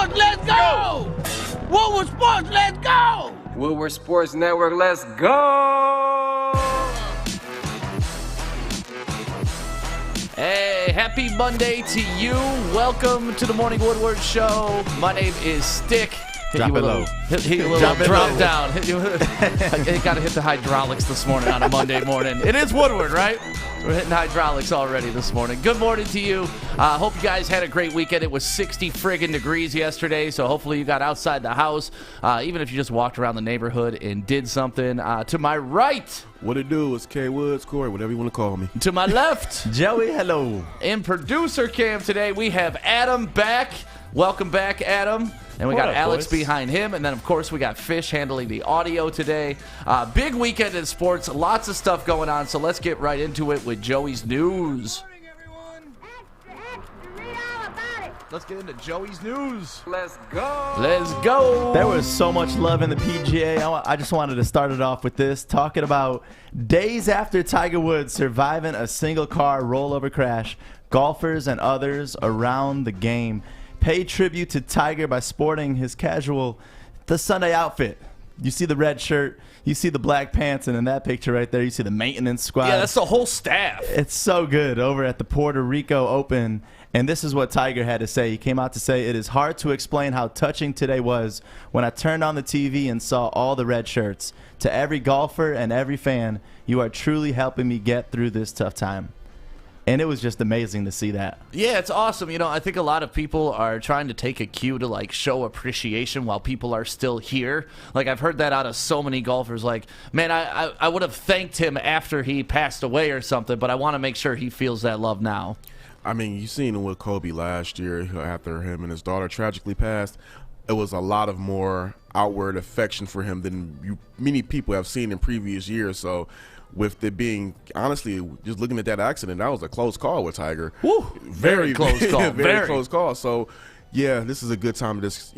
Sports, let's go! Woodward Sports, let's go! Woodward Sports Network, let's go! Hey, happy Monday to you. Welcome to the Morning Woodward Show. My name is Stick. Drop it low. Hit you a little drop down. I got to hit the hydraulics this morning on a Monday morning. It is Woodward, right? We're hitting hydraulics already this morning. Good morning to you. Hope you guys had a great weekend. It was 60 friggin' degrees yesterday, so hopefully you got outside the house, even if you just walked around the neighborhood and did something. To my right. What it do? It's K Woods, Corey, whatever you want to call me. To my left. Joey, hello. In producer cam today, we have Adam back. Welcome back, Adam. And we got Alex behind him. And then, of course, we got Fish handling the audio today. Big weekend in sports. Lots of stuff going on. So let's get right into it with Joey's News. Good morning, everyone. Read all about it. Let's get into Joey's News. Let's go! Let's go. There was so much love in the PGA. I just wanted to start it off with this, talking about days after Tiger Woods surviving a single-car rollover crash, golfers and others around the game paid tribute to Tiger by sporting his the Sunday outfit. You see the red shirt, you see the black pants, and in that picture right there, you see the maintenance squad. Yeah, that's the whole staff. It's so good over at the Puerto Rico Open. And this is what Tiger had to say. He came out to say, "It is hard to explain how touching today was when I turned on the TV and saw all the red shirts. To every golfer and every fan, you are truly helping me get through this tough time." And it was just amazing to see that. Yeah, it's awesome. You know, I think a lot of people are trying to take a cue to, like, show appreciation while people are still here. Like, I've heard that out of so many golfers. Like, man, I would have thanked him after he passed away or something, but I want to make sure he feels that love now. I mean, you seen it with Kobe last year after him and his daughter tragically passed. It was a lot of more outward affection for him than many people have seen in previous years. So with it being, honestly, just looking at that accident, that was a close call with Tiger. Woo, very close call. very close call. So, yeah, this is a good time to just,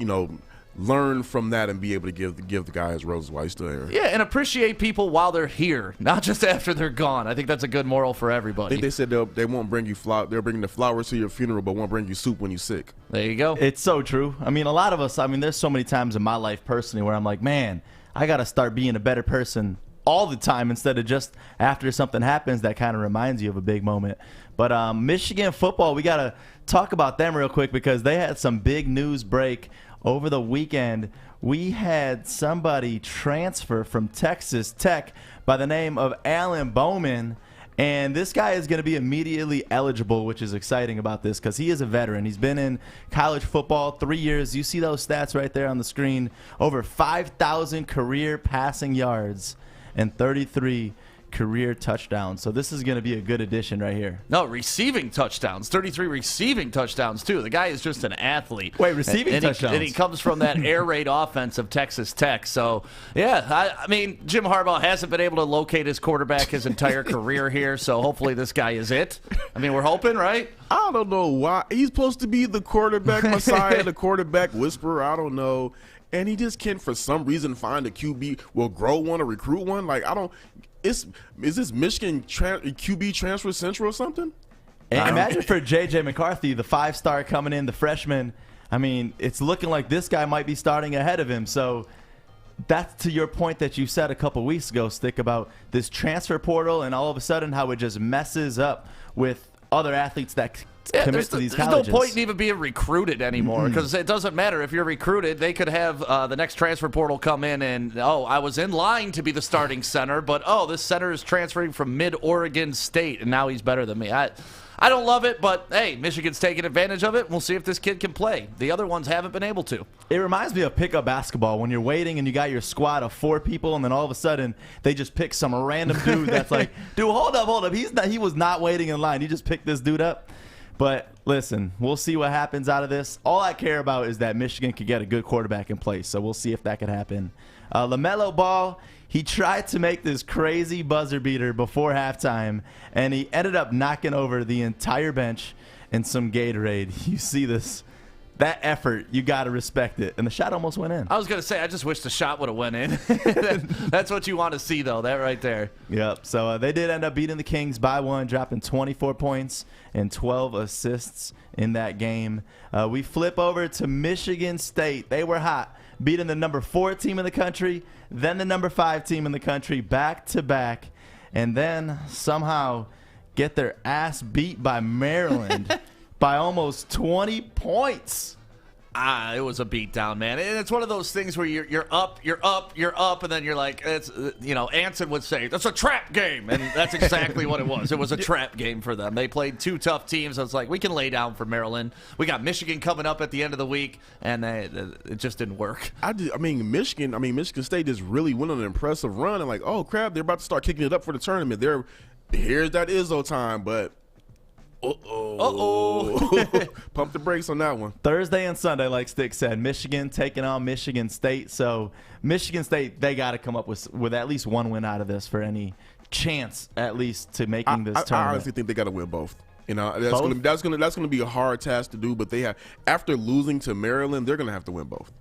learn from that and be able to give the guy his roses while he's still here. Yeah, and appreciate people while they're here, not just after they're gone. I think that's a good moral for everybody. I think they said they won't bring you flowers. They'll bring the flowers to your funeral, but won't bring you soup when you're sick. There you go. It's so true. I mean, a lot of us, there's so many times in my life personally where I'm like, man, I got to start being a better person all the time instead of just after something happens that kind of reminds you of a big moment. But Michigan football, we got to talk about them real quick because they had some big news break over the weekend. We had somebody transfer from Texas Tech by the name of Alan Bowman, and this guy is going to be immediately eligible, which is exciting about this because he is a veteran. He's been in college football 3 years. You see those stats right there on the screen. Over 5,000 career passing yards and 33 career touchdowns. So this is going to be a good addition right here. No, receiving touchdowns. 33 receiving touchdowns, too. The guy is just an athlete. Wait, receiving touchdowns? And he comes from that air raid offense of Texas Tech. So, yeah, I mean, Jim Harbaugh hasn't been able to locate his quarterback his entire career here, so hopefully this guy is it. I mean, we're hoping, right? I don't know why. He's supposed to be the quarterback messiah, the quarterback whisperer. I don't know. And he just can't, for some reason, find a QB, will grow one or recruit one. Like, is this Michigan QB transfer central or something? And imagine for J.J. McCarthy, the 5-star coming in, the freshman. I mean, it's looking like this guy might be starting ahead of him. So that's to your point that you said a couple weeks ago, Stick, about this transfer portal and all of a sudden how it just messes up with other athletes that commit to these colleges. There's no point in even being recruited anymore because it doesn't matter if you're recruited. They could have the next transfer portal come in and, I was in line to be the starting center, but, this center is transferring from mid-Oregon State, and now he's better than me. I don't love it, but, hey, Michigan's taking advantage of it. We'll see if this kid can play. The other ones haven't been able to. It reminds me of pickup basketball when you're waiting and you got your squad of 4 people, and then all of a sudden they just pick some random dude that's like, dude, hold up. He was not waiting in line. He just picked this dude up. But listen, we'll see what happens out of this. All I care about is that Michigan could get a good quarterback in place, so we'll see if that could happen. LaMelo Ball, he tried to make this crazy buzzer beater before halftime, and he ended up knocking over the entire bench and some Gatorade. You see this that effort, you got to respect it. And the shot almost went in. I was going to say, I just wish the shot would have went in. That's what you want to see, though, that right there. Yep. So they did end up beating the Kings by 1, dropping 24 points and 12 assists in that game. We flip over to Michigan State. They were hot, beating the number 4 team in the country, then the number 5 team in the country back-to-back, and then somehow get their ass beat by Maryland by almost 20 points. It was a beatdown, man. And it's one of those things where you're up, and then you're like, it's, Anson would say, that's a trap game. And that's exactly what it was. It was a trap game for them. They played 2 tough teams. I was like, we can lay down for Maryland. We got Michigan coming up at the end of the week, and it just didn't work. Michigan State just really went on an impressive run. And like, oh, crap, they're about to start kicking it up for the tournament. Here's that Izzo time, but pump the brakes on that one. Thursday and Sunday, like Stick said, Michigan taking on Michigan State. So Michigan State, they got to come up with at least one win out of this for any chance, at least, to making this tournament. I honestly think they got to win both. That's gonna be a hard task to do. But after losing to Maryland, they're gonna have to win both.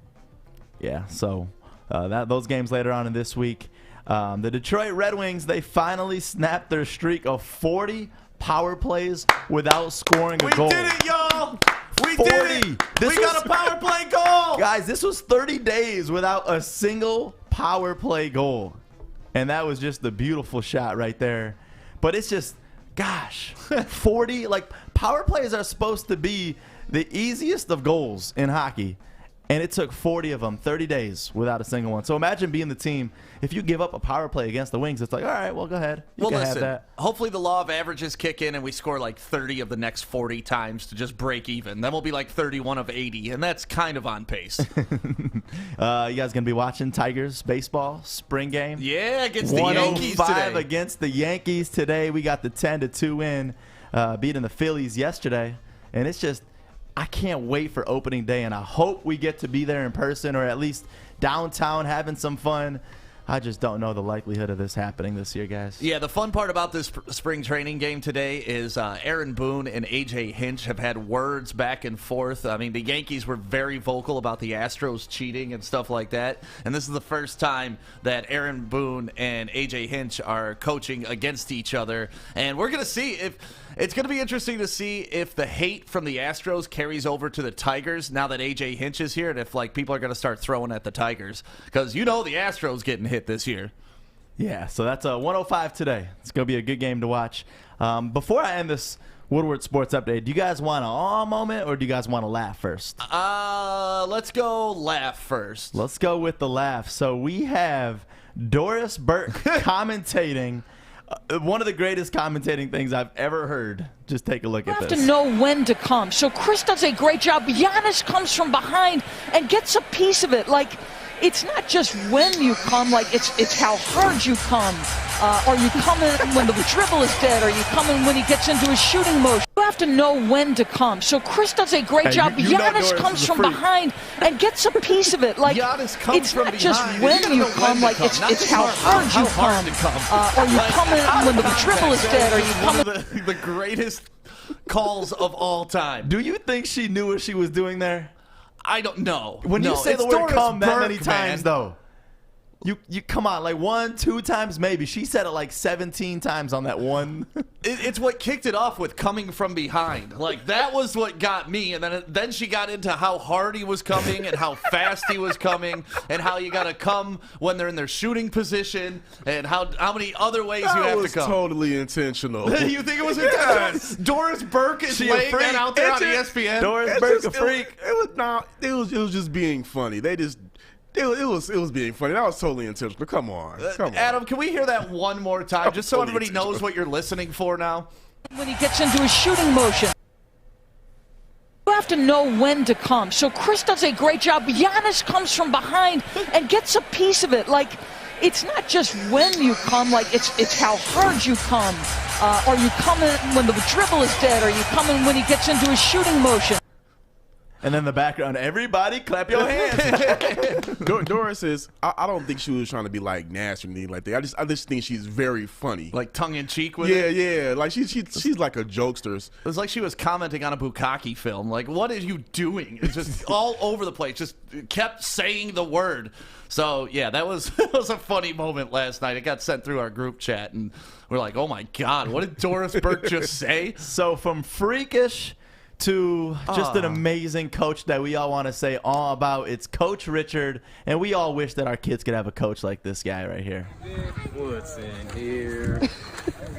Yeah. So those games later on in this week. The Detroit Red Wings, they finally snapped their streak of 40 power plays without scoring a goal. We did it, y'all! We 40. did it! We got a power play goal! Guys, this was 30 days without a single power play goal. And that was just the beautiful shot right there. But it's just, gosh, 40. Like, power plays are supposed to be the easiest of goals in hockey. And it took 40 of them, 30 days without a single one. So imagine being the team. If you give up a power play against the Wings, it's like, all right, well, go ahead. You can have that. Hopefully the law of averages kick in and we score like 30 of the next 40 times to just break even. Then we'll be like 31 of 80, and that's kind of on pace. You guys going to be watching Tigers baseball spring game? Yeah, against the Yankees today. 105 against the Yankees today. We got the 10-2 win, beating the Phillies yesterday. And it's just, I can't wait for opening day, and I hope we get to be there in person or at least downtown having some fun. I just don't know the likelihood of this happening this year, guys. Yeah, the fun part about this spring training game today is Aaron Boone and A.J. Hinch have had words back and forth. I mean, the Yankees were very vocal about the Astros cheating and stuff like that. And this is the first time that Aaron Boone and A.J. Hinch are coaching against each other. And we're going to see if it's going to be interesting to see if the hate from the Astros carries over to the Tigers now that A.J. Hinch is here, and if people are going to start throwing at the Tigers. Because the Astros getting hit this year. Yeah, so that's a 105 today. It's going to be a good game to watch. Before I end this Woodward Sports Update, do you guys want an awe moment or do you guys want to laugh first? Let's go laugh first. Let's go with the laugh. So we have Doris Burke commentating. One of the greatest commentating things I've ever heard. Just take a look at this. You have to know when to come. So Chris does a great job. Giannis comes from behind and gets a piece of it. Like, it's not just when you come, like it's how hard you come. Are you coming when the dribble is dead? Are you coming when he gets into his shooting motion? You have to know when to come. So Chris does a great job. Giannis comes from behind and gets a piece of it. Like, it's not just when you come, like it's how hard you come. Are you coming when the dribble is dead? Are you coming? The greatest calls of all time. Do you think she knew what she was doing there? I don't know. When you say the word Doris come that Burke, many times, though, you come on, like 1, 2 times maybe. She said it like 17 times on that one. It's what kicked it off with coming from behind. Like, that was what got me. And then she got into how hard he was coming and how fast he was coming and how you got to come when they're in their shooting position and how many other ways you have to come. That was totally intentional. You think it was intentional? Doris Burke is laying that out there on ESPN. Doris Burke, a freak. It was just being funny. It was being funny. That was totally intentional. Come on. Adam, can we hear that one more time, just so everybody knows what you're listening for now? When he gets into his shooting motion. You have to know when to come. So Chris does a great job. Giannis comes from behind and gets a piece of it. Like, it's not just when you come, like it's how hard you come. Are you coming when the dribble is dead? Are you coming when he gets into his shooting motion? And then the background, everybody clap your hands. Doris is. I don't think she was trying to be like nasty or anything like that. I just think she's very funny. Like tongue in cheek with it. Yeah. Like she's like a jokester. It was like she was commenting on a Bukkake film. Like, what are you doing? It's just all over the place. Just kept saying the word. So yeah, that was a funny moment last night. It got sent through our group chat, and we're like, oh my God, what did Doris Burke just say? So from freakish to just an amazing coach that we all want to say all about. It's Coach Richard, and we all wish that our kids could have a coach like this guy right here. What's in here?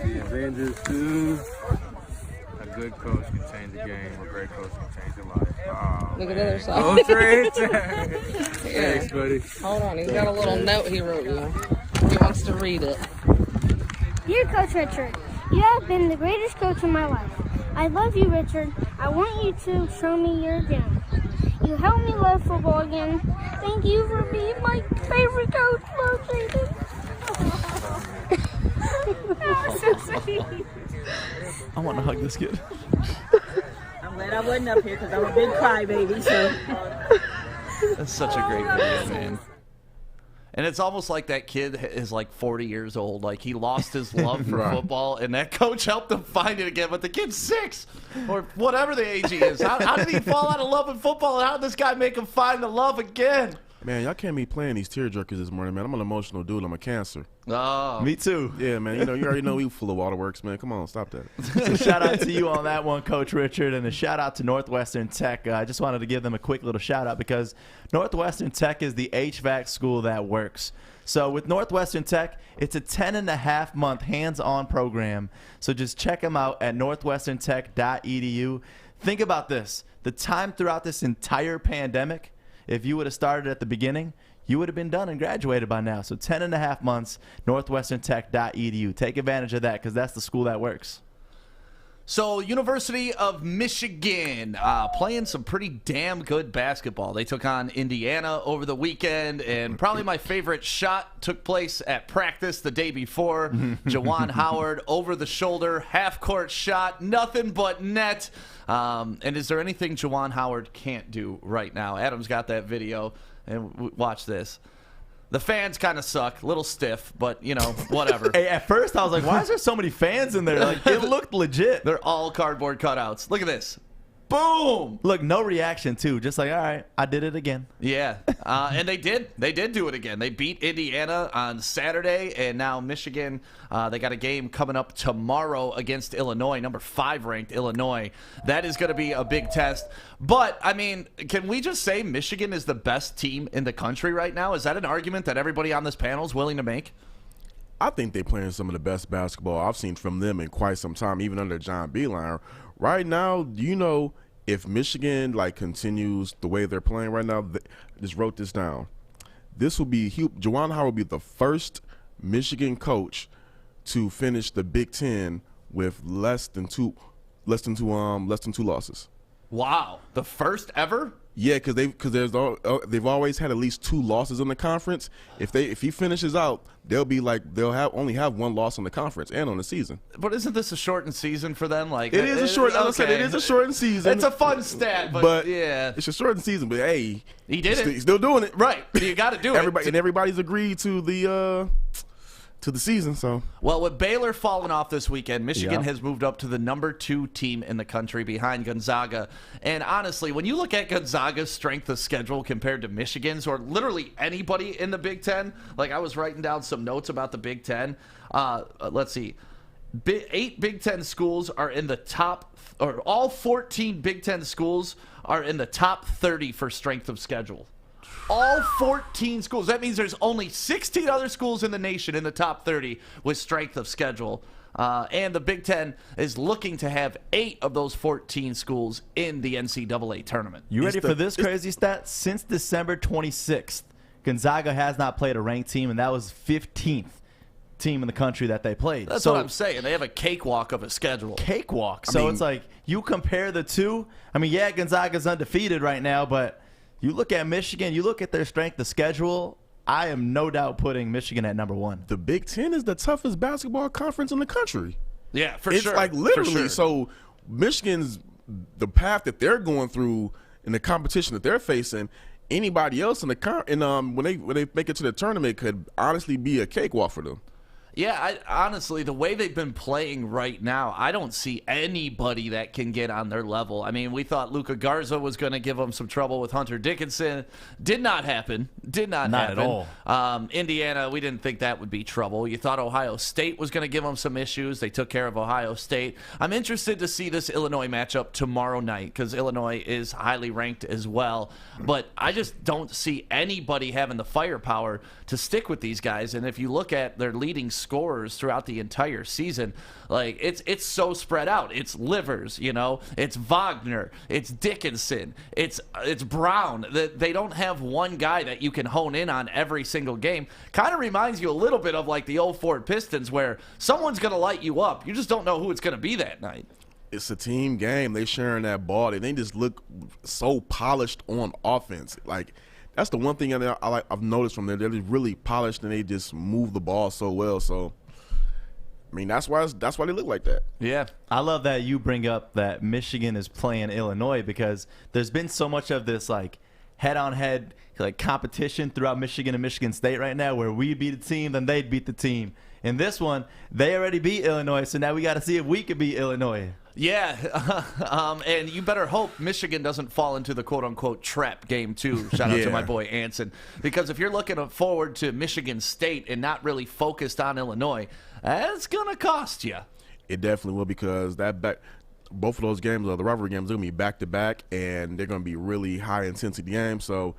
The Avengers 2. A good coach can change the game. A great coach can change your life. Oh, look at the other side. Coach Richard. Thanks, buddy. Hold on, he's got a little note he wrote you. He wants to read it. Dear Coach Richard, you have been the greatest coach in my life. I love you, Richard. I want you to show me your gym. You helped me love football again. Thank you for being my favorite coach. Love, Jason. So sweet. I want to hug this kid. I'm glad I wasn't up here because I'm a big crybaby. So That's such a great video, man. And it's almost like that kid is like 40 years old. Like he lost his love for football, and that coach helped him find it again. But the kid's 6 or whatever the age he is. How did he fall out of love with football? And how did this guy make him find the love again? Man, y'all can't be playing these tearjerkers this morning, man. I'm an emotional dude. I'm a cancer. Oh, Me too. Yeah, man. You already know we full of waterworks, man. Come on, stop that. So shout out to you on that one, Coach Richard, and a shout out to Northwestern Tech. I just wanted to give them a quick little shout out because Northwestern Tech is the HVAC school that works. So with Northwestern Tech, it's a 10.5-month hands-on program. So just check them out at northwesterntech.edu. Think about this. The time throughout this entire pandemic, if you would have started at the beginning, you would have been done and graduated by now. So 10.5 months, northwesterntech.edu. Take advantage of that because that's the school that works. So, University of Michigan playing some pretty damn good basketball. They took on Indiana over the weekend, and probably my favorite shot took place at practice the day before. Juwan Howard over the shoulder, half-court shot, nothing but net. And is there anything Juwan Howard can't do right now? Adam's got that video, and watch this. The fans kind of suck, a little stiff, but, you know, whatever. Hey, at first I was like, why is there so many fans in there? Like, it looked legit. They're all cardboard cutouts. Look at this. Boom! Look, no reaction, too. Just like, all right, I did it again. Yeah, and they did. They did do it again. They beat Indiana on Saturday, and now Michigan, they got a game coming up tomorrow against Illinois, number 5 ranked Illinois. That is going to be a big test. But, I mean, can we just say Michigan is the best team in the country right now? Is that an argument that everybody on this panel is willing to make? I think they're playing some of the best basketball I've seen from them in quite some time, even under John Beilein. Right now, do you know if Michigan continues the way they're playing right now? Just wrote this down. This will be Juwan Howard will be the first Michigan coach to finish the Big Ten with less than two losses. Wow, the first ever? Yeah, because they've always had at least 2 losses in the conference. If he finishes out, they'll only have 1 loss in the conference and on the season. But isn't this a shortened season for them? Like it is a shortened season. It's a fun stat, but yeah, it's a shortened season. But hey, he did it. He's still doing it, right? You got to do it. Everybody's agreed to the season. So well, with Baylor falling off this weekend, Michigan has moved up to the number 2 team in the country behind Gonzaga. And honestly, when you look at Gonzaga's strength of schedule compared to Michigan's or literally anybody in the Big Ten, like I was writing down some notes about the Big Ten. Let's see. 8 Big Ten schools are in the top, or all 14 Big Ten schools are in the top 30 for strength of schedule. All 14 schools. That means there's only 16 other schools in the nation in the top 30 with strength of schedule. And the Big Ten is looking to have 8 of those 14 schools in the NCAA tournament. You ready for this crazy stat? Since December 26th, Gonzaga has not played a ranked team, and that was 15th team in the country that they played. That's what I'm saying. They have a cakewalk of a schedule. Cakewalk. So it's like you compare the two. I mean, yeah, Gonzaga's undefeated right now, but you look at Michigan, you look at their strength of schedule, I am no doubt putting Michigan at number 1. The Big Ten is the toughest basketball conference in the country. Yeah, for it's sure. It's like literally. For sure. So Michigan's, the path that they're going through in the competition that they're facing, anybody else in the when they make it to the tournament could honestly be a cakewalk for them. Yeah, honestly, the way they've been playing right now, I don't see anybody that can get on their level. I mean, we thought Luka Garza was going to give them some trouble with Hunter Dickinson. Did not happen. Did not happen. Not at all. Indiana, we didn't think that would be trouble. You thought Ohio State was going to give them some issues. They took care of Ohio State. I'm interested to see this Illinois matchup tomorrow night because Illinois is highly ranked as well. But I just don't see anybody having the firepower to stick with these guys. And if you look at their leading scorers throughout the entire season, like it's so spread out. It's Livers, it's Wagner, it's Dickinson, it's Brown. They don't have one guy that you can hone in on every single game. Kind of reminds you a little bit of like the old Ford Pistons where someone's going to light you up. You just don't know who it's going to be that night. It's a team game. They sharing that ball. They just look so polished on offense. Like, that's the one thing I've noticed from them. They're really polished and they just move the ball so well. So, I mean, that's why they look like that. Yeah. I love that you bring up that Michigan is playing Illinois because there's been so much of this like head-on-head like competition throughout Michigan and Michigan State right now where we beat a team, then they'd beat the team. In this one, they already beat Illinois, so now we got to see if we could beat Illinois. Yeah, and you better hope Michigan doesn't fall into the quote-unquote trap game, too. Shout out to my boy Anson. Because if you're looking forward to Michigan State and not really focused on Illinois, that's going to cost you. It definitely will because both of those games, the rivalry games, are going to be back-to-back, and they're going to be really high-intensity games. So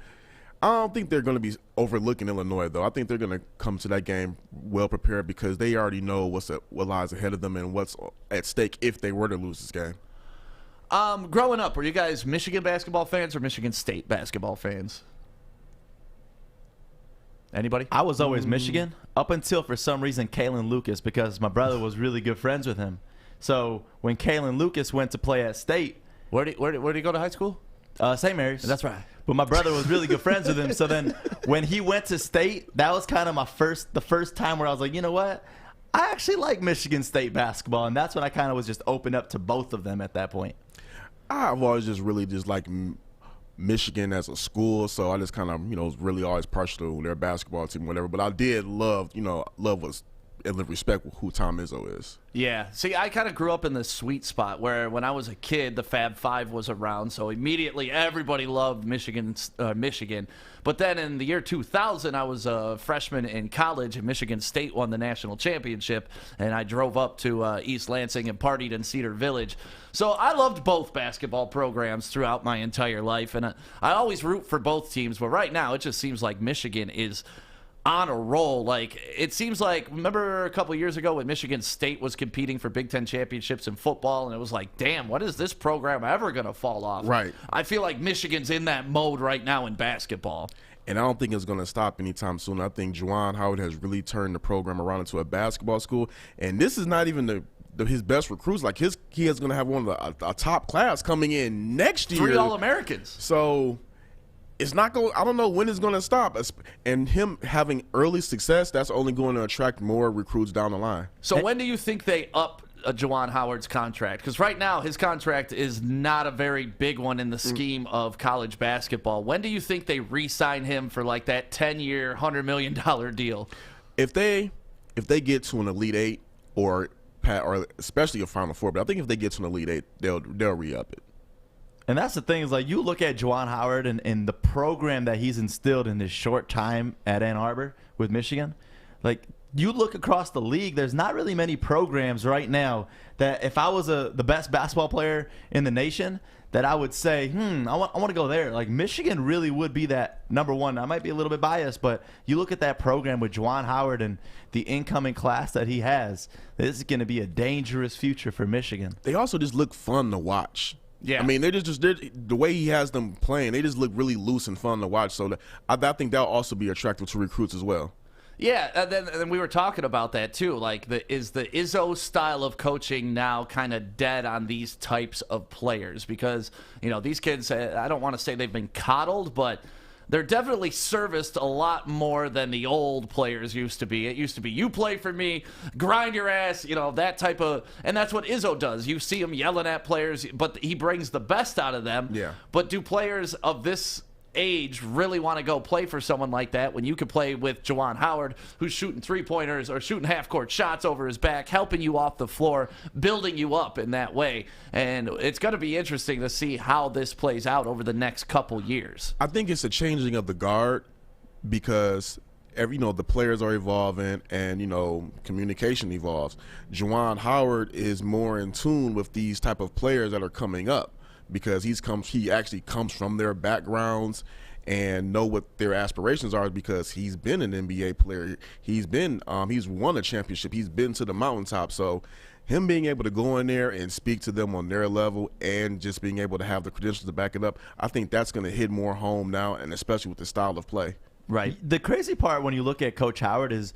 I don't think they're going to be overlooking Illinois, though. I think they're going to come to that game well prepared because they already know what lies ahead of them and what's at stake if they were to lose this game. Growing up, were you guys Michigan basketball fans or Michigan State basketball fans? Anybody? I was always Michigan up until, for some reason, Kalen Lucas because my brother was really good friends with him. So when Kalen Lucas went to play at State. Where did he go to high school? St. Mary's. That's right. But my brother was really good friends with him. So then when he went to State, that was kind of the first time where I was like, you know what? I actually like Michigan State basketball. And that's when I kind of was just open up to both of them at that point. I've always just really just like Michigan as a school. So I just kind of, was really always partial to their basketball team, whatever. But I did love what's and respect who Tom Izzo is. Yeah. See, I kind of grew up in the sweet spot where when I was a kid, the Fab Five was around. So immediately everybody loved Michigan. But then in the year 2000, I was a freshman in college and Michigan State won the national championship. And I drove up to East Lansing and partied in Cedar Village. So I loved both basketball programs throughout my entire life. And I always root for both teams. But right now, it just seems like Michigan is on a roll. Like, it seems like, remember a couple years ago when Michigan State was competing for Big Ten championships in football, and it was like, damn, what is this program ever going to fall off? Right. I feel like Michigan's in that mode right now in basketball. And I don't think it's going to stop anytime soon. I think Juwan Howard has really turned the program around into a basketball school, and this is not even his best recruits. Like, he is going to have one of a top class coming in next year. 3 All-Americans. So it's not going. I don't know when it's going to stop. And him having early success, that's only going to attract more recruits down the line. So when do you think they up Juwan Howard's contract? Because right now his contract is not a very big one in the scheme of college basketball. When do you think they re-sign him for like that 10-year, $100 million deal? If they get to an Elite Eight or especially a Final Four, but I think if they get to an Elite Eight, they'll re-up it. And that's the thing is, like, you look at Juwan Howard and the program that he's instilled in his short time at Ann Arbor with Michigan. Like, you look across the league, there's not really many programs right now that if I was the best basketball player in the nation, that I would say, I want to go there. Like, Michigan really would be that number one. I might be a little bit biased, but you look at that program with Juwan Howard and the incoming class that he has, this is going to be a dangerous future for Michigan. They also just look fun to watch. Yeah, I mean, they're the way he has them playing, they just look really loose and fun to watch. So I think that'll also be attractive to recruits as well. Yeah, and then we were talking about that too. Like, is the Izzo style of coaching now kind of dead on these types of players? Because these kids, I don't want to say they've been coddled, but they're definitely serviced a lot more than the old players used to be. It used to be, you play for me, grind your ass, that type of, and that's what Izzo does. You see him yelling at players, but he brings the best out of them. Yeah. But do players of this age really want to go play for someone like that when you could play with Juwan Howard, who's shooting three-pointers or shooting half-court shots over his back, helping you off the floor, building you up in that way? And it's going to be interesting to see how this plays out over the next couple years. I think it's a changing of the guard because the players are evolving and communication evolves. Juwan Howard is more in tune with these type of players that are coming up, because he actually comes from their backgrounds and know what their aspirations are, because he's been an NBA player. He's won a championship. He's been to the mountaintop. So him being able to go in there and speak to them on their level and just being able to have the credentials to back it up, I think that's going to hit more home now, and especially with the style of play. Right. The crazy part when you look at Coach Howard is,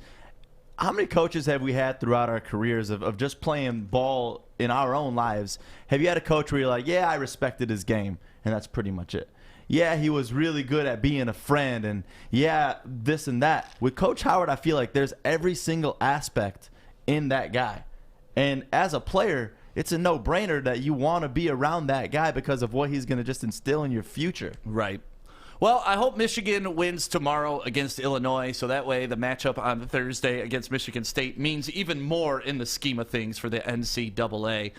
how many coaches have we had throughout our careers of just playing ball in our own lives? Have you had a coach where you're like, yeah, I respected his game, and that's pretty much it? Yeah, he was really good at being a friend, and yeah, this and that. With Coach Howard, I feel like there's every single aspect in that guy. And as a player, it's a no-brainer that you want to be around that guy because of what he's going to just instill in your future. Right. Well, I hope Michigan wins tomorrow against Illinois, so that way the matchup on Thursday against Michigan State means even more in the scheme of things for the NCAA.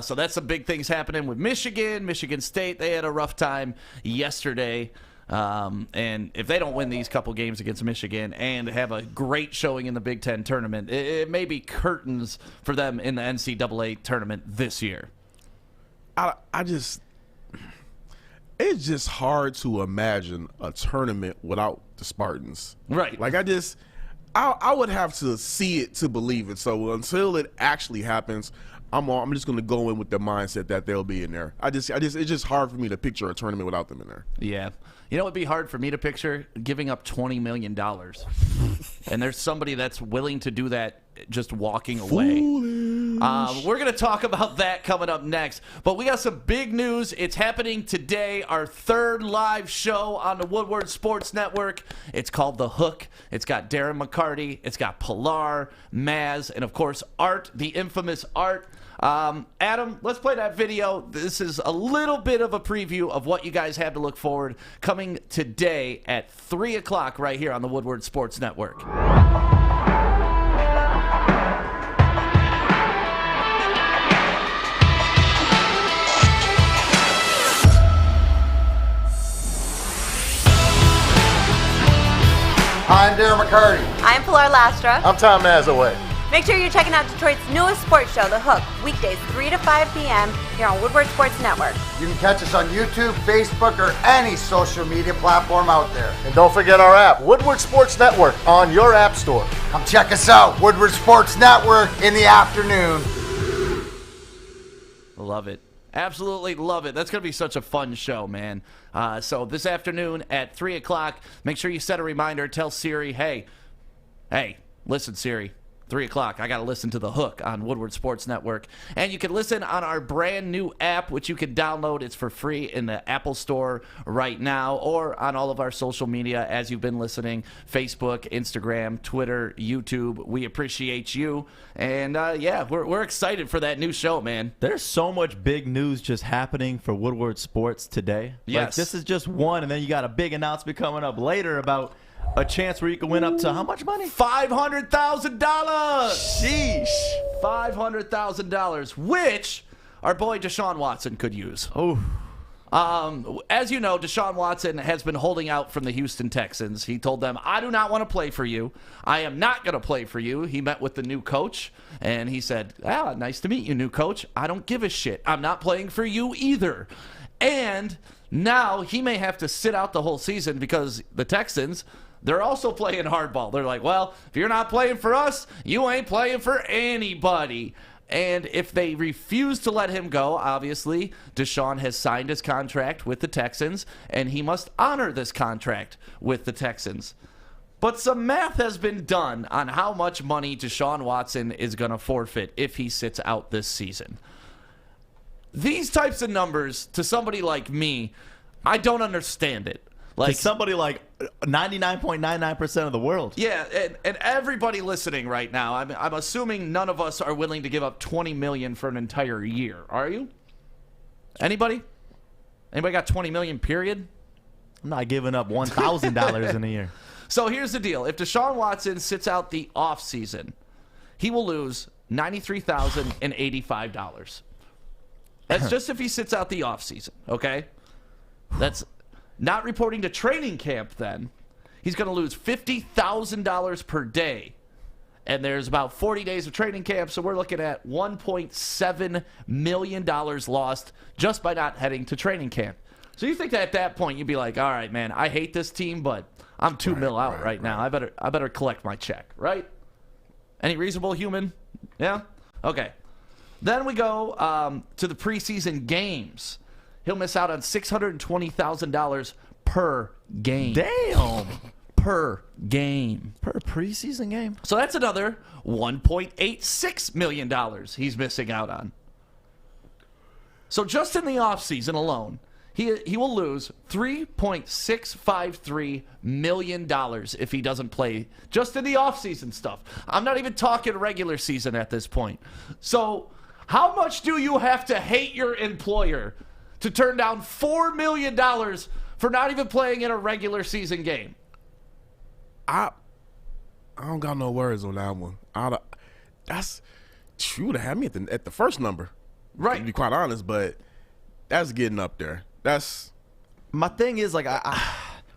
So that's some big things happening with Michigan. Michigan State, they had a rough time yesterday. And if they don't win these couple games against Michigan and have a great showing in the Big Ten tournament, it may be curtains for them in the NCAA tournament this year. It's just hard to imagine a tournament without the Spartans. Right. Like, I would have to see it to believe it. So until it actually happens, I'm just going to go in with the mindset that they'll be in there. It's just hard for me to picture a tournament without them in there. Yeah. You know, it'd be hard for me to picture giving up $20 million. And there's somebody that's willing to do that just walking away. We're going to talk about that coming up next. But we got some big news. It's happening today, our third live show on the Woodward Sports Network. It's called The Hook. It's got Darren McCarty. It's got Pilar, Maz, and, of course, Art, the infamous Art. Adam, let's play that video. This is a little bit of a preview of what you guys have to look forward coming today at 3 o'clock right here on the Woodward Sports Network. Hi, I'm Darren McCarty. I'm Pilar Lastra. I'm Tom Mazaway. Make sure you're checking out Detroit's newest sports show, The Hook, weekdays 3 to 5 p.m. here on Woodward Sports Network. You can catch us on YouTube, Facebook, or any social media platform out there. And don't forget our app, Woodward Sports Network, on your app store. Come check us out, Woodward Sports Network, in the afternoon. Love it. Absolutely love it. That's going to be such a fun show, man. So this afternoon at 3 o'clock, make sure you set a reminder. Tell Siri, hey, listen, Siri. 3 o'clock, I got to listen to The Hook on Woodward Sports Network. And you can listen on our brand new app, which you can download. It's for free in the Apple Store right now, or on all of our social media as you've been listening, Facebook, Instagram, Twitter, YouTube. We appreciate you. And, we're excited for that new show, man. There's so much big news just happening for Woodward Sports today. Yes. Like, this is just one, and then you got a big announcement coming up later about a chance where you can win up to how much money? $500,000. Sheesh. $500,000, which our boy Deshaun Watson could use. Oh. As you know, Deshaun Watson has been holding out from the Houston Texans. He told them, I do not want to play for you. I am not going to play for you. He met with the new coach, and he said, nice to meet you, new coach. I don't give a shit. I'm not playing for you either. And now he may have to sit out the whole season because the Texans, they're also playing hardball. They're like, well, if you're not playing for us, you ain't playing for anybody. And if they refuse to let him go, obviously, Deshaun has signed his contract with the Texans, and he must honor this contract with the Texans. But some math has been done on how much money Deshaun Watson is going to forfeit if he sits out this season. These types of numbers, to somebody like me, I don't understand it. Like somebody like 99.99% of the world. Yeah, and everybody listening right now, I'm assuming none of us are willing to give up $20 million for an entire year. Are you? Anybody? Anybody got $20 million, period? I'm not giving up $1,000 in a year. So here's the deal. If Deshaun Watson sits out the offseason, he will lose $93,085. That's just if he sits out the offseason, okay? That's not reporting to training camp then. He's going to lose $50,000 per day. And there's about 40 days of training camp, so we're looking at $1.7 million lost just by not heading to training camp. So you think that at that point you'd be like, all right, man, I hate this team, but I'm $2 million out right now. I better collect my check, right? Any reasonable human? Yeah? Okay. Then we go to the preseason games. He'll miss out on $620,000 per game. Damn. Per game. Per preseason game? So that's another $1.86 million he's missing out on. So just in the offseason alone, he will lose $3.653 million if he doesn't play just in the offseason stuff. I'm not even talking regular season at this point. So how much do you have to hate your employer to turn down $4 million for not even playing in a regular season game? I don't got no words on that one. That's true to have me at the first number, right? To be quite honest, but that's getting up there. That's my thing is like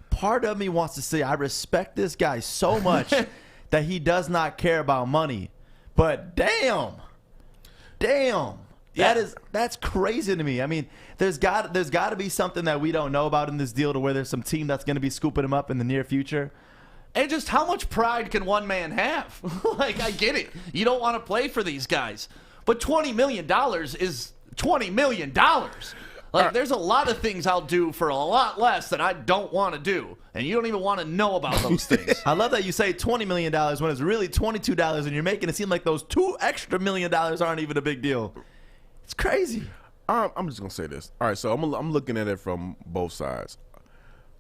part of me wants to say I respect this guy so much that he does not care about money, but damn. Yeah. That's crazy to me. I mean, there's got to be something that we don't know about in this deal to where there's some team that's going to be scooping him up in the near future. And just how much pride can one man have? Like, I get it. You don't want to play for these guys. But $20 million is $20 million. Like, there's a lot of things I'll do for a lot less that I don't want to do. And you don't even want to know about those things. I love that you say $20 million when it's really $22 and you're making it seem like those $2 extra million aren't even a big deal. It's crazy. I'm just going to say this. All right, so I'm looking at it from both sides.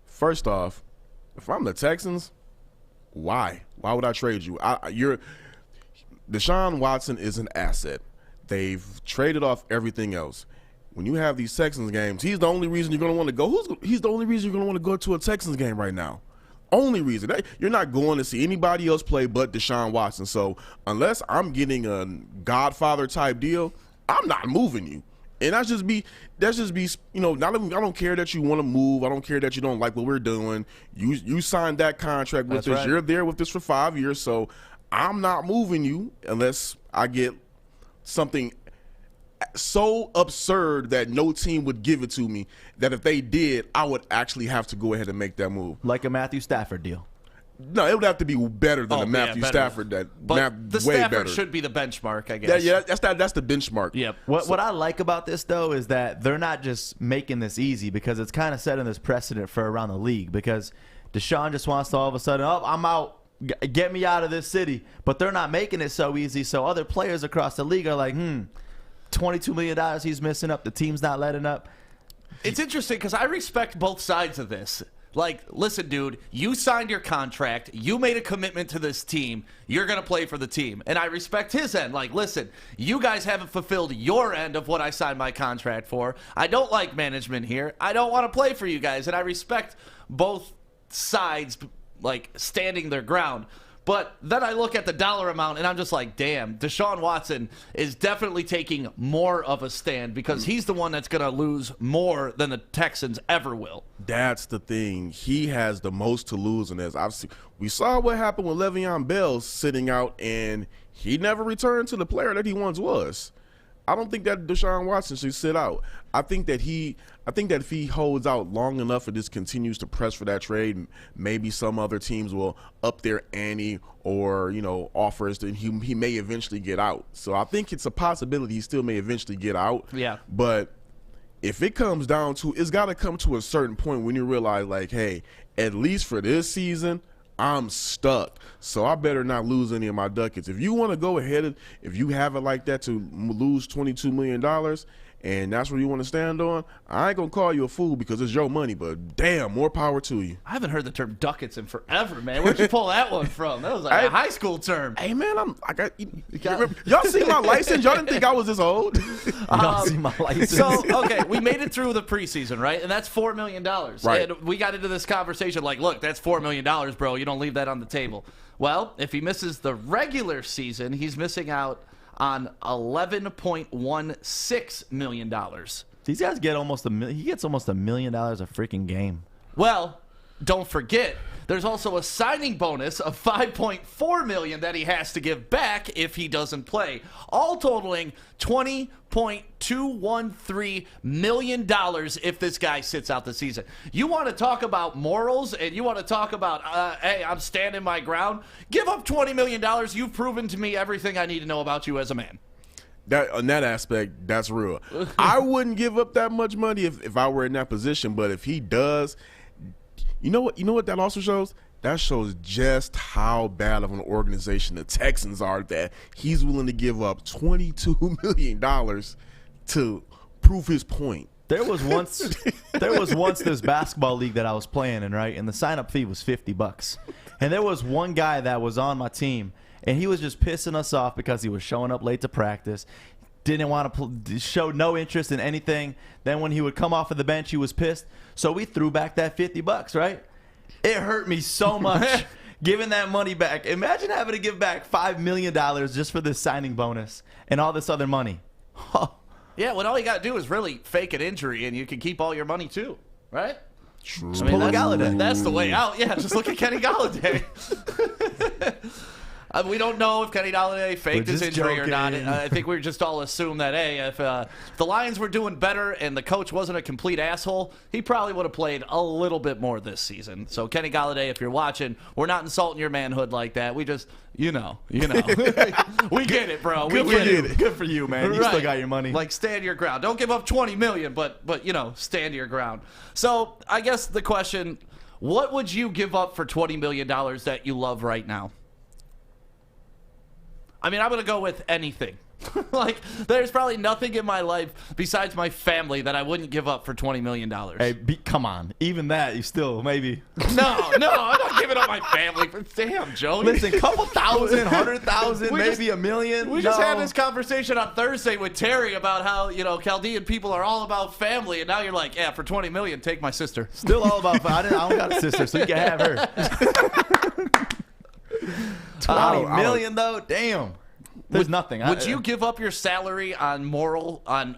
First off, if I'm the Texans, why? Why would I trade you? Deshaun Watson is an asset. They've traded off everything else. When you have these Texans games, he's the only reason you're going to want to go. He's the only reason you're going to want to go to a Texans game right now. Only reason. You're not going to see anybody else play but Deshaun Watson. So unless I'm getting a Godfather type deal, I'm not moving you. And that's just be, you know, I don't care that you want to move. I don't care that you don't like what we're doing. You signed that contract with us. Right. You're there with us for 5 years. So I'm not moving you unless I get something so absurd that no team would give it to me, that if they did, I would actually have to go ahead and make that move. Like a Matthew Stafford deal. No, it would have to be better than the Matthew Stafford. The way Stafford better. should be the benchmark, I guess. Yeah, that's the benchmark. Yep. What I like about this, though, is that they're not just making this easy, because it's kind of setting this precedent for around the league, because Deshaun just wants to all of a sudden, I'm out, get me out of this city. But they're not making it so easy, so other players across the league are like, $22 million he's missing up. The team's not letting up. It's interesting because I respect both sides of this. Like, listen, dude, you signed your contract. You made a commitment to this team. You're going to play for the team. And I respect his end. Like, listen, you guys haven't fulfilled your end of what I signed my contract for. I don't like management here. I don't want to play for you guys. And I respect both sides, like, standing their ground. But then I look at the dollar amount, and I'm just like, damn, Deshaun Watson is definitely taking more of a stand because he's the one that's going to lose more than the Texans ever will. That's the thing. He has the most to lose in this. We saw what happened with Le'Veon Bell sitting out, and he never returned to the player that he once was. I don't think that Deshaun Watson should sit out. I think that if he holds out long enough and just continues to press for that trade, maybe some other teams will up their ante or, you know, offers that he may eventually get out. So I think it's a possibility he still may eventually get out. Yeah. But if it comes down to, it's got to come to a certain point when you realize, like, hey, at least for this season, I'm stuck, so I better not lose any of my ducats. If you want to go ahead, if you have it like that to lose $22 million and that's what you want to stand on, I ain't gonna call you a fool because it's your money. But damn, more power to you. I haven't heard the term ducats in forever, man. Where'd you pull that one from? That was like a high school term. Hey man, y'all see my license? Y'all didn't think I was this old? Y'all see my license? So okay, we made it through the preseason, right? And that's $4 million. Right. And we got into this conversation like, look, that's $4 million, bro. You don't leave that on the table. Well, if he misses the regular season, he's missing out on $11.16 million. These guys get almost he gets almost $1 million a freaking game. Well, don't forget, there's also a signing bonus of $5.4 million that he has to give back if he doesn't play, all totaling $20.213 million if this guy sits out the season. You want to talk about morals and you want to talk about, hey, I'm standing my ground? Give up $20 million. You've proven to me everything I need to know about you as a man. That on that aspect, that's real. I wouldn't give up that much money if I were in that position, but if he does, you know what that also shows? That shows just how bad of an organization the Texans are that he's willing to give up $22 million to prove his point. There was once this basketball league that I was playing in, right? And the sign-up fee was $50. And there was one guy that was on my team, and he was just pissing us off because he was showing up late to practice, didn't want to show no interest in anything. Then when he would come off of the bench, he was pissed. So we threw back that $50, right? It hurt me so much giving that money back. Imagine having to give back $5 million just for this signing bonus and all this other money. Yeah, when all you got to do is really fake an injury and you can keep all your money too, right? True. Just pull a Galladay. That's the way out. Yeah, just look at Kenny Galladay. We don't know if Kenny Galladay faked his injury or not. I think we just all assume that, hey, if the Lions were doing better and the coach wasn't a complete asshole, he probably would have played a little bit more this season. So, Kenny Galladay, if you're watching, we're not insulting your manhood like that. We just, you know. we get it, bro. We get it. Good for you, man. You still got your money. Like, stand your ground. Don't give up $20 million, but stand your ground. So, I guess the question, what would you give up for $20 million that you love right now? I mean, I'm going to go with anything. Like, there's probably nothing in my life besides my family that I wouldn't give up for $20 million. Hey, come on. Even that, you still, maybe. No, I'm not giving up my family. Damn, Joey. Listen, couple thousand, 100,000, maybe $1 million. We just had this conversation on Thursday with Terry about how, Chaldean people are all about family, and now you're like, yeah, for $20 million, take my sister. Still all about family. I don't got a sister, so you can have her. $20 million, though? Damn. There's nothing. Would you give up your salary on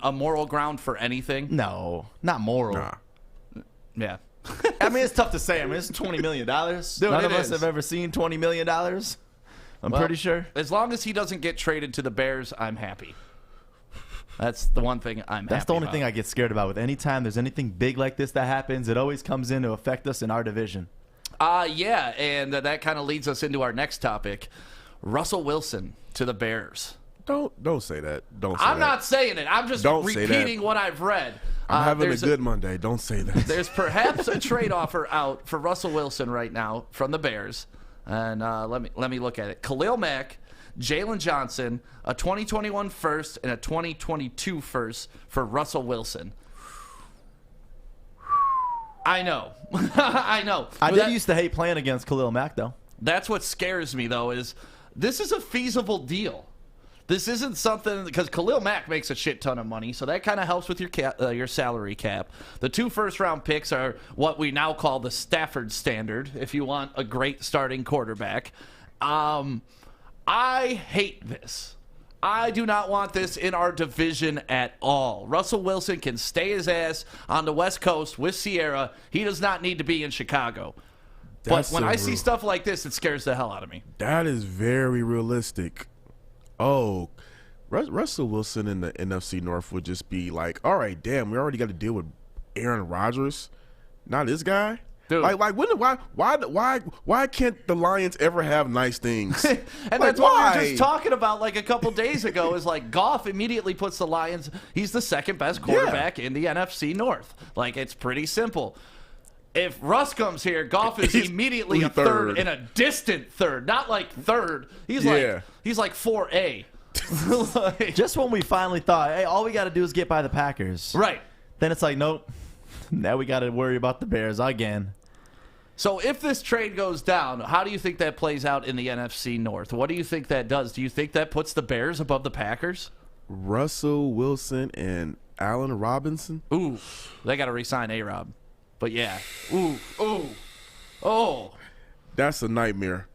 a moral ground for anything? No, not moral. Nah. Yeah. I mean, it's tough to say. I mean, it's $20 million. None of us have ever seen $20 million. I'm pretty sure. As long as he doesn't get traded to the Bears, I'm happy. That's the one thing I'm happy That's the only about. thing I get scared about. With any time there's anything big like this that happens, it always comes in to affect us in our division. Yeah, and that kind of leads us into our next topic. Russell Wilson to the Bears. Don't say that. Don't say I'm that. not saying it. I'm just repeating what I've read. I'm having a good Monday. Don't say that. There's perhaps a trade offer out for Russell Wilson right now from the Bears. And let me look at it. Khalil Mack, Jalen Johnson, a 2021 first and a 2022 first for Russell Wilson. I know. I know. I did used to hate playing against Khalil Mack, though. That's what scares me, though, is this is a feasible deal. This isn't something, because Khalil Mack makes a shit ton of money, so that kind of helps with your salary cap. The 2 first-round picks are what we now call the Stafford standard, if you want a great starting quarterback. I hate this. I do not want this in our division at all. Russell Wilson can stay his ass on the West Coast with Sierra. He does not need to be in Chicago. But when I see stuff like this, it scares the hell out of me. That is very realistic. Oh, Russell Wilson in the NFC North would just be like, all right, damn, we already got to deal with Aaron Rodgers. Not this guy. Dude. Why can't the Lions ever have nice things? And that's what we were just talking about like a couple days ago is like Goff immediately puts the Lions, he's the second best quarterback in the NFC North. Like, it's pretty simple. If Russ comes here, Goff is immediately a third and a distant third. Not like third. He's like 4A. Just when we finally thought, hey, all we got to do is get by the Packers. Right. Then it's like, nope. Now we got to worry about the Bears again. So if this trade goes down, how do you think that plays out in the NFC North? What do you think that does? Do you think that puts the Bears above the Packers? Russell Wilson and Allen Robinson. Ooh, they got to re-sign A-Rob. But yeah. Ooh. Oh. That's a nightmare.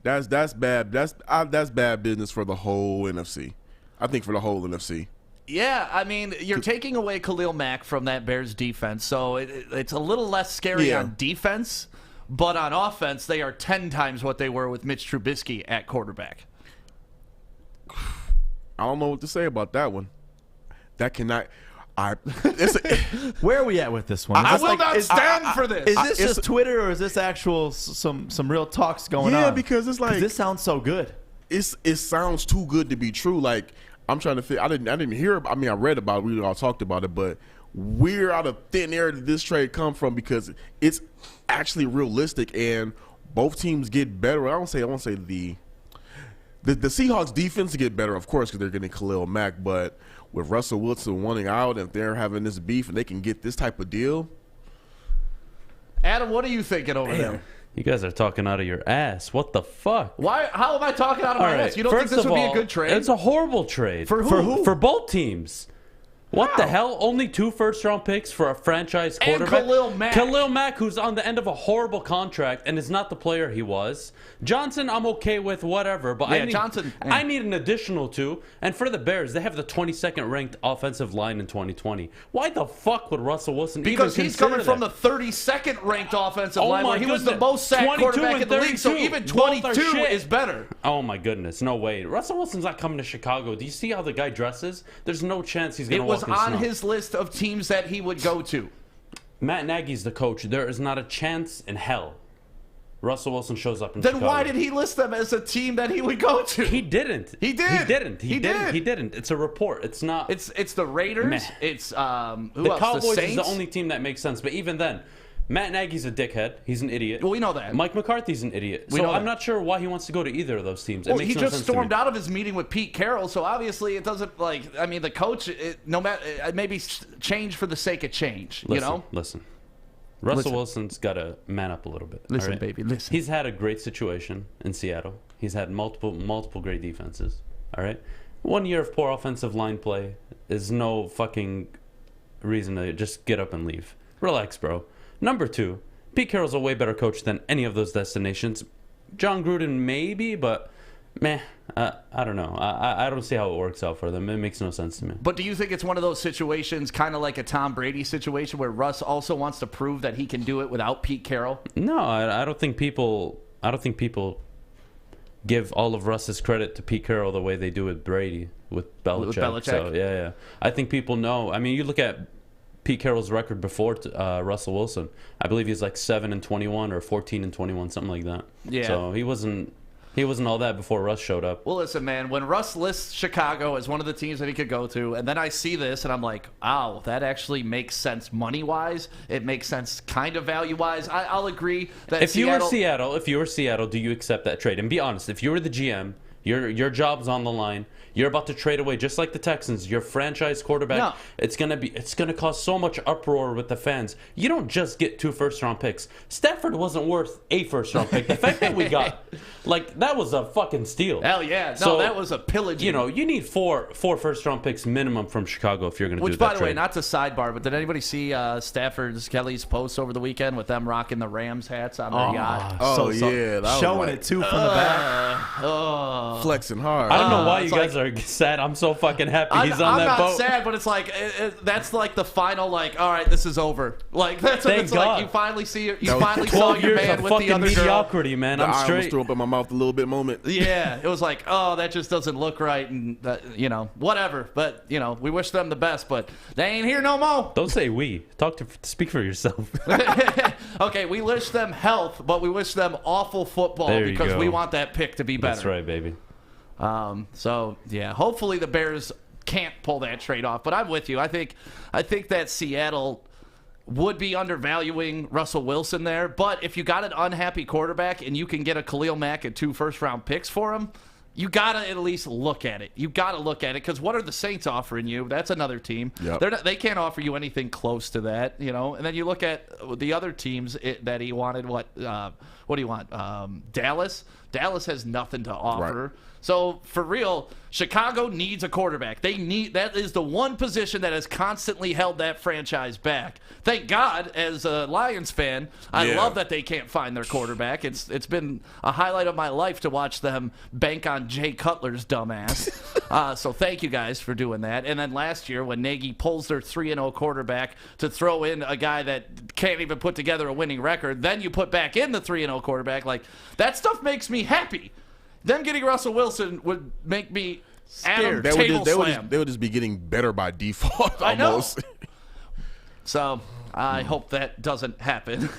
That's bad. That's bad business for the whole NFC. I think for the whole NFC. Yeah, I mean, you're taking away Khalil Mack from that Bears defense, so it's a little less scary on defense, but on offense, they are 10 times what they were with Mitch Trubisky at quarterback. I don't know what to say about that one. That cannot. Where are we at with this one? I will not stand for this. Is this just Twitter, or is this actual some real talks going on? Yeah, because it's like this sounds so good. It sounds too good to be true. Like I'm trying to figure. I didn't hear. I mean, I read about it. We all talked about it, but where out of thin air did this trade come from? Because it's actually realistic, and both teams get better. I won't say the Seahawks defense get better, of course, because they're getting Khalil Mack, but with Russell Wilson wanting out, if they're having this beef and they can get this type of deal. Adam, what are you thinking over there? You guys are talking out of your ass. What the fuck? Why? How am I talking out of my ass? You don't think this would be a good trade? It's a horrible trade. For who? For both teams. What the hell? Only 2 first-round picks for a franchise quarterback? And Khalil Mack. Khalil Mack, who's on the end of a horrible contract and is not the player he was. Johnson, I'm okay with, whatever. But I need an additional 2. And for the Bears, they have the 22nd ranked offensive line in 2020. Why the fuck would Russell Wilson because even he's coming from the 32nd ranked offensive line where he was the most sacked quarterback in the league. So even 22 is better. Oh, my goodness. No way. Russell Wilson's not coming to Chicago. Do you see how the guy dresses? There's no chance he's going to walk in on snow. His list of teams that he would go to. Matt Nagy's the coach. There is not a chance in hell Russell Wilson shows up in Then Chicago. Why did he list them as a team that he would go to? He didn't. He did. He didn't. He didn't. It's a report. It's not. It's the Raiders. Meh. It's who the else? Cowboys The Saints? is the only team that makes sense. But even then, Matt Nagy's a dickhead. He's an idiot. Well, we know that. Mike McCarthy's an idiot. I'm not sure why he wants to go to either of those teams. Well, he just stormed out of his meeting with Pete Carroll, so obviously it doesn't the coach. Maybe change for the sake of change. Listen. Russell Wilson's got to man up a little bit. Listen, baby, listen. He's had a great situation in Seattle. He's had multiple great defenses. All right. 1 year of poor offensive line play is no fucking reason to just get up and leave. Relax, bro. Number 2, Pete Carroll's a way better coach than any of those destinations. John Gruden maybe, but I don't know. I don't see how it works out for them. It makes no sense to me. But do you think it's one of those situations, kind of like a Tom Brady situation, where Russ also wants to prove that he can do it without Pete Carroll? No, I don't think people give all of Russ's credit to Pete Carroll the way they do with Brady, with Belichick. With Belichick. So, yeah. I think people know. I mean, you look at Pete Carroll's record before Russell Wilson. I believe he's like 7-21 or 14-21, something like that. Yeah. So he wasn't all that before Russ showed up. Well, listen, man, when Russ lists Chicago as one of the teams that he could go to, and then I see this, and I'm like, wow, that actually makes sense money-wise. It makes sense kind of value-wise. I'll agree that if you were Seattle, do you accept that trade? And be honest, if you were the GM, your job's on the line. You're about to trade away, just like the Texans, your franchise quarterback. No. It's gonna cause so much uproar with the fans. You don't just get 2 first-round picks. Stafford wasn't worth a first-round pick. The fact that we got, that was a fucking steal. Hell yeah. No, that was a pillaging. You need four first-round picks minimum from Chicago if you're going to do that. Which, by the way, trade. not to sidebar, but did anybody see Kelly's post over the weekend with them rocking the Rams hats on their yacht? That showing it too from the back. Flexing hard. I don't know why you guys are sad. I'm so fucking happy he's on that boat. I'm not sad, but it's like that's like the final. All right, this is over. That's what it's like. You finally see it. You finally saw your man with the other mediocrity, man. I'm straight. I almost threw up in my mouth a little bit moment. Yeah, it was like, that just doesn't look right, and whatever. But we wish them the best, but they ain't here no more. Don't say we. Speak for yourself. Okay, we wish them health, but we wish them awful football because we want that pick to be better. That's right, baby. So yeah, hopefully the Bears can't pull that trade off. But I'm with you. I think that Seattle would be undervaluing Russell Wilson there. But if you got an unhappy quarterback and you can get a Khalil Mack and 2 first-round picks for him, you got to at least look at it. You got to look at it because what are the Saints offering you? That's another team. Yep. They can't offer you anything close to that, And then you look at the other teams that he wanted. What do you want? Dallas? Dallas has nothing to offer. Right. So, for real, Chicago needs a quarterback. That is the one position that has constantly held that franchise back. Thank God, as a Lions fan, I love that they can't find their quarterback. It's been a highlight of my life to watch them bank on Jay Cutler's dumbass. So thank you guys for doing that. And then last year, when Nagy pulls their 3-0 quarterback to throw in a guy that can't even put together a winning record, then you put back in the 3-0 quarterback. Like, that stuff makes me happy. Them getting Russell Wilson would make me Adam table slam. They would just be getting better by default almost. I know. So I hope that doesn't happen.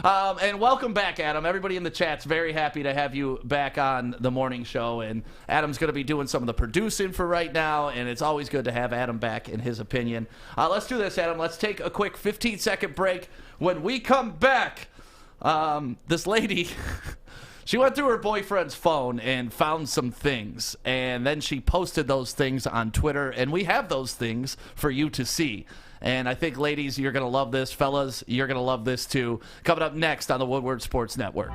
And welcome back, Adam. Everybody in the chat's very happy to have you back on the morning show. And Adam's going to be doing some of the producing for right now. And it's always good to have Adam back in his opinion. Let's do this, Adam. Let's take a quick 15-second break. When we come back, this lady... She went through her boyfriend's phone and found some things, and then she posted those things on Twitter, and we have those things for you to see. And I think, ladies, you're going to love this. Fellas, you're going to love this, too. Coming up next on the Woodward Sports Network.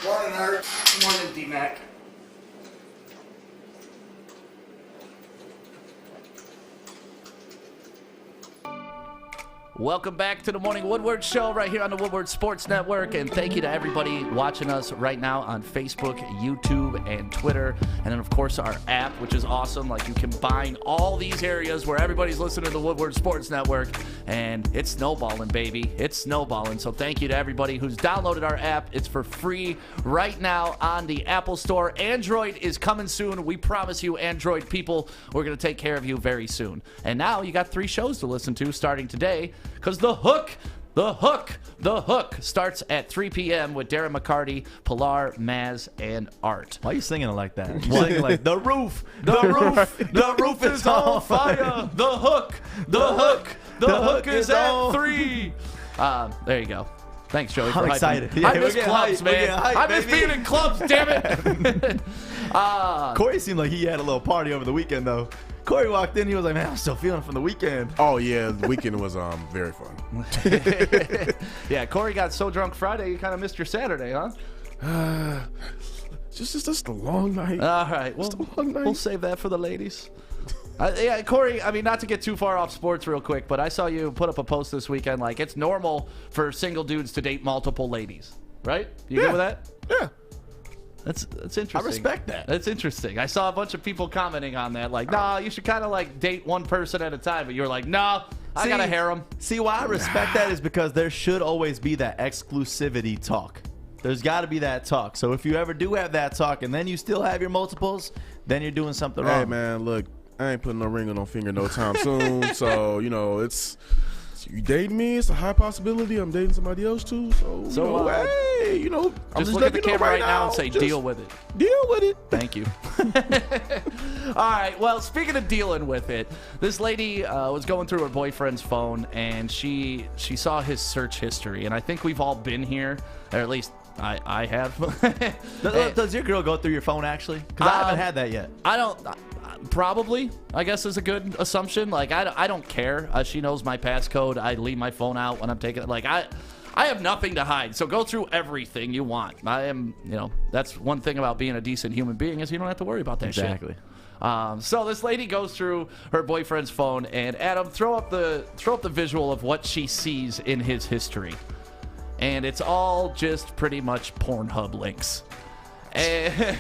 Morning, Art. Morning, D-Mac. Welcome back to the Morning Woodward Show right here on the Woodward Sports Network. And thank you to everybody watching us right now on Facebook, YouTube, and Twitter. And then, of course, our app, which is awesome. Like, you combine all these areas where everybody's listening to the Woodward Sports Network. And it's snowballing, baby. It's snowballing. So thank you to everybody who's downloaded our app. It's for free right now on the Apple Store. Android is coming soon. We promise you, Android people, we're going to take care of you very soon. And now you got 3 shows to listen to starting today. Because The Hook starts at 3 p.m. with Darren McCarty, Pilar, Maz, and Art. Why are you singing it like that? You're singing like, the roof is on fire. The hook is at 3. There you go. Thanks, Joey, for I'm excited. Yeah, I miss clubs, man. I miss being in clubs, damn it. Corey seemed like he had a little party over the weekend, though. Corey walked in, he was like, man, I'm still feeling from the weekend. Oh, yeah, the weekend was very fun. Yeah, Corey got so drunk Friday, you kind of missed your Saturday, huh? Just a long night. All right, we'll save that for the ladies. Yeah, Corey, I mean, not to get too far off sports real quick, but I saw you put up a post this weekend, like, it's normal for single dudes to date multiple ladies, right? You good with that? Yeah. That's interesting. I respect that. That's interesting. I saw a bunch of people commenting on that, like, nah, you should kind of, like, date one person at a time, but you were like, nah, I got to harem. See, why I respect that is because there should always be that exclusivity talk. There's got to be that talk. So if you ever do have that talk and then you still have your multiples, then you're doing something wrong. Hey, man, look, I ain't putting no ring on no finger no time soon. So, it's you dating me, it's a high possibility I'm dating somebody else too. So hey, I'm just look at the camera right now and say, deal with it. Deal with it. Thank you. All right. Well, speaking of dealing with it, this lady was going through her boyfriend's phone and she saw his search history. And I think we've all been here, or at least I have. Does your girl go through your phone actually? Because I haven't had that yet. I don't. Probably, I guess, is a good assumption. Like, I don't care. She knows my passcode. I leave my phone out when I'm taking it. Like, I have nothing to hide. So go through everything you want. I am, that's one thing about being a decent human being is you don't have to worry about that shit. Exactly. So this lady goes through her boyfriend's phone, and Adam, throw up the visual of what she sees in his history, and it's all just pretty much Pornhub links. And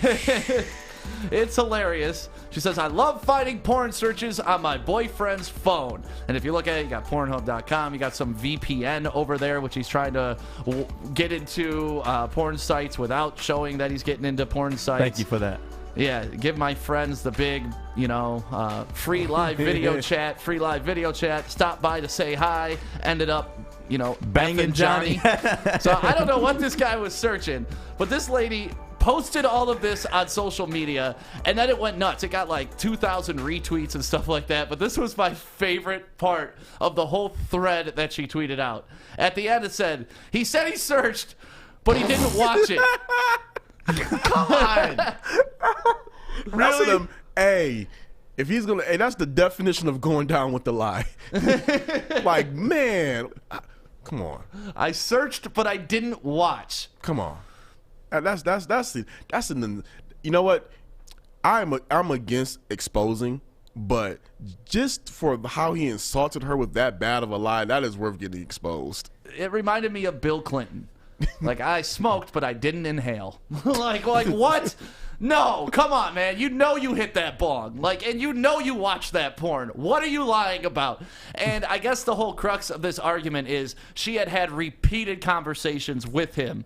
it's hilarious. She says, I love finding porn searches on my boyfriend's phone. And if you look at it, you got Pornhub.com. You got some VPN over there, which he's trying to get into porn sites without showing that he's getting into porn sites. Thank you for that. Yeah, give my friends the big, free live video chat. Free live video chat. Stop by to say hi. Ended up Banging Johnny. So I don't know what this guy was searching, but this lady posted all of this on social media, and then it went nuts. It got like 2,000 retweets and stuff like that. But this was my favorite part of the whole thread that she tweeted out. At the end, it said he searched, but he didn't watch it. Come on. Really? Hey, if he's gonna, hey, that's the definition of going down with the lie. Like, man, come on. I searched, but I didn't watch. Come on. That's you know what? I'm against exposing, but just for how he insulted her with that bad of a lie, that is worth getting exposed. It reminded me of Bill Clinton. Like, I smoked, but I didn't inhale. like what? No, come on, man. You know you hit that bong. Like, and you know you watched that porn. What are you lying about? And I guess the whole crux of this argument is she had repeated conversations with him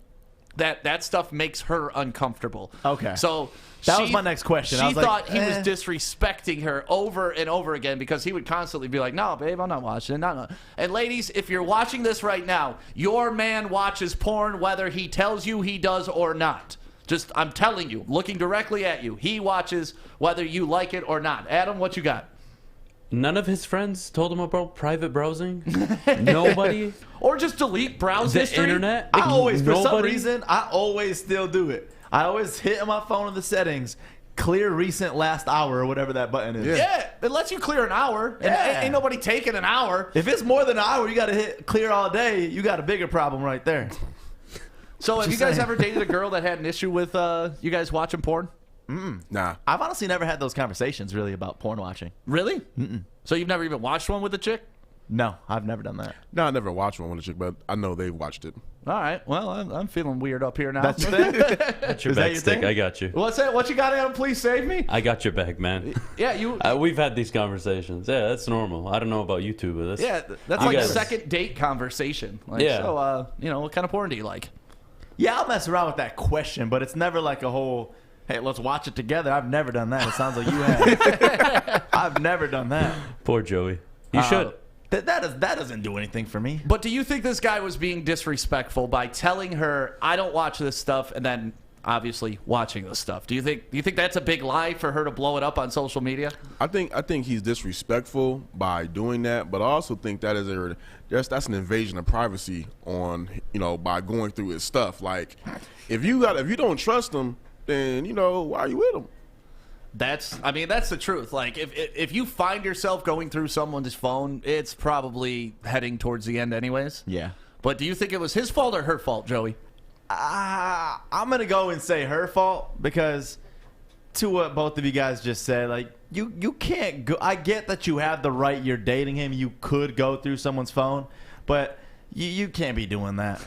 that stuff makes her uncomfortable. Okay. So that was my next question. She I was like, thought he was disrespecting her over and over again because he would constantly be like, no, babe, I'm not watching it. No. And ladies, if you're watching this right now, your man watches porn whether he tells you he does or not. Just, I'm telling you, looking directly at you, he watches whether you like it or not. Adam, what you got? None of his friends told him about private browsing? Nobody? Or just delete browse history? Internet? I always, for some reason, I always still do it. I always hit on my phone in the settings, clear recent last hour or whatever that button is. Yeah, it lets you clear an hour. And ain't nobody taking an hour. If it's more than an hour, you got to hit clear all day. You got a bigger problem right there. So have you guys ever dated a girl that had an issue with you guys watching porn? Nah. I've honestly never had those conversations really about porn watching. Really? So you've never even watched one with a chick? No, I've never done that. No, I never watched one with a chick, but I know they've watched it. All right. Well, I'm feeling weird up here now. That's your thing? That's your back stick. I got you. What's that? What you got, Adam? Please save me. I got your back, man. Yeah, you. We've had these conversations. Yeah, that's normal. I don't know about you two, but that's that's like a second date conversation. Like, yeah. So, what kind of porn do you like? Yeah, I'll mess around with that question, but it's never like a whole, hey, let's watch it together. I've never done that. It sounds like you have. I've never done that. Poor Joey. You should. That doesn't do anything for me. But do you think this guy was being disrespectful by telling her, I don't watch this stuff, and then obviously watching this stuff? Do you think that's a big lie for her to blow it up on social media? I think he's disrespectful by doing that, but I also think that is that's an invasion of privacy on by going through his stuff. Like if you don't trust him, then why are you with him? That's the truth. Like if you find yourself going through someone's phone, it's probably heading towards the end anyways. Yeah. But do you think it was his fault or her fault, Joey? I'm going to go and say her fault because to what both of you guys just said, like you can't go. I get that you have the right. You're dating him. You could go through someone's phone, but you can't be doing that.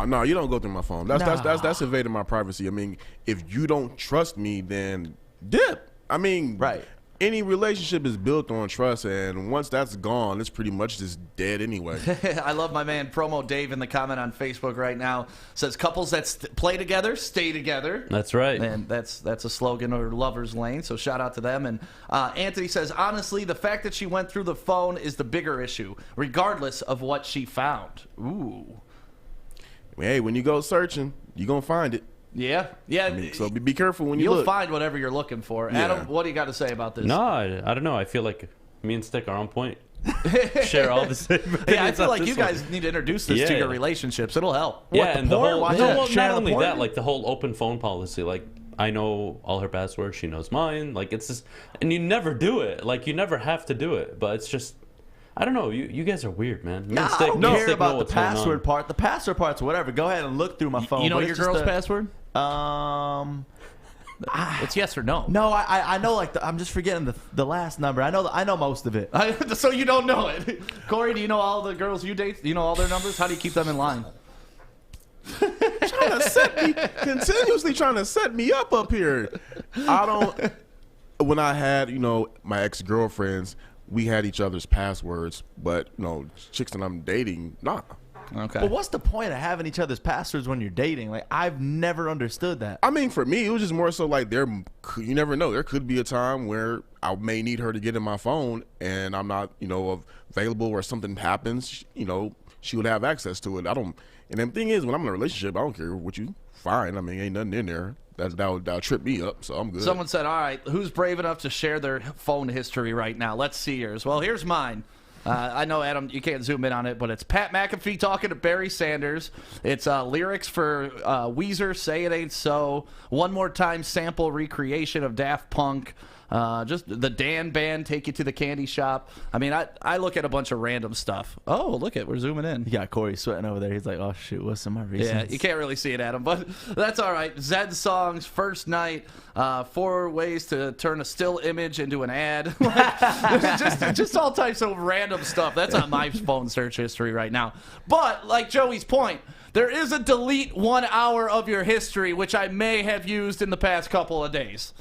No, you don't go through my phone. That's invading my privacy. I mean, if you don't trust me, then dip. I mean, right. Any relationship is built on trust, and once that's gone, it's pretty much just dead anyway. I love my man Promo Dave in the comment on Facebook right now. Says couples that play together stay together. That's right. And that's a slogan or lover's lane, so shout out to them. And Anthony says, honestly, the fact that she went through the phone is the bigger issue, regardless of what she found. Ooh. Hey, when you go searching, you're going to find it. Yeah. I mean, so be careful when you look. You'll find whatever you're looking for. Yeah. Adam, what do you got to say about this? No, I don't know. I feel like me and Stick are on point. Share all the same Yeah, I feel like you guys need to introduce this to your relationships. It'll help. Yeah, and the whole not only porn? that, like the whole open phone policy. Like I know all her passwords, she knows mine. Like it's just, and you never do it. Like you never have to do it, but it's just. I don't know. You guys are weird, man. No, I don't care about the password part. The password part's whatever. Go ahead and look through my phone. You know your girl's password? It's yes or no. No, I know. Like I'm just forgetting the last number. I know most of it. So you don't know it, Corey? Do you know all the girls you date? Do you know all their numbers? How do you keep them in line? Continuously trying to set me up here. I don't. When I had my ex-girlfriends, we had each other's passwords, but chicks that I'm dating, nah. Okay. But what's the point of having each other's passwords when you're dating? Like I've never understood that. I mean, for me, it was just more so like you never know. There could be a time where I may need her to get in my phone, and I'm not, available, or something happens. she would have access to it. And the thing is, when I'm in a relationship, I don't care what you find. I mean, ain't nothing in there that'll trip me up, so I'm good. Someone said, all right, who's brave enough to share their phone history right now? Let's see yours. Well, here's mine. I know, Adam, you can't zoom in on it, but it's Pat McAfee talking to Barry Sanders. It's lyrics for Weezer, Say It Ain't So, One More Time sample recreation of Daft Punk. Just the Dan Band, Take You to the Candy Shop. I mean, I look at a bunch of random stuff. Oh, look at, we're zooming in. You got Corey sweating over there. He's like, oh, shoot, what's some of my reasons? Yeah, you can't really see it, Adam, but that's all right. Zed songs, First Night, 4 ways to turn a still image into an ad. just all types of random stuff. That's on my phone search history right now. But, like Joey's point, there is a delete 1 hour of your history, which I may have used in the past couple of days.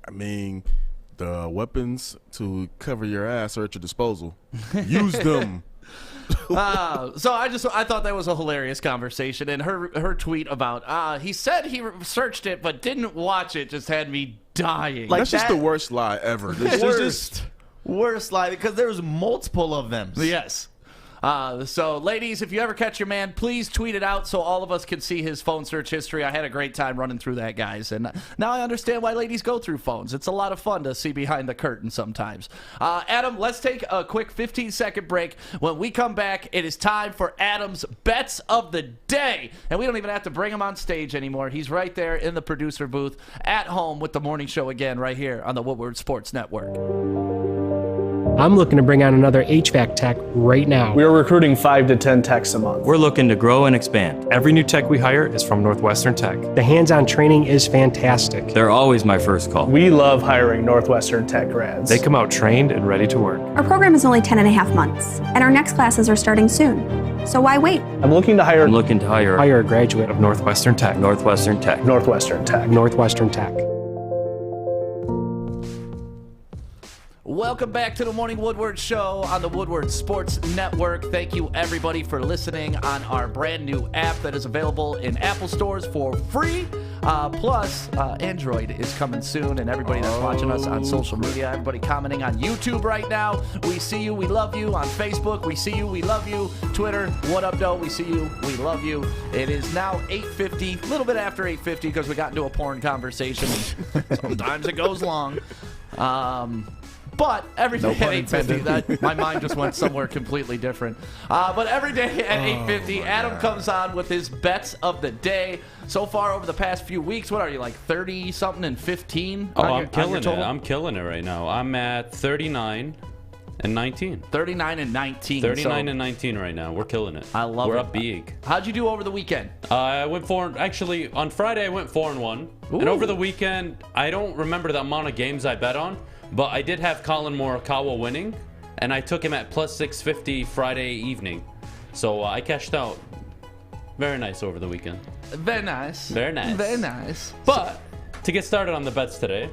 I mean, the weapons to cover your ass are at your disposal. Use them. So I thought that was a hilarious conversation, and her tweet about he said he searched it but didn't watch it just had me dying. Like, that's just the worst lie ever. Worst lie, because there was multiple of them. Yes. So, ladies, if you ever catch your man, please tweet it out so all of us can see his phone search history. I had a great time running through that, guys. And now I understand why ladies go through phones. It's a lot of fun to see behind the curtain sometimes. Adam, let's take a quick 15-second break. When we come back, it is time for Adam's Bets of the Day. And we don't even have to bring him on stage anymore. He's right there in the producer booth at home with the morning show again right here on the Woodward Sports Network. I'm looking to bring on another HVAC tech right now. We are recruiting 5 to 10 techs a month. We're looking to grow and expand. Every new tech we hire is from Northwestern Tech. The hands-on training is fantastic. They're always my first call. We love hiring Northwestern Tech grads. They come out trained and ready to work. Our program is only 10.5 months, and our next classes are starting soon. So why wait? I'm looking to hire a graduate of Northwestern Tech. Northwestern Tech. Northwestern Tech. Welcome back to the Morning Woodward Show on the Woodward Sports Network. Thank you, everybody, for listening on our brand new app that is available in Apple stores for free. Plus, Android is coming soon, and everybody that's watching us on social media, everybody commenting on YouTube right now, we see you, we love you. On Facebook, we see you, we love you. Twitter, what up, though? We see you, we love you. It is now 8:50, a little bit after 8:50 because we got into a porn conversation. Sometimes it goes long. But every day at 8:50, my mind just went somewhere completely different. But every day at 8:50, Adam comes on with his bets of the day. So far over the past few weeks, what are you, like 30-something and 15? Oh, I'm killing it. I'm killing it right now. I'm at 39 and 19. 39 and 19. 39 and 19 right now. We're killing it. I love it. We're up big. How'd you do over the weekend? I went actually, on Friday, I went 4-1. And over the weekend, I don't remember the amount of games I bet on. But I did have Colin Morikawa winning, and I took him at plus 650 Friday evening. So I cashed out. Very nice over the weekend. Very nice. Very nice. Very nice. But to get started on the bets today,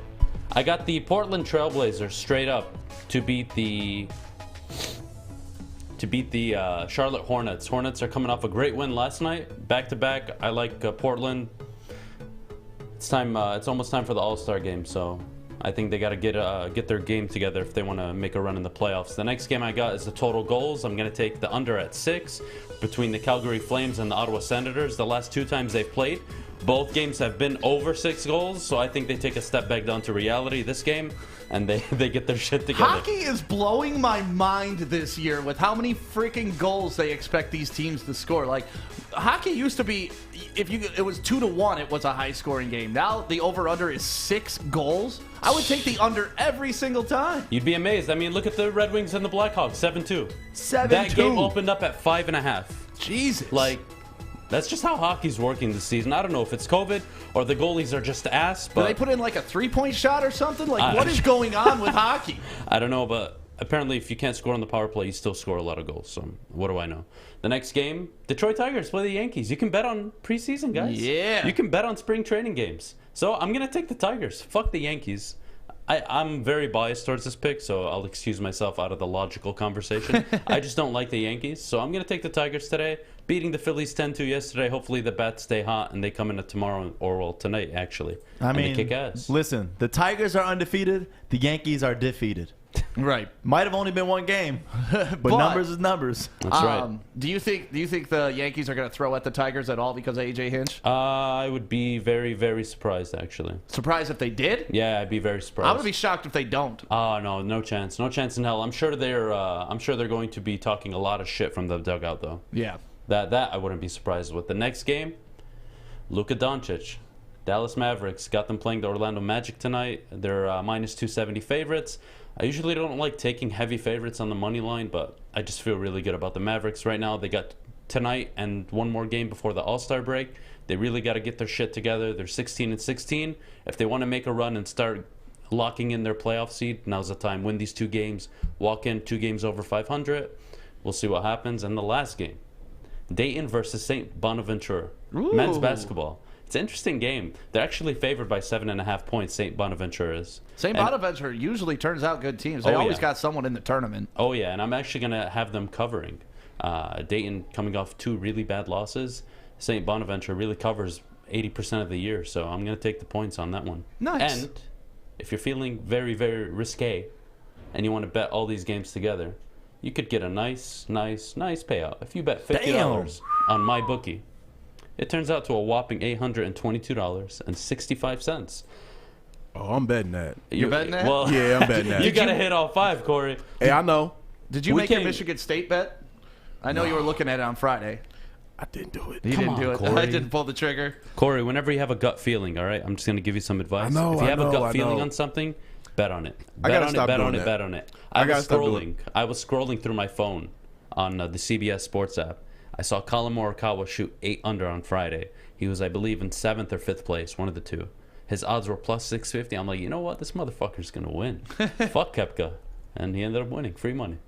I got the Portland Trailblazers straight up to beat the Charlotte Hornets. Hornets are coming off a great win last night, back-to-back. I like Portland. It's time. It's almost time for the All-Star game, so I think they got to get their game together if they want to make a run in the playoffs. The next game I got is the total goals. I'm going to take the under at 6 between the Calgary Flames and the Ottawa Senators. The last 2 times they've played, both games have been over 6 goals, so I think they take a step back down to reality this game, and they get their shit together. Hockey is blowing my mind this year with how many freaking goals they expect these teams to score. Like, hockey used to be, it was 2-1, it was a high-scoring game. Now the over/under is 6 goals. I would take the under every single time. You'd be amazed. I mean, look at the Red Wings and the Blackhawks, 7-2. 7-2. That game opened up at 5.5. Jesus. Like, that's just how hockey's working this season. I don't know if it's COVID or the goalies are just ass. But do they put in like a 3-point shot or something? Like, what is going on with hockey? I don't know, but apparently if you can't score on the power play, you still score a lot of goals. So what do I know? The next game, Detroit Tigers play the Yankees. You can bet on preseason, guys. Yeah. You can bet on spring training games. So I'm going to take the Tigers. Fuck the Yankees. I'm very biased towards this pick, so I'll excuse myself out of the logical conversation. I just don't like the Yankees, so I'm going to take the Tigers today. Beating the Phillies 10-2 yesterday. Hopefully the bats stay hot and they come into tomorrow, or well, tonight, actually. I mean, they kick ass. Listen, the Tigers are undefeated. The Yankees are defeated. Right. Might have only been one game, but numbers is numbers. That's right. Do you think the Yankees are going to throw at the Tigers at all because of AJ Hinch? I would be very, very surprised, actually. Surprised if they did? Yeah, I'd be very surprised. I'm going to be shocked if they don't. Oh, no chance. No chance in hell. I'm sure they're going to be talking a lot of shit from the dugout, though. Yeah. That I wouldn't be surprised with. The next game, Luka Doncic. Dallas Mavericks got them playing the Orlando Magic tonight. They're minus 270 favorites. I usually don't like taking heavy favorites on the money line, but I just feel really good about the Mavericks right now. They got tonight and one more game before the All-Star break. They really got to get their shit together. They're 16-16. If they want to make a run and start locking in their playoff seed, now's the time. Win these 2 games. Walk in 2 games over 500. We'll see what happens. And the last game, Dayton versus St. Bonaventure. Men's basketball. It's an interesting game. They're actually favored by 7.5 points, St. Bonaventure is. St. Bonaventure usually turns out good teams. They always got someone in the tournament. Oh, yeah, and I'm actually going to have them covering. Dayton coming off 2 really bad losses. St. Bonaventure really covers 80% of the year, so I'm going to take the points on that one. Nice. And if you're feeling very, very risque and you want to bet all these games together, you could get a nice payout. If you bet $50 on MyBookie, it turns out to a whopping $822.65. Oh, I'm betting that. You're betting that? Well, yeah, I'm betting that. You got to hit all 5, Corey. Hey, I know. Did you make your Michigan State bet? I know you were looking at it on Friday. I didn't do it. You didn't do it. Corey. I didn't pull the trigger. Corey, whenever you have a gut feeling, all right, I'm just going to give you some advice. I know, if you have a gut I feeling know. on something, bet on it. I Bet gotta on stop it, bet doing on it, that. bet on it. I gotta stop doing it. I was scrolling through my phone on the CBS Sports app. I saw Colin Morikawa shoot 8 under on Friday. He was, I believe, in 7th or 5th place, one of the two. His odds were plus 650. I'm like, you know what? This motherfucker's going to win. Fuck Koepka. And he ended up winning. Free money.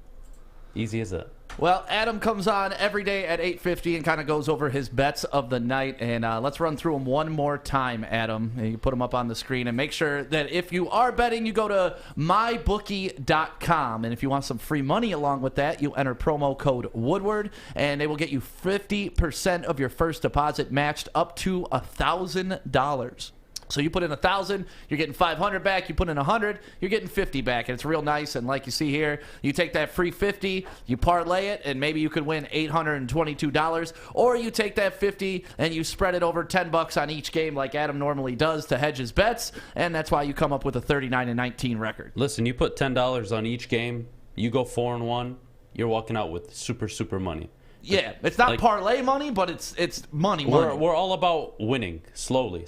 Easy as that. Well, Adam comes on every day at 8:50 and kind of goes over his bets of the night. And let's run through them one more time, Adam. And you put them up on the screen. And make sure that if you are betting, you go to mybookie.com. And if you want some free money along with that, you enter promo code Woodward. And they will get you 50% of your first deposit matched up to $1,000. So you put in 1,000, you're getting 500 back. You put in 100, you're getting 50 back, and it's real nice. And like you see here, you take that free 50, you parlay it, and maybe you could win $822. Or you take that 50 and you spread it over $10 on each game, like Adam normally does to hedge his bets, and that's why you come up with a 39-19 record. Listen, you put $10 on each game, you go 4-1, you're walking out with super money. Yeah, it's not parlay money, but it's money. We're all about winning slowly.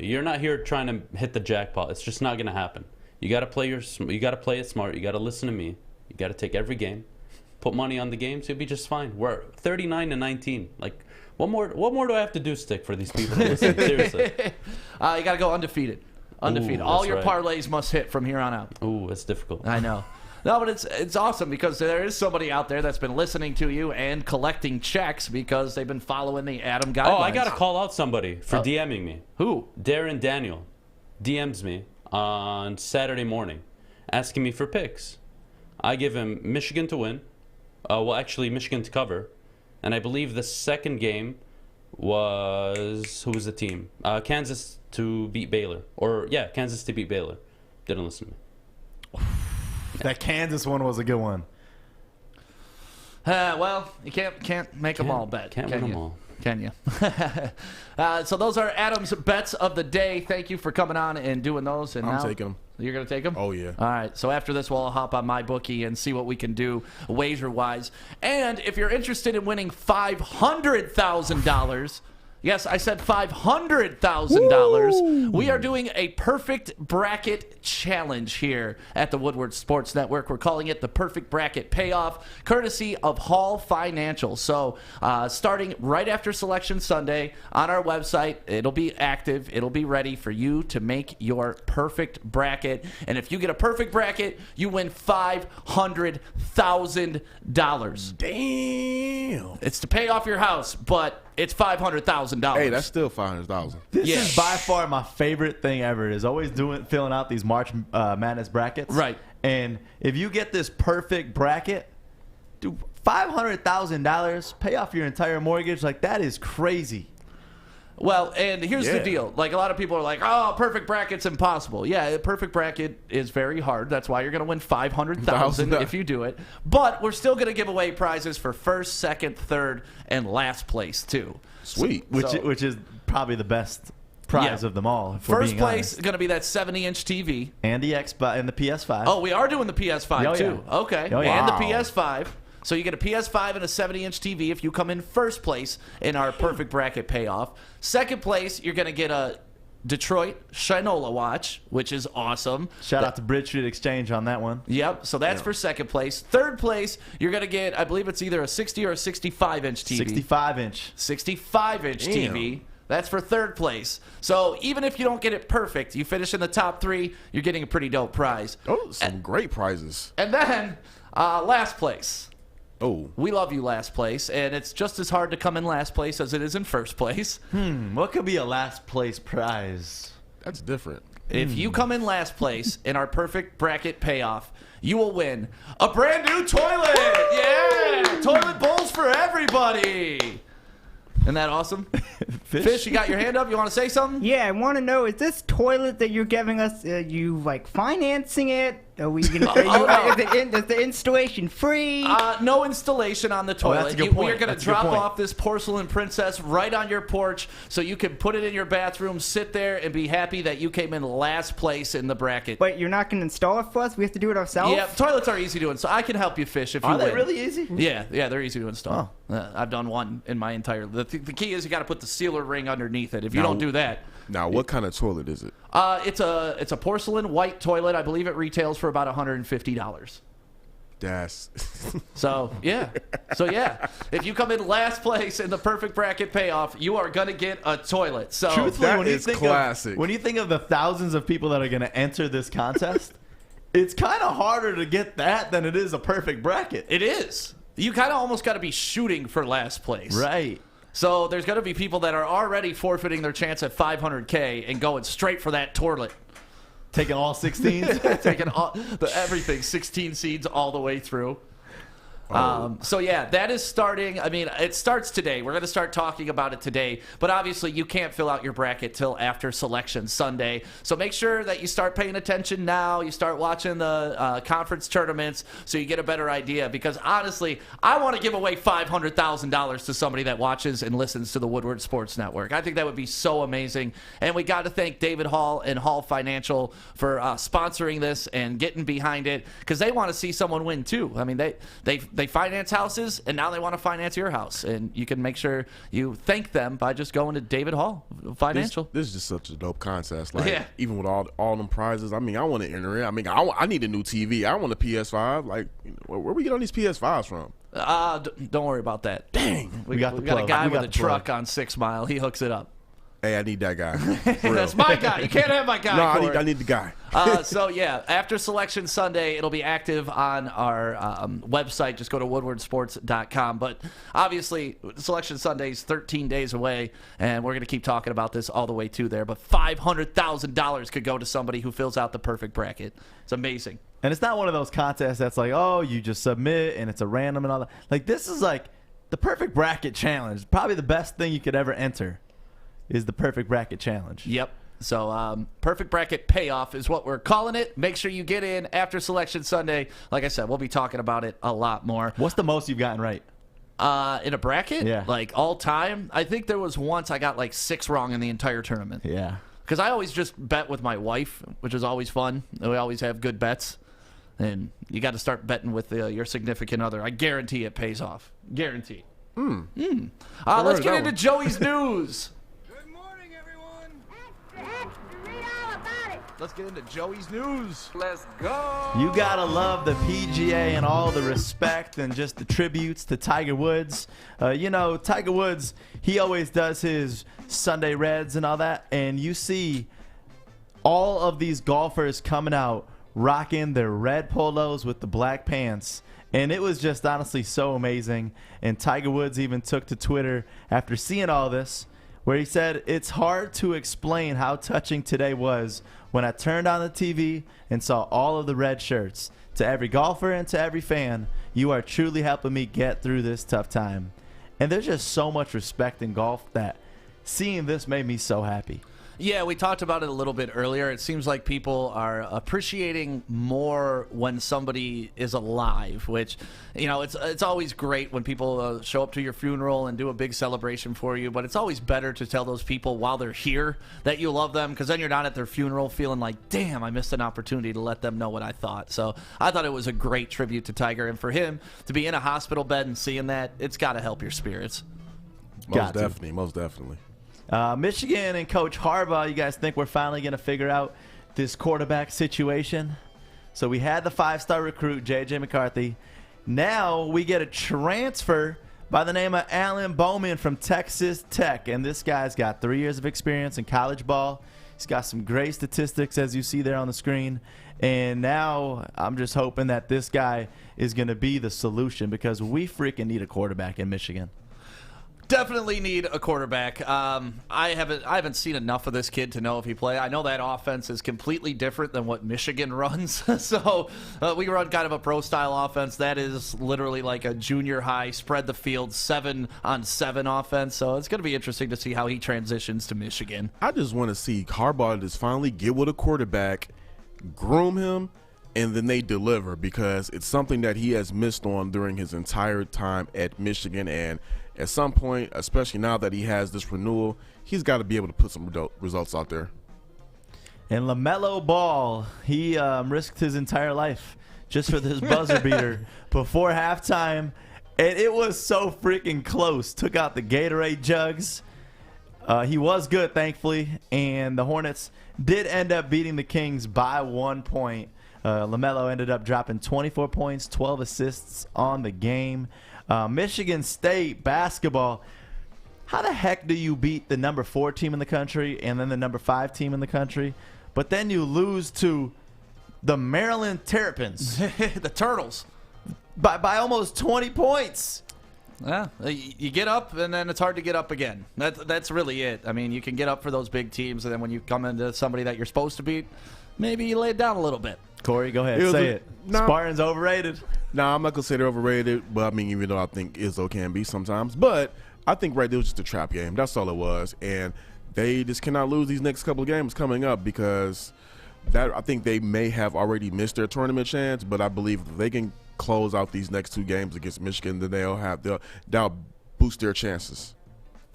You're not here trying to hit the jackpot. It's just not going to happen. You got to play it smart. You got to listen to me. You got to take every game, put money on the games. You'll be just fine. We're 39-19. Like, what more do I have to do, Stick, for these people to listen? Seriously. You got to go undefeated. Undefeated. Ooh, all your right. parlays must hit from here on out. Ooh, that's difficult. I know. No, but it's awesome because there is somebody out there that's been listening to you and collecting checks because they've been following the Adam guidelines. Oh, I got to call out somebody for DMing me. Who? Darren Daniel DMs me on Saturday morning asking me for picks. I give him Michigan to win. Actually, Michigan to cover. And I believe the second game was... Who was the team? Kansas to beat Baylor. Kansas to beat Baylor. Didn't listen to me. That Kansas one was a good one. Well, you can't make them all bet. Can't win them all. Can you? So those are Adam's bets of the day. Thank you for coming on and doing those. And I'm now, taking them. You're going to take them? Oh, yeah. All right. So after this, we'll hop on MyBookie and see what we can do wager-wise. And if you're interested in winning $500,000... Yes, I said $500,000. We are doing a perfect bracket challenge here at the Woodward Sports Network. We're calling it the Perfect Bracket Payoff, courtesy of Hall Financial. So starting right after Selection Sunday on our website, it'll be active. It'll be ready for you to make your perfect bracket. And if you get a perfect bracket, you win $500,000. Damn. It's to pay off your house, but it's $500,000. Hey, that's still $500,000. This is by far my favorite thing ever. Is always filling out these March Madness brackets. Right. And if you get this perfect bracket, dude, $500,000, pay off your entire mortgage. Like, that is crazy. Well, and here's the deal. Like, a lot of people are like, oh, perfect bracket's impossible. Yeah, a perfect bracket is very hard. That's why you're going to win $500,000 if you do it. But we're still going to give away prizes for first, second, third, and last place, too. Sweet. Which is probably the best prize of them all. First place is going to be that 70-inch TV. And the Xbox and the PS5. Oh, we are doing the PS5, too. Yeah. Okay. Oh, yeah. And the PS5. So you get a PS5 and a 70-inch TV if you come in first place in our perfect bracket payoff. Second place, you're going to get a Detroit Shinola watch, which is awesome. Shout out to Bridge Street Exchange on that one. Yep, so that's for second place. Third place, you're going to get, I believe it's either a 60 or a 65-inch TV. 65-inch. 65-inch TV. That's for third place. So even if you don't get it perfect, you finish in the top 3, you're getting a pretty dope prize. Oh, some great prizes. And then last place. Oh. We love you, last place, and it's just as hard to come in last place as it is in first place. What could be a last place prize? That's different. If you come in last place in our perfect bracket payoff, you will win a brand new toilet. Yeah, toilet bowls for everybody. Isn't that awesome? Fish, you got your hand up? You want to say something? Yeah, I want to know, is this toilet that you're giving us, you like financing it? Are we gonna? Is the installation free? No installation on the toilet. That's a good point. We are going to That's a good drop point. off this porcelain princess right on your porch, so you can put it in your bathroom, sit there, and be happy that you came in last place in the bracket. Wait, you're not going to install it for us? We have to do it ourselves? Yeah, toilets are easy to install. I can help you, Fish, if you Are they win. really easy? Yeah, they're easy to install. I've done one in my entire. The key is you got to put the sealer ring underneath it. If you don't do that. Now, what kind of toilet is it? It's a porcelain white toilet. I believe it retails for about $150. That's So yeah. If you come in last place in the perfect bracket payoff, you are gonna get a toilet. So Truthfully, that when you is think classic. when you think of the thousands of people that are going to enter this contest, it's kind of harder to get that than it is a perfect bracket. it is. You kind of almost got to be shooting for last place. Right. So there's going to be people that are already forfeiting their chance at $500K and going straight for that toilet. Taking all 16s? Taking everything, 16 seeds all the way through. So yeah, that is starting. I mean, it starts today. We're going to start talking about it today, but obviously you can't fill out your bracket till after Selection Sunday. So make sure that you start paying attention now. You start watching the conference tournaments so you get a better idea, because honestly, I want to give away $500,000 to somebody that watches and listens to the Woodward Sports Network. I think that would be so amazing. And we got to thank David Hall and Hall Financial for sponsoring this and getting behind it, because they want to see someone win too. I mean, they finance houses, and now they want to finance your house. And you can make sure you thank them by just going to David Hall Financial. This is just such a dope contest. Like, even with all them prizes, I mean, I want to enter it. I mean, I need a new TV. I want a PS5. Like, where we get all these PS5s from? Don't worry about that. Dang. We got a guy with a truck on 6 Mile. He hooks it up. Hey, I need that guy. That's my guy. You can't have my guy. No, I need the guy. So yeah, after Selection Sunday, it'll be active on our website. Just go to woodwardsports.com. But obviously, Selection Sunday is 13 days away, and we're going to keep talking about this all the way to there. But $500,000 could go to somebody who fills out the perfect bracket. It's amazing. And it's not one of those contests that's like, oh, you just submit and it's a random and all that. Like, this is like the perfect bracket challenge. Probably the best thing you could ever enter is the perfect bracket challenge. Yep. So perfect bracket payoff is what we're calling it. Make sure you get in after Selection Sunday. Like I said, we'll be talking about it a lot more. What's the most you've gotten right? In a bracket? Yeah. Like all time? I think there was once I got like 6 wrong in the entire tournament. Yeah. Because I always just bet with my wife, which is always fun. We always have good bets. And you got to start betting with your significant other. I guarantee it pays off. Guarantee. Let's get into Joey's news. Let's get into Joey's news. Let's go. You gotta love the PGA and all the respect and just the tributes to Tiger Woods. You know, Tiger Woods, he always does his Sunday Reds and all that, and you see all of these golfers coming out rocking their red polos with the black pants. And it was just honestly so amazing. And Tiger Woods even took to Twitter after seeing all this, where he said, "It's hard to explain how touching today was when I turned on the TV and saw all of the red shirts. To every golfer and to every fan, you are truly helping me get through this tough time." And there's just so much respect in golf that seeing this made me so happy. Yeah, we talked about it a little bit earlier. It seems like people are appreciating more when somebody is alive, which, it's always great when people show up to your funeral and do a big celebration for you, but it's always better to tell those people while they're here that you love them, because then you're not at their funeral feeling like, damn, I missed an opportunity to let them know what I thought. So I thought it was a great tribute to Tiger, and for him to be in a hospital bed and seeing that, it's got to help your spirits. Most definitely. Michigan and Coach Harbaugh, you guys think we're finally going to figure out this quarterback situation? So we had the 5-star recruit, J.J. McCarthy. Now we get a transfer by the name of Alan Bowman from Texas Tech. And this guy's got 3 years of experience in college ball. He's got some great statistics, as you see there on the screen. And now I'm just hoping that this guy is going to be the solution, because we freaking need a quarterback in Michigan. Definitely need a quarterback. I haven't seen enough of this kid to know if he play. I know that offense is completely different than what Michigan runs. So we run kind of a pro-style offense. That is literally like a junior high, spread the field, 7-on-7 offense. So it's going to be interesting to see how he transitions to Michigan. I just want to see Harbaugh just finally get with a quarterback, groom him, and then they deliver, because it's something that he has missed on during his entire time at Michigan. And at some point, especially now that he has this renewal, he's got to be able to put some results out there. And LaMelo Ball, he risked his entire life just for this buzzer beater before halftime. And it was so freaking close. Took out the Gatorade jugs. He was good, thankfully. And the Hornets did end up beating the Kings by 1 point. LaMelo ended up dropping 24 points, 12 assists on the game. Michigan State basketball, how the heck do you beat the number 4 team in the country and then the number 5 team in the country, but then you lose to the Maryland Terrapins? The Turtles. By almost 20 points. Yeah, you get up, and then it's hard to get up again. That's really it. I mean, you can get up for those big teams, and then when you come into somebody that you're supposed to beat, maybe you lay it down a little bit. Corey, go ahead. Say it. Spartan's overrated. I'm not going to say they're overrated, but I mean, even though I think Izzo can be sometimes. But I think right there was just a trap game. That's all it was. And they just cannot lose these next couple of games coming up, because I think they may have already missed their tournament chance, but I believe if they can close out these next 2 games against Michigan, then they'll boost their chances.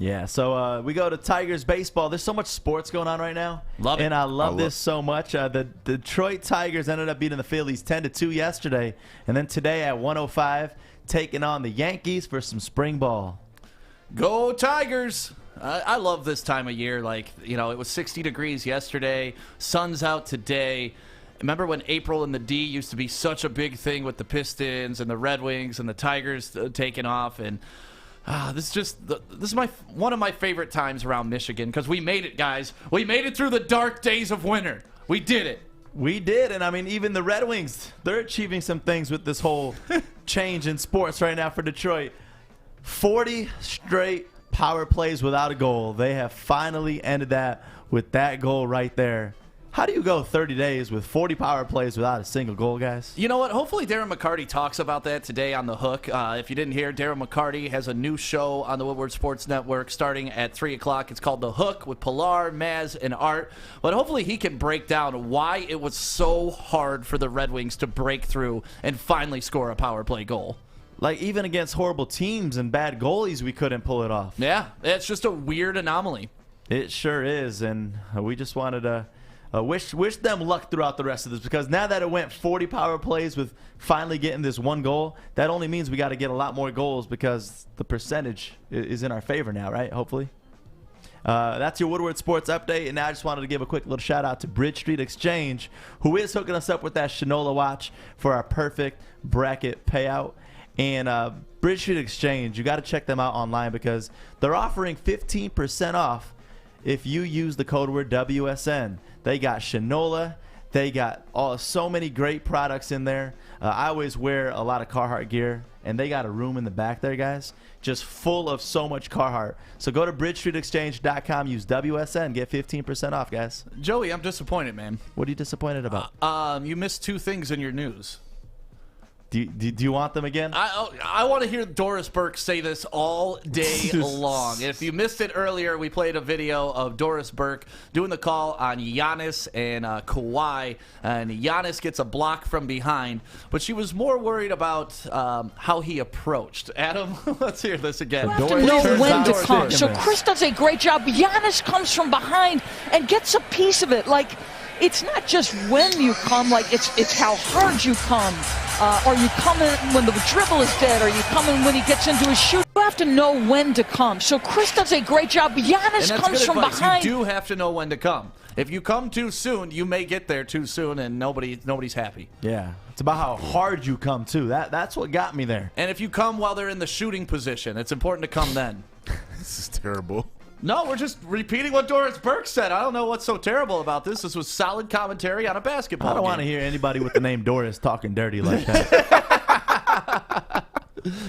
Yeah, so we go to Tigers baseball. There's so much sports going on right now. Love it. And I love this so much. The Detroit Tigers ended up beating the Phillies 10-2 yesterday. And then today at 1:05, taking on the Yankees for some spring ball. Go Tigers! I love this time of year. It was 60 degrees yesterday. Sun's out today. Remember when April and the D used to be such a big thing with the Pistons and the Red Wings and the Tigers taking off? And this is one of my favorite times around Michigan, because we made it, guys. We made it through the dark days of winter. We did it. We did, and I mean, even the Red Wings, they're achieving some things with this whole change in sports right now for Detroit. 40 straight power plays without a goal. They have finally ended that with that goal right there. How do you go 30 days with 40 power plays without a single goal, guys? You know what? Hopefully Darren McCarty talks about that today on The Hook. If you didn't hear, Darren McCarty has a new show on the Woodward Sports Network starting at 3 o'clock. It's called The Hook with Pilar, Maz, and Art. But hopefully he can break down why it was so hard for the Red Wings to break through and finally score a power play goal. Like, even against horrible teams and bad goalies, we couldn't pull it off. Yeah, it's just a weird anomaly. It sure is, and we just wanted to wish them luck throughout the rest of this, because now that it went 40 power plays with finally getting this one goal, that only means we got to get a lot more goals, because the percentage is in our favor now, right? Hopefully. That's your Woodward Sports Update, and now I just wanted to give a quick little shout-out to Bridge Street Exchange, who is hooking us up with that Shinola watch for our perfect bracket payout. And Bridge Street Exchange, you got to check them out online, because they're offering 15% off if you use the code word WSN. They got Shinola. They got so many great products in there. I always wear a lot of Carhartt gear, and they got a room in the back there, guys, just full of so much Carhartt. So go to bridgestreetexchange.com, use WSN, get 15% off, guys. Joey, I'm disappointed, man. What are you disappointed about? You missed 2 things in your news. Do you want them again? I want to hear Doris Burke say this all day long. If you missed it earlier, we played a video of Doris Burke doing the call on Giannis and Kawhi, and Giannis gets a block from behind, but she was more worried about how he approached. Adam, let's hear this again. You have to know when to come. So Chris does a great job. Giannis comes from behind and gets a piece of it. Like, it's not just when you come, like it's how hard you come. Are you coming when the dribble is dead? Are you coming when he gets into his shoot? You have to know when to come. So Chris does a great job. Giannis comes from behind. You do have to know when to come. If you come too soon, you may get there too soon, and nobody's happy. Yeah, it's about how hard you come too. That's what got me there. And if you come while they're in the shooting position, it's important to come then. This is terrible. No, we're just repeating what Doris Burke said. I don't know what's so terrible about this. This was solid commentary on a basketball I don't game. want to hear anybody with the name Doris talking dirty like that.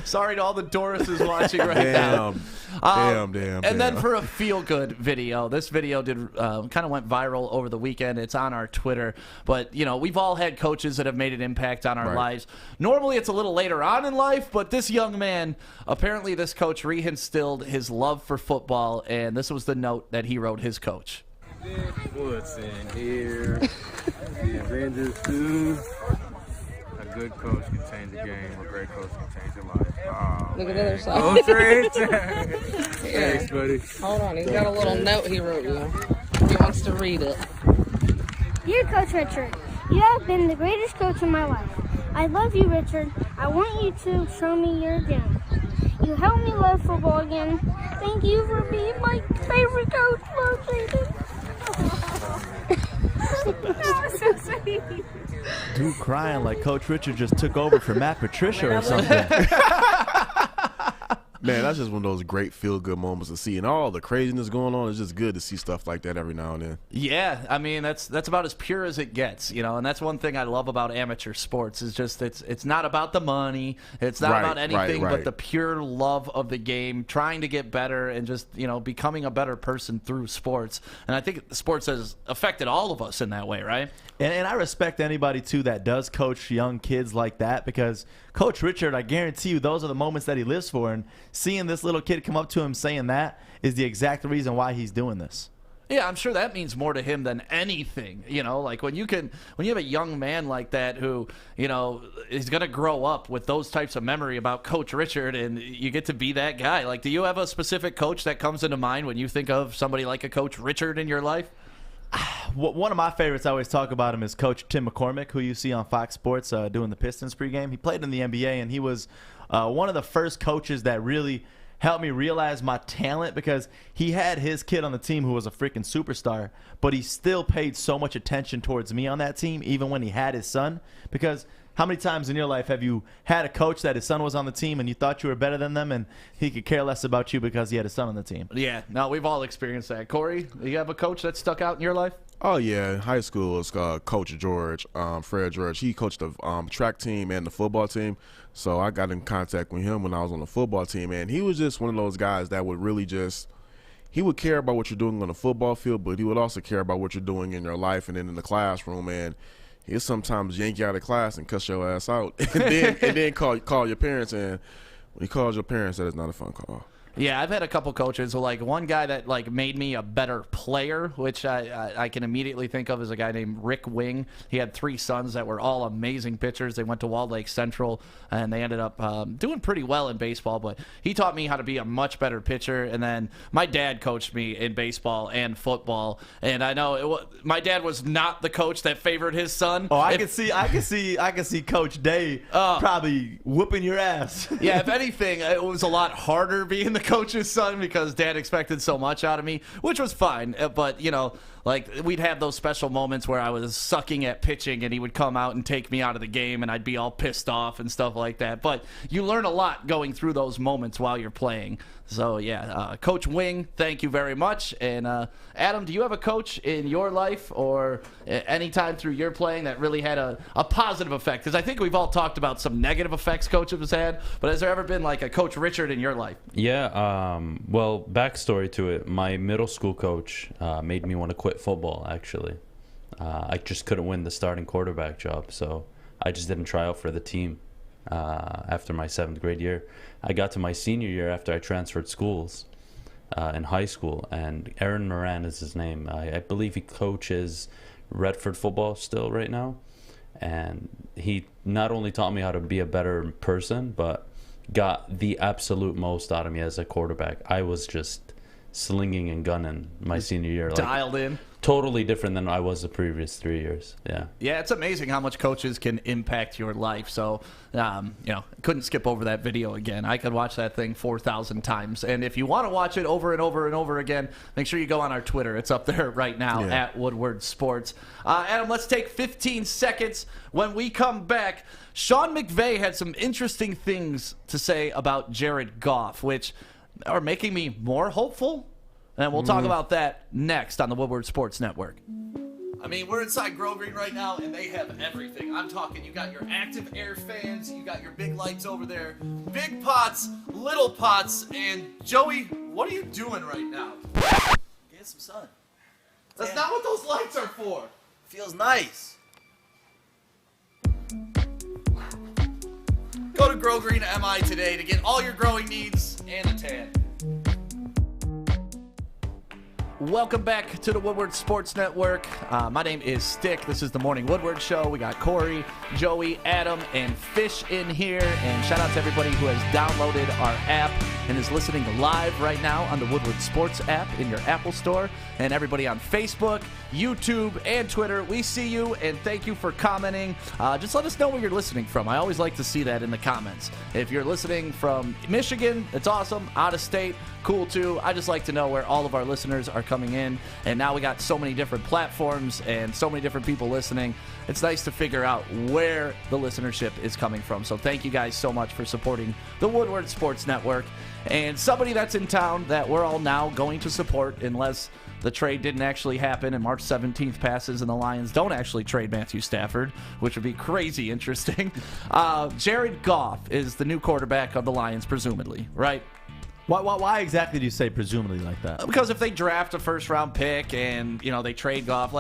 Sorry to all the Dorises watching right now. Damn. And then for a feel-good video, this video did kind of went viral over the weekend. It's on our Twitter. But, you know, we've all had coaches that have made an impact on our lives. Normally it's a little later on in life, but this young man, apparently this coach reinstilled his love for football, and this was the note that he wrote his coach. What's in here? The Avengers 2. A good coach can change the game. A great coach can change your life. Oh, Look at the other side. Oh, Thanks, buddy. Hold on, he's got a little note he wrote you. He wants to read it. Dear Coach Richard, you have been the greatest coach in my life. I love you, Richard. I want you to show me your gym. You helped me love football again. Thank you for being my favorite coach, Love Jaden. That was so sweet. Dude crying like Coach Richard just took over for Matt Patricia or something. Man, that's just one of those great feel-good moments to see. And all the craziness going on, it's just good to see stuff like that every now and then. Yeah, I mean, that's about as pure as it gets, you know, and that's one thing I love about amateur sports is just it's not about the money. It's not about anything but the pure love of the game, trying to get better and just, you know, becoming a better person through sports. And I think sports has affected all of us in that way, right? And I respect anybody, too, that does coach young kids like that because Coach Richard, I guarantee you, those are the moments that he lives for. And seeing this little kid come up to him saying that is the exact reason why he's doing this. Yeah, I'm sure that means more to him than anything. You know, like when you have a young man like that who, you know, is going to grow up with those types of memory about Coach Richard and you get to be that guy. Like, do you have a specific coach that comes into mind when you think of somebody like a Coach Richard in your life? One of my favorites, I always talk about him, is Coach Tim McCormick, who you see on Fox Sports doing the Pistons pregame. He played in the NBA, and he was one of the first coaches that really helped me realize my talent because he had his kid on the team who was a freaking superstar, but he still paid so much attention towards me on that team, even when he had his son. Because how many times in your life have you had a coach that his son was on the team and you thought you were better than them and he could care less about you because he had his son on the team? Yeah, no, we've all experienced that. Corey, do you have a coach that stuck out in your life? Oh, yeah. In high school, it's Coach George, Fred George. He coached the track team and the football team. So I got in contact with him when I was on the football team. And he was just one of those guys that would really just – he would care about what you're doing on the football field, but he would also care about what you're doing in your life and then in the classroom. And he'll sometimes yank you out of class and cuss your ass out and then call your parents. And when he calls your parents, that is not a fun call. Yeah, I've had a couple coaches. So, like, one guy that, like, made me a better player, which I can immediately think of is a guy named Rick Wing. He had 3 sons that were all amazing pitchers. They went to Walled Lake Central, and they ended up doing pretty well in baseball. But he taught me how to be a much better pitcher. And then my dad coached me in baseball and football. And I know my dad was not the coach that favored his son. Oh, I can see Coach Day probably whooping your ass. Yeah, if anything, it was a lot harder being the coach's son because dad expected so much out of me, which was fine. But, you know, like, we'd have those special moments where I was sucking at pitching and he would come out and take me out of the game and I'd be all pissed off and stuff like that. But you learn a lot going through those moments while you're playing. So, yeah, Coach Wing, thank you very much. And, Adam, do you have a coach in your life or any time through your playing that really had a positive effect? Because I think we've all talked about some negative effects coaches have had, but has there ever been, like, a Coach Richard in your life? Yeah, well, backstory to it, my middle school coach made me want to quit football, actually. I just couldn't win the starting quarterback job, so I just didn't try out for the team. after my 7th grade year. I got to my senior year after I transferred schools in high school, and Aaron Moran is his name. I believe he coaches Redford football still right now, and he not only taught me how to be a better person, but got the absolute most out of me as a quarterback. I was just slinging and gunning my senior year. Dialed in. Totally different than I was the previous 3 years. Yeah. Yeah, it's amazing how much coaches can impact your life. So, couldn't skip over that video again. I could watch that thing 4,000 times. And if you want to watch it over and over and over again, make sure you go on our Twitter. It's up there right now at Woodward Sports. Adam, let's take 15 seconds. When we come back, Sean McVay had some interesting things to say about Jared Goff, which are making me more hopeful. And we'll talk about that next on the Woodward Sports Network. I mean, we're inside Grow Green right now, and they have everything. I'm talking, you got your active air fans, you got your big lights over there, big pots, little pots, and Joey, what are you doing right now? Get some sun. That's not what those lights are for. Feels nice. Go to Grow Green MI today to get all your growing needs and a tan. Welcome back to the Woodward Sports Network. My name is Stick. This is the Morning Woodward Show. We got Corey, Joey, Adam, and Fish in here. And shout out to everybody who has downloaded our app and is listening live right now on the Woodward Sports app in your Apple Store. And everybody on Facebook, YouTube, and Twitter, we see you, and thank you for commenting. Just let us know where you're listening from. I always like to see that in the comments. If you're listening from Michigan, it's awesome. Out of state, cool too. I just like to know where all of our listeners are coming in. And now we got so many different platforms and so many different people listening. It's nice to figure out where the listenership is coming from. So thank you guys so much for supporting the Woodward Sports Network. And somebody that's in town that we're all now going to support unless the trade didn't actually happen and March 17th passes and the Lions don't actually trade Matthew Stafford, which would be crazy interesting. Jared Goff is the new quarterback of the Lions, presumably, right? Why exactly do you say presumably like that? Because if they draft a first-round pick and, they trade Goff,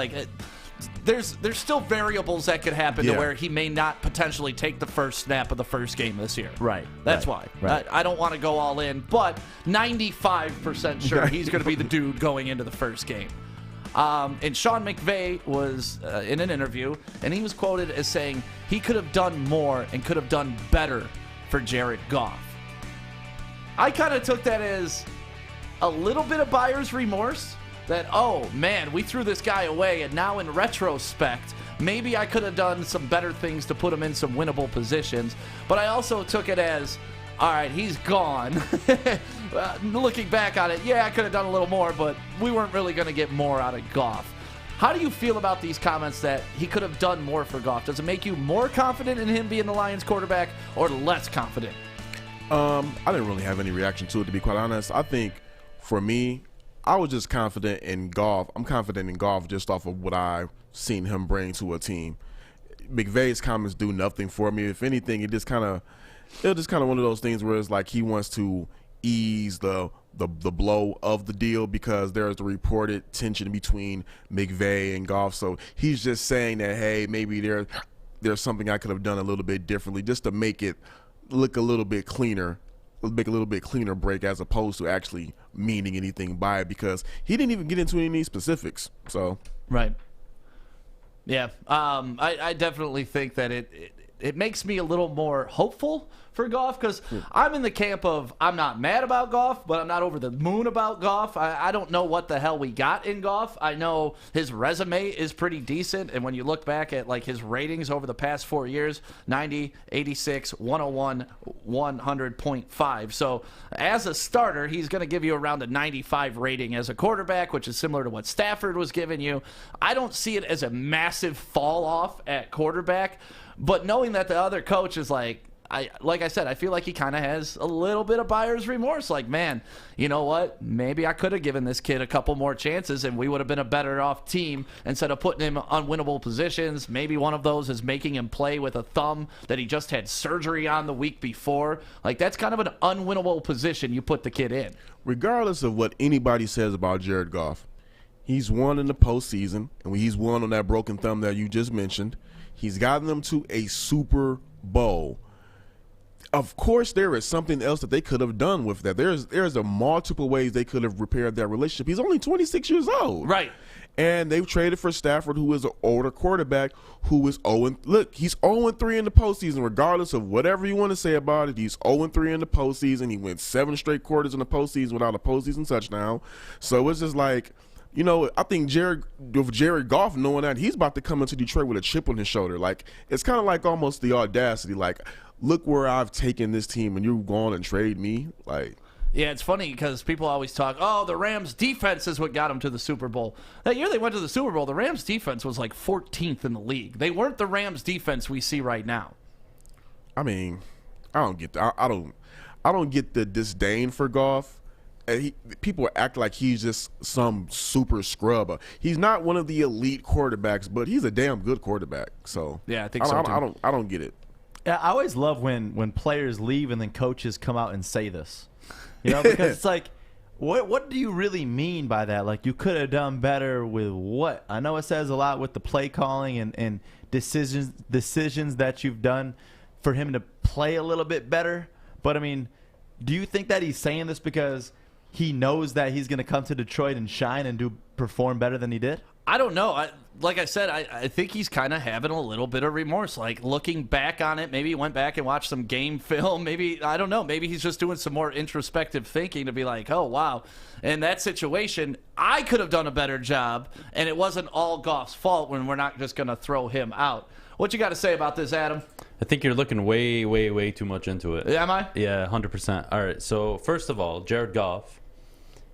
there's still variables that could happen to where he may not potentially take the first snap of the first game this year. Right. That's why. Right. I don't want to go all in, but 95% sure he's going to be the dude going into the first game. And Sean McVay was in an interview, and he was quoted as saying he could have done more and could have done better for Jared Goff. I kind of took that as a little bit of buyer's remorse. That, oh, man, we threw this guy away, and now in retrospect, maybe I could have done some better things to put him in some winnable positions. But I also took it as, all right, he's gone. Looking back on it, I could have done a little more, but we weren't really going to get more out of Goff. How do you feel about these comments that he could have done more for Goff? Does it make you more confident in him being the Lions quarterback or less confident? I didn't really have any reaction to it, to be quite honest. I think, for me, I was just confident in Goff. I'm confident in Goff just off of what I've seen him bring to a team. McVay's comments do nothing for me. If anything, it's just kind of one of those things where it's like he wants to ease the blow of the deal because there's the reported tension between McVay and Goff. So he's just saying that, hey, maybe there's something I could have done a little bit differently just to make it look a little bit cleaner. Make a little bit cleaner break as opposed to actually meaning anything by it because he didn't even get into any specifics. So right, yeah, I definitely think that it makes me a little more hopeful for Goff because I'm in the camp of I'm not mad about Goff, but I'm not over the moon about Goff. I don't know what the hell we got in Goff. I know his resume is pretty decent, and when you look back at his ratings over the past 4 years, 90, 86, 101, 100.5. So as a starter, he's going to give you around a 95 rating as a quarterback, which is similar to what Stafford was giving you. I don't see it as a massive fall off at quarterback, but knowing that the other coach is like I said, I feel like he kind of has a little bit of buyer's remorse. Like, man, you know what? Maybe I could have given this kid a couple more chances and we would have been a better off team instead of putting him on winnable positions. Maybe one of those is making him play with a thumb that he just had surgery on the week before. Like, that's kind of an unwinnable position you put the kid in. Regardless of what anybody says about Jared Goff, he's won in the postseason, and he's won on that broken thumb that you just mentioned. He's gotten them to a Super Bowl. of course, there is something else that they could have done with that. There's a multiple ways they could have repaired that relationship. He's only 26 years old. Right. And they've traded for Stafford, who is an older quarterback, who is 0. Look, he's 0-3 in the postseason, regardless of whatever you want to say about it. He's 0-3 in the postseason. He went 7 straight quarters in the postseason without a postseason touchdown. So it's just like, you know, I think Jared Goff, knowing that he's about to come into Detroit with a chip on his shoulder, like it's kind of like almost the audacity, like, look where I've taken this team, and you've gone and trade me, like. Yeah, it's funny because people always talk, oh, the Rams' defense is what got them to the Super Bowl. That year they went to the Super Bowl, the Rams' defense was like 14th in the league. They weren't the Rams' defense we see right now. I mean, I don't get I don't get the disdain for Goff. People act like he's just some super scrub. He's not one of the elite quarterbacks, but he's a damn good quarterback. So yeah, I think so too. I don't get it. Yeah, I always love when players leave and then coaches come out and say this. You know, because it's like, what do you really mean by that? Like, you could have done better with what? I know it says a lot with the play calling and decisions that you've done for him to play a little bit better. But, I mean, do you think that he's saying this because he knows that he's going to come to Detroit and shine and perform better than he did? I don't know. Like I said, I think he's kind of having a little bit of remorse. Like, looking back on it, maybe he went back and watched some game film. Maybe, I don't know, maybe he's just doing some more introspective thinking to be like, oh, wow. In that situation, I could have done a better job, and it wasn't all Goff's fault when we're not just going to throw him out. What you got to say about this, Adam? I think you're looking way, way, way too much into it. Am I? Yeah, 100%. All right, so first of all, Jared Goff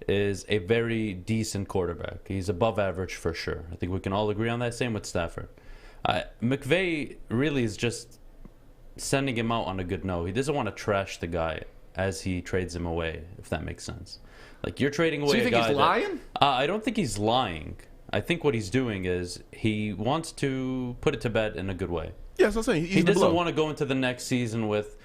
is a very decent quarterback. He's above average for sure. I think we can all agree on that. Same with Stafford. McVay really is just sending him out on a good note. He doesn't want to trash the guy as he trades him away, if that makes sense. Like, you're trading away a guy. So you think he's lying? I don't think he's lying. I think what he's doing is he wants to put it to bed in a good way. Yeah, that's what I'm saying. He doesn't want to go into the next season with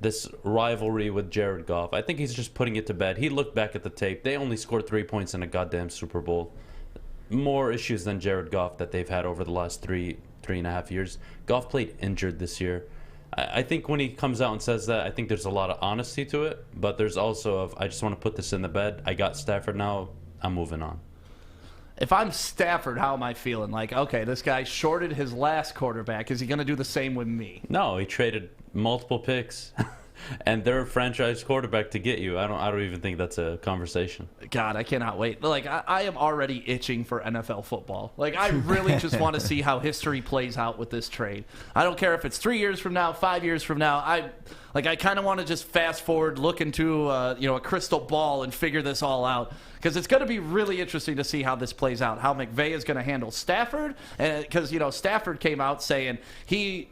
this rivalry with Jared Goff. I think he's just putting it to bed. He looked back at the tape. They only scored 3 points in a goddamn Super Bowl. More issues than Jared Goff that they've had over the last three and a half years. Goff played injured this year. I think when he comes out and says that, I think there's a lot of honesty to it, but there's also I just want to put this in the bed. I got Stafford now. I'm moving on. If I'm Stafford, how am I feeling? Like, okay, this guy shorted his last quarterback. Is he going to do the same with me? No, he traded multiple picks and their franchise quarterback to get you. I don't even think that's a conversation. God, I cannot wait. Like, I am already itching for NFL football. Like, I really just want to see how history plays out with this trade. I don't care if it's 3 years from now, 5 years from now. I kind of want to just fast forward, look into a crystal ball and figure this all out, because it's going to be really interesting to see how this plays out, how McVay is going to handle Stafford, because Stafford came out saying he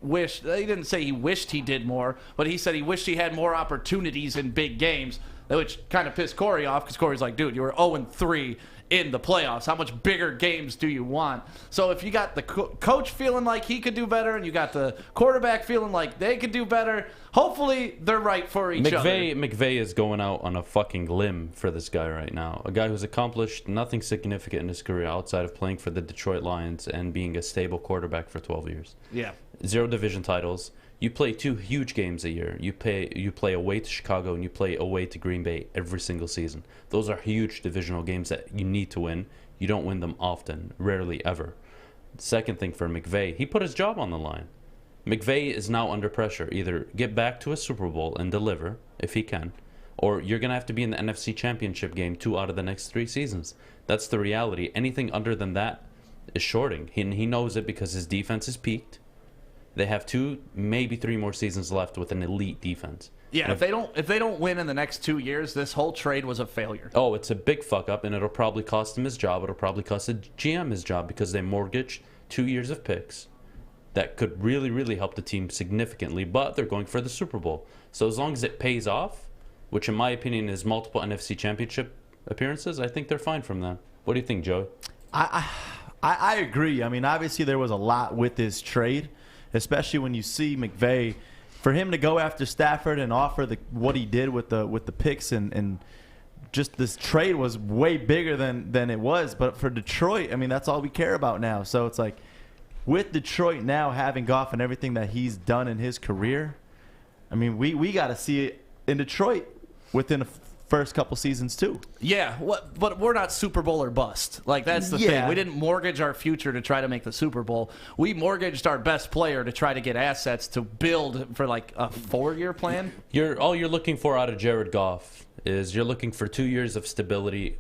didn't say he wished he did more, but he said he wished he had more opportunities in big games, which kind of pissed Corey off, because Corey's like, dude, you were 0-3 in the playoffs. How much bigger games do you want? So if you got the coach feeling like he could do better and you got the quarterback feeling like they could do better, hopefully they're right for each other. McVay is going out on a fucking limb for this guy right now. A guy who's accomplished nothing significant in his career outside of playing for the Detroit Lions and being a stable quarterback for 12 years. Yeah. 0 division titles. You play 2 huge games a year. You play away to Chicago and you play away to Green Bay every single season. Those are huge divisional games that you need to win. You don't win them often, rarely ever. Second thing for McVay, he put his job on the line. McVay is now under pressure. Either get back to a Super Bowl and deliver, if he can, or you're going to have to be in the NFC Championship game 2 out of the next 3 seasons. That's the reality. Anything under than that is shorting. He knows it because his defense is peaked. They have 2, maybe 3 more seasons left with an elite defense. Yeah, if they don't win in the next 2 years, this whole trade was a failure. Oh, it's a big fuck up, and it'll probably cost him his job. It'll probably cost the GM his job because they mortgaged 2 years of picks that could really, really help the team significantly, but they're going for the Super Bowl. So as long as it pays off, which in my opinion is multiple NFC Championship appearances, I think they're fine from that. What do you think, Joey? I agree. I mean, obviously there was a lot with this trade, especially when you see McVay, for him to go after Stafford and offer what he did with the picks and just this trade was way bigger than it was. But for Detroit, I mean, that's all we care about now. So it's like, with Detroit now having Goff and everything that he's done in his career, I mean, we got to see it in Detroit within the first couple seasons too. Yeah, but we're not Super Bowl or bust. Like, that's the thing. We didn't mortgage our future to try to make the Super Bowl. We mortgaged our best player to try to get assets to build for like a 4-year plan. All you're looking for out of Jared Goff is you're looking for 2 years of stability,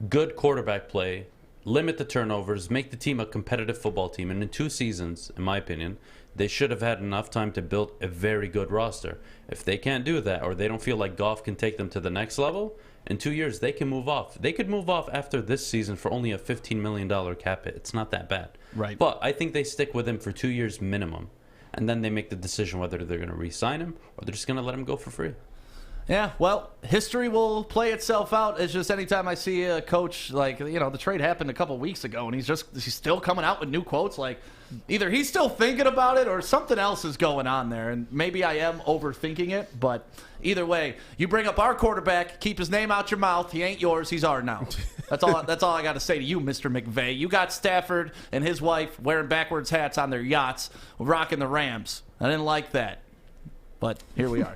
good quarterback play, limit the turnovers, make the team a competitive football team. And in 2 seasons, in my opinion, they should have had enough time to build a very good roster. If they can't do that, or they don't feel like Goff can take them to the next level, in 2 years they can move off. They could move off after this season for only a $15 million cap hit. It's not that bad. Right. But I think they stick with him for 2 years minimum. And then they make the decision whether they're going to re-sign him or they're just going to let him go for free. Yeah, well, history will play itself out. It's just anytime I see a coach, like, the trade happened a couple weeks ago, and he's still coming out with new quotes. Like, either he's still thinking about it or something else is going on there. And maybe I am overthinking it, but either way, you bring up our quarterback, keep his name out your mouth. He ain't yours. He's ours now. That's all I got to say to you, Mr. McVay. You got Stafford and his wife wearing backwards hats on their yachts, rocking the Rams. I didn't like that, but here we are.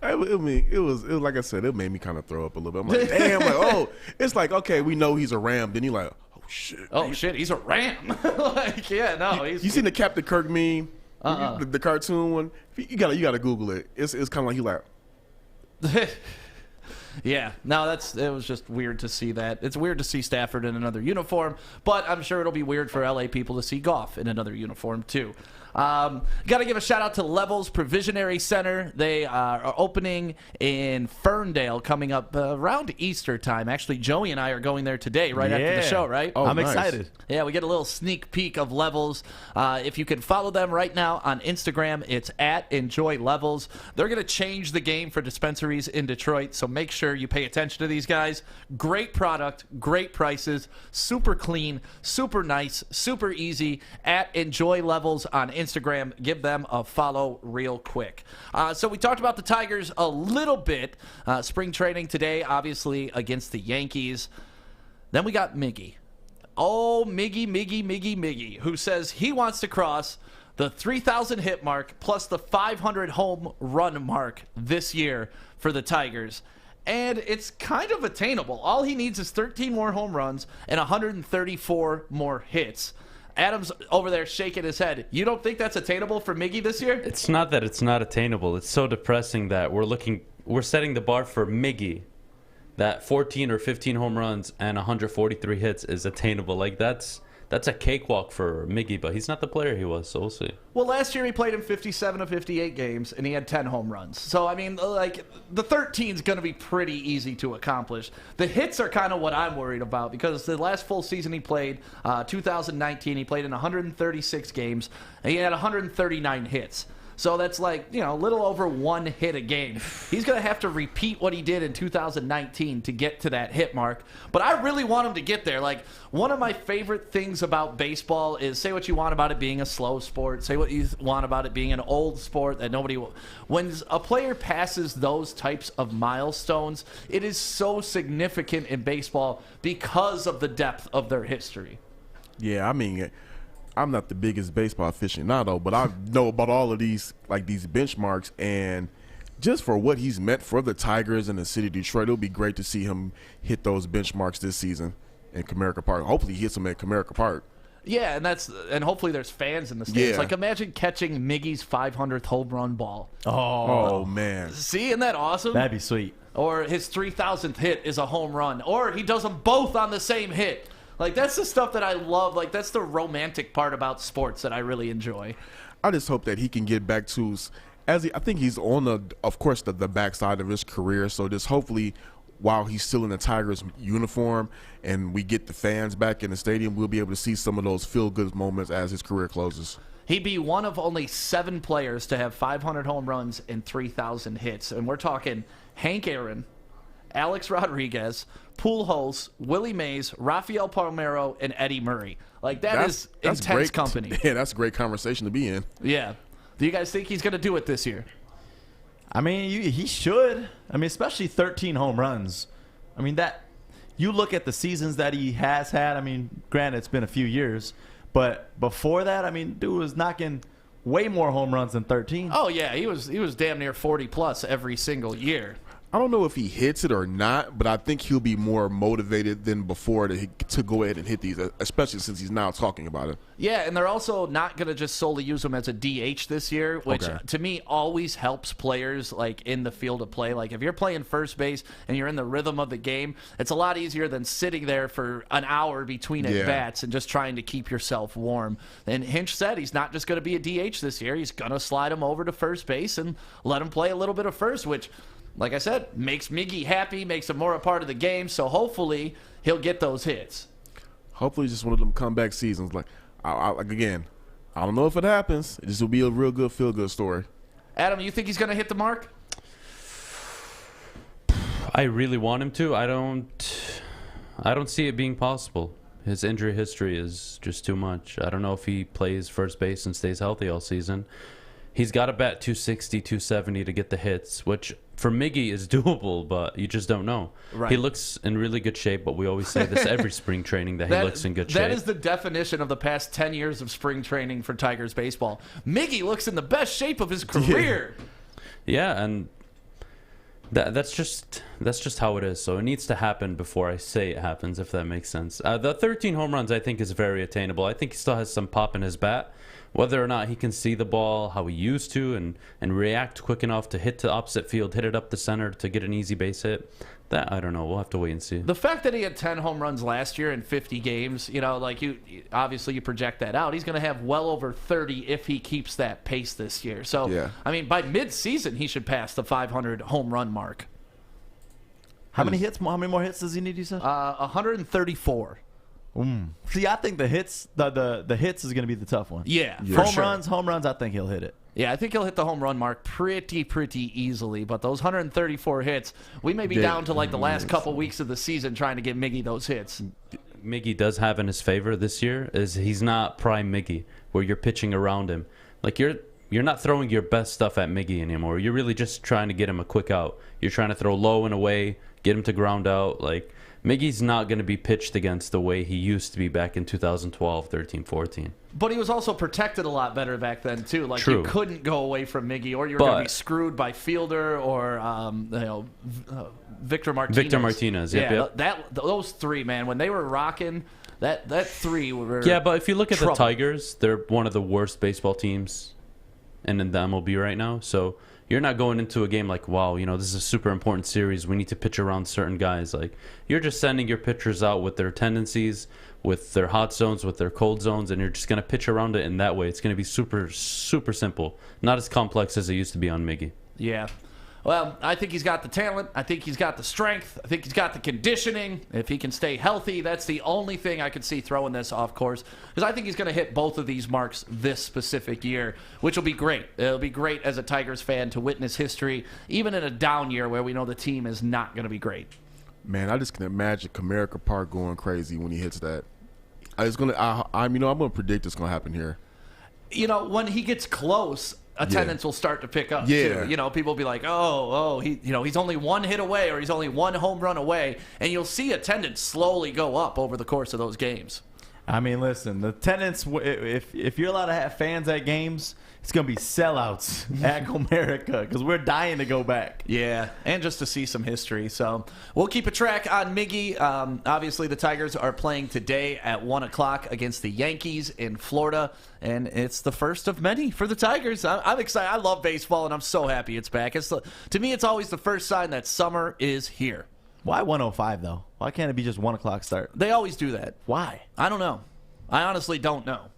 It was like I said, it made me kind of throw up a little bit. I'm like, damn, it's like, okay, we know he's a Ram. Then you're like, oh shit, he's a Ram. Like, yeah, no, you seen the Captain Kirk meme, the cartoon one? You gotta Google it. It's kind of like you like. Yeah, no, it was just weird to see that. It's weird to see Stafford in another uniform, but I'm sure it'll be weird for LA people to see Goff in another uniform too. Got to give a shout out to Levels Provisionary Center. They are opening in Ferndale coming up around Easter time. Actually, Joey and I are going there today, right after the show, right? Oh, I'm excited. Yeah, we get a little sneak peek of Levels. If you can follow them right now on Instagram, it's @EnjoyLevels. They're going to change the game for dispensaries in Detroit, so make sure you pay attention to these guys. Great product, great prices, super clean, super nice, super easy. @EnjoyLevels on Instagram. Give them a follow real quick. So we talked about the Tigers a little bit. Spring training today, obviously, against the Yankees. Then we got Miggy. Oh, Miggy, who says he wants to cross the 3,000 hit mark plus the 500 home run mark this year for the Tigers. And it's kind of attainable. All he needs is 13 more home runs and 134 more hits. Adam's over there shaking his head. You don't think that's attainable for Miggy this year? It's not that it's not attainable. It's so depressing that we're setting the bar for Miggy that 14 or 15 home runs and 143 hits is attainable. Like, that's a cakewalk for Miggy, but he's not the player he was, so we'll see. Well, last year he played in 57 of 58 games, and he had 10 home runs. So, I mean, like, the 13 is going to be pretty easy to accomplish. The hits are kind of what I'm worried about, because the last full season he played, 2019, he played in 136 games, and he had 139 hits. So that's like, a little over 1 hit a game. He's going to have to repeat what he did in 2019 to get to that hit mark. But I really want him to get there. Like, one of my favorite things about baseball is, say what you want about it being a slow sport, say what you want about it being an old sport that nobody will. When a player passes those types of milestones, it is so significant in baseball because of the depth of their history. Yeah, I mean, I'm not the biggest baseball aficionado, but I know about all of these benchmarks, and just for what he's meant for the Tigers and the city of Detroit, it'll be great to see him hit those benchmarks this season in Comerica Park. Hopefully he hits them at Comerica Park. Yeah, and hopefully there's fans in the stands. Yeah. Like, imagine catching Miggy's 500th home run ball. Oh man. See, isn't that awesome? That'd be sweet. Or his 3,000th hit is a home run. Or he does them both on the same hit. Like, that's the stuff that I love. Like, that's the romantic part about sports that I really enjoy. I just hope that he can get back to, I think he's on the backside of his career. So just hopefully, while he's still in the Tigers uniform and we get the fans back in the stadium, we'll be able to see some of those feel-good moments as his career closes. He'd be one of only 7 players to have 500 home runs and 3,000 hits. And we're talking Hank Aaron, Alex Rodriguez, Pujols, Willie Mays, Rafael Palmeiro, and Eddie Murray. Like, that's intense great company. Yeah, that's a great conversation to be in. Yeah. Do you guys think he's going to do it this year? I mean, he should. I mean, especially 13 home runs. I mean, that you look at the seasons that he has had. I mean, granted, it's been a few years, but before that, I mean, dude was knocking way more home runs than 13. Oh yeah, he was damn near 40 plus every single year. I don't know if he hits it or not, but I think he'll be more motivated than before to go ahead and hit these, especially since he's now talking about it. Yeah, and they're also not going to just solely use him as a DH this year, which to me always helps players like in the field of play. Like if you're playing first base and you're in the rhythm of the game, it's a lot easier than sitting there for an hour between at bats and just trying to keep yourself warm. And Hinch said he's not just going to be a DH this year. He's going to slide him over to first base and let him play a little bit of first, which, like I said, makes Miggy happy, makes him more a part of the game. So hopefully he'll get those hits. Hopefully it's just one of them comeback seasons. Like again, I don't know if it happens. This will be a real good feel-good story. Adam, you think he's going to hit the mark? I really want him to. I don't see it being possible. His injury history is just too much. I don't know if he plays first base and stays healthy all season. He's got to bat 260, 270 to get the hits, which for Miggy is doable, but you just don't know. Right. He looks in really good shape, but we always say this every spring training that he looks in good shape. That is the definition of the past 10 years of spring training for Tigers baseball. Miggy looks in the best shape of his career. Yeah, and that's just how it is. So it needs to happen before I say it happens, if that makes sense. The 13 home runs I think is very attainable. I think he still has some pop in his bat. Whether or not he can see the ball how he used to and react quick enough to hit to opposite field, hit it up the center to get an easy base hit, that I don't know. We'll have to wait and see. The fact that he had 10 home runs last year in 50 games, you know, like obviously you project that out. He's going to have well over 30 if he keeps that pace this year. So, yeah. I mean, by mid-season, he should pass the 500 home run mark. How many more hits does he need, you said? 134. See, I think the hits is going to be the tough one. Yeah. Home runs, I think he'll hit it. Yeah, I think he'll hit the home run mark pretty easily. But those 134 hits, we may be down to like the last couple weeks of the season trying to get Miggy those hits. Miggy does have in his favor this year is he's not prime Miggy where you're pitching around him. Like you're not throwing your best stuff at Miggy anymore. You're really just trying to get him a quick out. You're trying to throw low and away, get him to ground out. Like Miggy's not going to be pitched against the way he used to be back in 2012, 13, 14. But he was also protected a lot better back then, too. Like, True. you couldn't go away from Miggy, or you were going to be screwed by Fielder or, Victor Martinez. Victor Martinez, yep. Those three, man, when they were rocking, that three were Yeah, but if you look at trouble. the Tigers, they're one of the worst baseball teams in the MLB right now. So you're not going into a game like, wow, you know, this is a super important series. We need to pitch around certain guys. Like, you're just sending your pitchers out with their tendencies, with their hot zones, with their cold zones, and you're just going to pitch around it in that way. It's going to be super, super simple. Not as complex as it used to be on Miggy. Yeah. Well, I think he's got the talent. I think he's got the strength. I think he's got the conditioning. If he can stay healthy, that's the only thing I could see throwing this off course. Because I think he's going to hit both of these marks this specific year, which will be great. It'll be great as a Tigers fan to witness history, even in a down year where we know the team is not going to be great. Man, I just can imagine Cabrera Park going crazy when he hits that. I'm gonna predict it's gonna happen here. You know, when he gets close, attendance will start to pick up too. You know, people will be like, he's only one hit away, or he's only one home run away, and you'll see attendance slowly go up over the course of those games. I mean, listen, the attendance, if you're allowed to have fans at games, it's going to be sellouts at Comerica because we're dying to go back. Yeah, and just to see some history. So we'll keep a track on Miggy. Obviously, the Tigers are playing today at 1 o'clock against the Yankees in Florida, and it's the first of many for the Tigers. I'm excited. I love baseball, and I'm so happy it's back. To me, it's always the first sign that summer is here. Why 1:05 though? Why can't it be just 1 o'clock start? They always do that. Why? I don't know. I honestly don't know.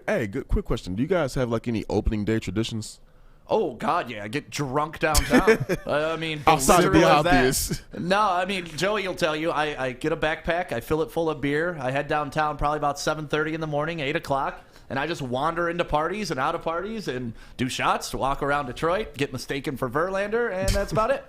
Hey, quick question. Do you guys have like any opening day traditions? Oh, God, yeah. Get drunk downtown. I mean, outside of the obvious. No, I mean, Joey will tell you, I get a backpack, I fill it full of beer, I head downtown probably about 7:30 in the morning, 8 o'clock, and I just wander into parties and out of parties and do shots, walk around Detroit, get mistaken for Verlander, and that's about it.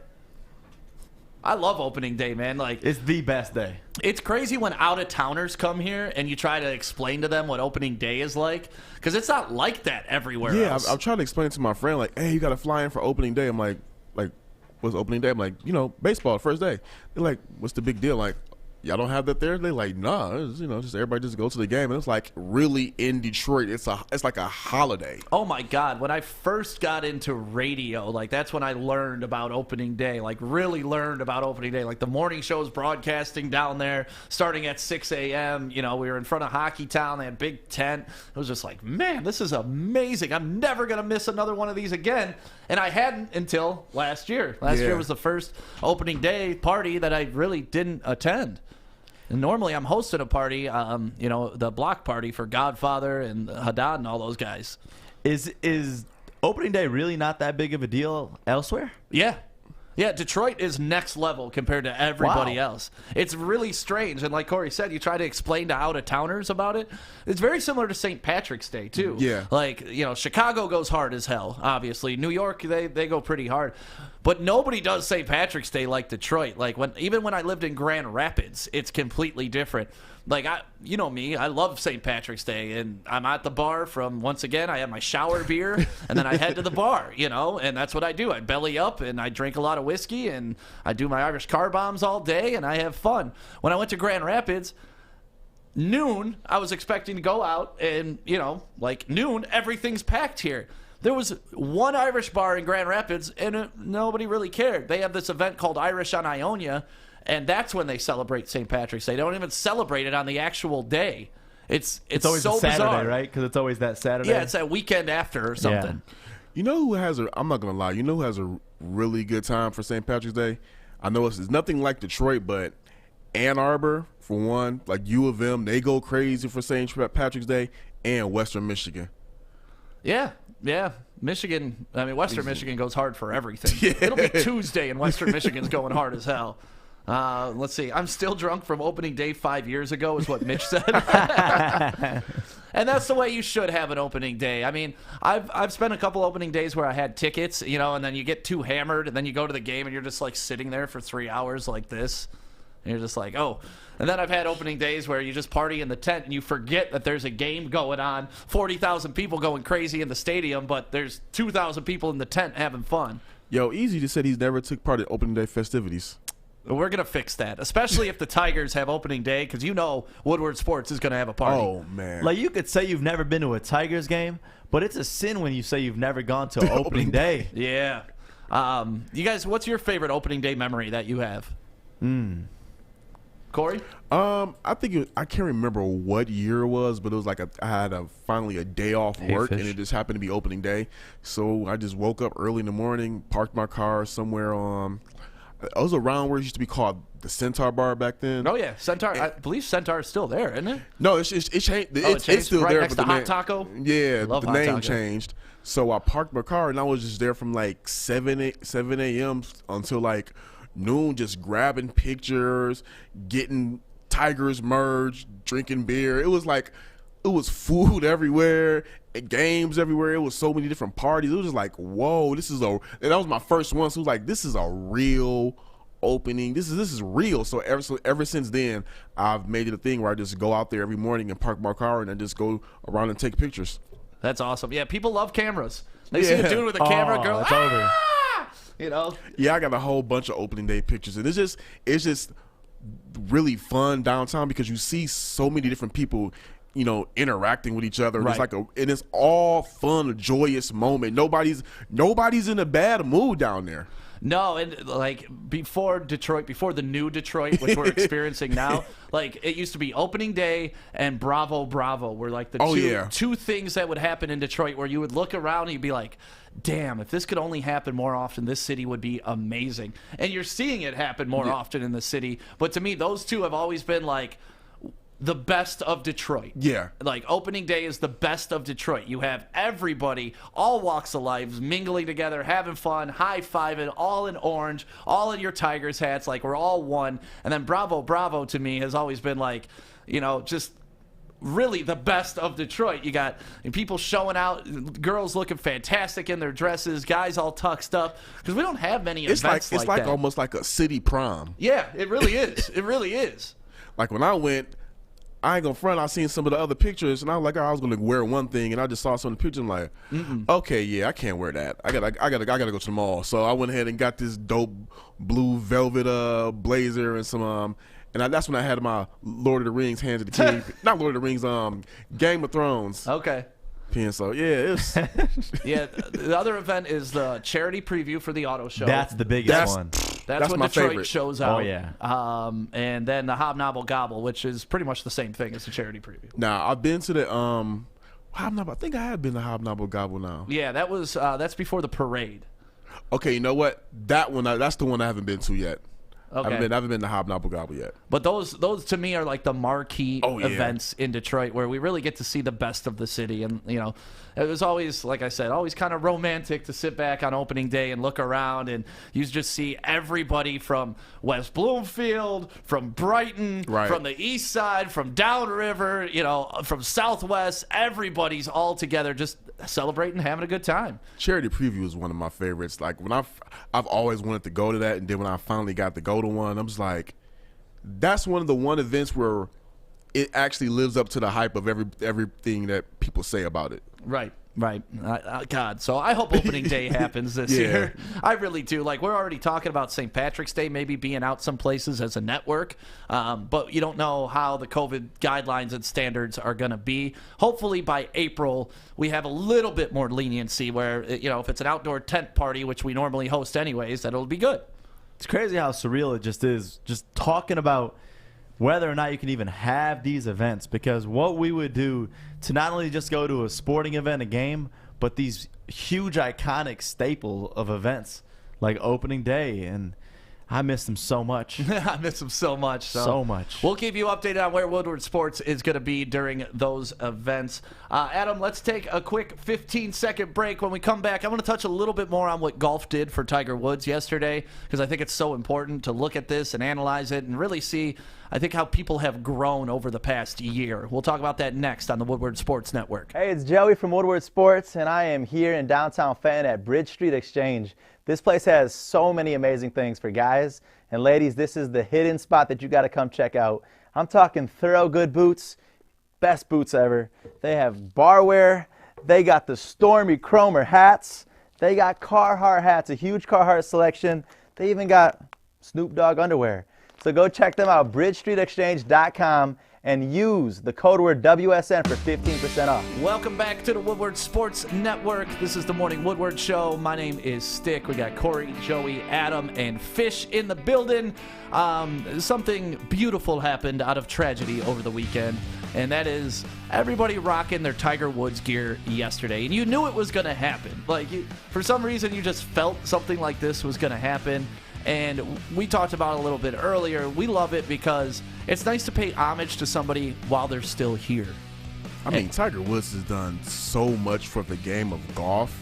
I love opening day, man. Like, it's the best day. It's crazy when out-of-towners come here and you try to explain to them what opening day is like, because it's not like that everywhere else. Yeah, I'm trying to explain to my friend, like, hey, you got to fly in for opening day. I'm like, what's opening day? I'm like, baseball, first day. They're like, what's the big deal? Like, y'all don't have that there? They're like, nah, it's, just everybody just go to the game. And it's like really in Detroit, it's like a holiday. Oh my God. When I first got into radio, like that's when I learned about opening day, like really learned about opening day. Like the morning shows broadcasting down there starting at 6 a.m. We were in front of Hockey Town. They had big tent. It was just like, man, this is amazing. I'm never going to miss another one of these again. And I hadn't until last year. Last year was the first opening day party that I really didn't attend. And normally I'm hosting a party, the block party for Godfather and Haddad and all those guys. Is opening day really not that big of a deal elsewhere? Yeah. Yeah, Detroit is next level compared to everybody else. It's really strange. And like Corey said, you try to explain to out-of-towners about it. It's very similar to St. Patrick's Day, too. Yeah. Like, Chicago goes hard as hell, obviously. New York, they go pretty hard. But nobody does St. Patrick's Day like Detroit. Like, even when I lived in Grand Rapids, it's completely different. Like, you know me, I love St. Patrick's Day, and I'm at the bar from, once again, I have my shower beer, and then I head to the bar, and that's what I do. I belly up, and I drink a lot of whiskey, and I do my Irish car bombs all day, and I have fun. When I went to Grand Rapids, noon, I was expecting to go out, and, like noon, everything's packed here. There was one Irish bar in Grand Rapids, and nobody really cared. They have this event called Irish on Ionia, and that's when they celebrate St. Patrick's Day. They don't even celebrate it on the actual day. It's always so a Saturday, bizarre. right? Because it's always that Saturday. Yeah, it's that weekend after or something. Yeah. You know who has I'm not going to lie, you know who has a really good time for St. Patrick's Day? I know it's nothing like Detroit, but Ann Arbor, for one, like U of M, they go crazy for St. Patrick's Day, and Western Michigan. Yeah. Michigan, Western Michigan goes hard for everything. Yeah. It'll be Tuesday, and Western Michigan's going hard as hell. Let's see. I'm still drunk from opening day 5 years ago is what Mitch said. And that's the way you should have an opening day. I mean, I've spent a couple opening days where I had tickets, and then you get too hammered, and then you go to the game, and you're just like sitting there for 3 hours like this. And you're just like, oh. And then I've had opening days where you just party in the tent, and you forget that there's a game going on, 40,000 people going crazy in the stadium, but there's 2,000 people in the tent having fun. Yo, Easy just said he's never took part in opening day festivities. We're going to fix that, especially if the Tigers have opening day, because Woodward Sports is going to have a party. Oh, man. Like, you could say you've never been to a Tigers game, but it's a sin when you say you've never gone to opening day. Yeah. You guys, what's your favorite opening day memory that you have? Corey? I think I can't remember what year it was, but it was like I had finally a day off work, and it just happened to be opening day. So I just woke up early in the morning, parked my car somewhere it was around where it used to be called the Centaur Bar back then. Oh yeah, Centaur. I believe Centaur is still there, isn't it? No, it changed. It's still right there. Next but to Hot Taco. Yeah, Love the Hot name Taco. changed. So I parked my car, and I was just there from like 7 a.m. until like noon, just grabbing pictures, getting Tigers merch, drinking beer. It was food everywhere, games everywhere. It was so many different parties. It was just like, whoa, and that was my first one. So it was like, this is a real opening. This is real. So ever since then, I've made it a thing where I just go out there every morning and park my car and I just go around and take pictures. That's awesome. Yeah, people love cameras. They see a dude with a camera, girl. It's over. Yeah, I got a whole bunch of opening day pictures, and it's just really fun downtown because you see so many different people, interacting with each other. Right. And it's all fun, a joyous moment. Nobody's in a bad mood down there. No, and like before the new Detroit, which we're experiencing now, like it used to be opening day and Bravo were like the two things that would happen in Detroit where you would look around and you'd be like, damn, if this could only happen more often, this city would be amazing. And you're seeing it happen more often in the city. But to me, those two have always been like the best of Detroit. Yeah. Like opening day is the best of Detroit. You have everybody, all walks of life, mingling together, having fun, high-fiving, all in orange, all in your Tigers hats, like we're all one. And then Bravo to me has always been like, just really the best of Detroit. You got people showing out, girls looking fantastic in their dresses, guys all tucked up, because we don't have many events like that. It's like almost like a city prom. Yeah, it really is. It really is. Like when I went, I ain't gonna front, I seen some of the other pictures, and I was like, I was gonna wear one thing, and I just saw some of the pictures, and I'm like, okay, yeah, I can't wear that. I gotta go to the mall. So I went ahead and got this dope blue velvet blazer and some And that's when I had my Lord of the Rings, Hands of the King. Not Lord of the Rings, Game of Thrones. Okay. Pen. So, yeah, it's. Yeah, the other event is the charity preview for the auto show. That's the biggest one. That's when my Detroit favorite. shows out. Oh, yeah. And then the Hobnobble Gobble, which is pretty much the same thing as the charity preview. Now, I've been to the Hobnobble. I think I have been to Hobnobble Gobble now. Yeah, that's before the parade. Okay, you know what? That's the one I haven't been to yet. Okay. I haven't been to Hobnobble Gobble yet. But those to me are like the marquee Oh, yeah. events in Detroit where we really get to see the best of the city. And, you know, it was always, like I said, always kind of romantic to sit back on opening day and look around and you just see everybody from West Bloomfield, from Brighton, Right. from the east side, from downriver, you know, from Southwest. Everybody's all together just celebrating, having a good time. Charity preview is one of my favorites. Like when I've always wanted to go to that, and then when I finally got to go to one, I'm just like, that's one of the events where it actually lives up to the hype of everything that people say about it. Right. God, so I hope opening day happens this year. I really do. Like, we're already talking about St. Patrick's Day maybe being out some places as a network, but you don't know how the COVID guidelines and standards are going to be. Hopefully by April, we have a little bit more leniency where, you know, if it's an outdoor tent party, which we normally host anyways, that'll be good. It's crazy how surreal it just is, just talking about whether or not you can even have these events, because what we would do to not only just go to a sporting event, a game, but these huge iconic staple of events like opening day, and I miss them so much. I miss them so much. So much. We'll keep you updated on where Woodward Sports is going to be during those events. Adam, let's take a quick 15-second break. When we come back, I want to touch a little bit more on what golf did for Tiger Woods yesterday, because I think it's so important to look at this and analyze it and really see, I think, how people have grown over the past year. We'll talk about that next on the Woodward Sports Network. Hey, it's Joey from Woodward Sports, and I am here in downtown Fenton at Bridge Street Exchange. This place has so many amazing things for guys and ladies. This is the hidden spot that you got to come check out. I'm talking thorough good boots, best boots ever. They have barware. They got the Stormy Cromer hats. They got Carhartt hats, a huge Carhartt selection. They even got Snoop Dogg underwear. So go check them out, bridgestreetexchange.com, and use the code word WSN for 15% off. Welcome back to the Woodward Sports Network. This is the Morning Woodward Show. My name is Stick. We got Corey, Joey, Adam, and Fish in the building. Something beautiful happened out of tragedy over the weekend, and that is everybody rocking their Tiger Woods gear yesterday. And you knew it was going to happen. Like, for some reason, you just felt something like this was going to happen. And we talked about it a little bit earlier. We love it because it's nice to pay homage to somebody while they're still here. I mean, Tiger Woods has done so much for the game of golf,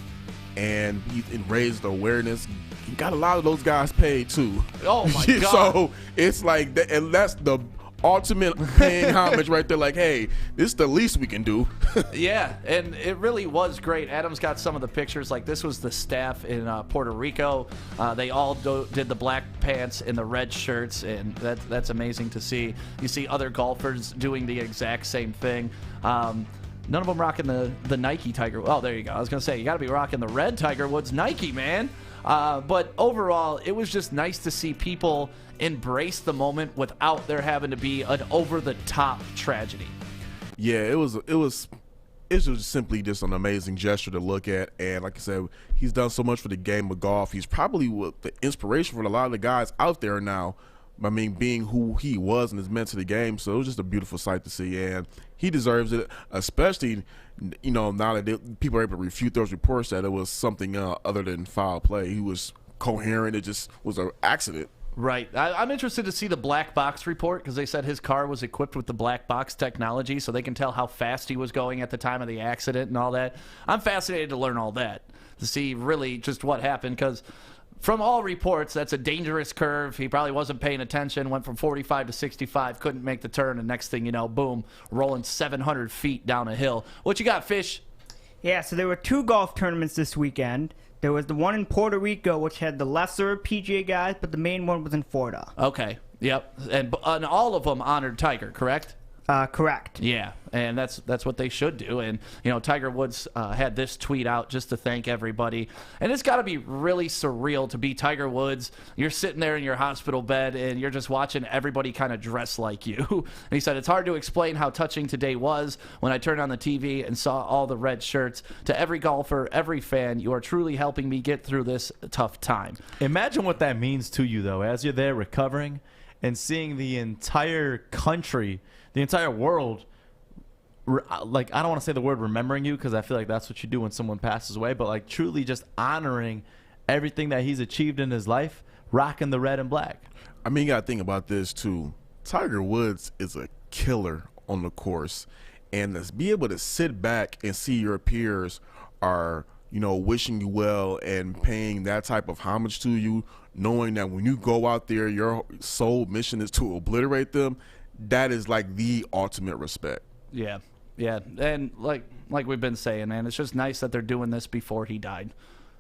and he's raised awareness. He got a lot of those guys paid too. Oh my God! So it's like, and that's the ultimate paying homage right there. Like, hey, this is the least we can do. Yeah, and it really was great. Adam's got some of the pictures. Like, this was the staff in Puerto Rico. They all did the black pants and the red shirts, and that's amazing to see. You see other golfers doing the exact same thing. None of them rocking the Nike Tiger. Oh, there you go. I was going to say, you got to be rocking the red Tiger Woods Nike, man. But overall, it was just nice to see people embrace the moment without there having to be an over-the-top tragedy. Yeah, it was simply just an amazing gesture to look at. And like I said, he's done so much for the game of golf. He's probably the inspiration for a lot of the guys out there now. I mean, being who he was and is meant to the game. So it was just a beautiful sight to see. And he deserves it, especially, you know, now that people are able to refute those reports that it was something other than foul play. He was coherent. It just was an accident. Right. I'm interested to see the black box report, because they said his car was equipped with the black box technology, so they can tell how fast he was going at the time of the accident and all that. I'm fascinated to learn all that, to see really just what happened, because from all reports, that's a dangerous curve. He probably wasn't paying attention, went from 45 to 65, couldn't make the turn, and next thing you know, boom, rolling 700 feet down a hill. What you got, Fish? Yeah, so there were 2 golf tournaments this weekend. There was the one in Puerto Rico, which had the lesser PGA guys, but the main one was in Florida. Okay, yep. And all of them honored Tiger, correct? Correct. Yeah, and that's what they should do. And Tiger Woods had this tweet out just to thank everybody. And it's got to be really surreal to be Tiger Woods. You're sitting there in your hospital bed and you're just watching everybody kind of dress like you. And he said, "It's hard to explain how touching today was when I turned on the TV and saw all the red shirts. To every golfer, every fan, you are truly helping me get through this tough time." Imagine what that means to you, though, as you're there recovering and seeing the entire country, the entire world, like, I don't want to say the word remembering you because I feel like that's what you do when someone passes away, but like truly just honoring everything that he's achieved in his life, rocking the red and black. I mean, you got to think about this too. Tiger Woods is a killer on the course, and to be able to sit back and see your peers are, wishing you well and paying that type of homage to you, knowing that when you go out there, your sole mission is to obliterate them. That is like the ultimate respect. Yeah, and like we've been saying, man, it's just nice that they're doing this before he died.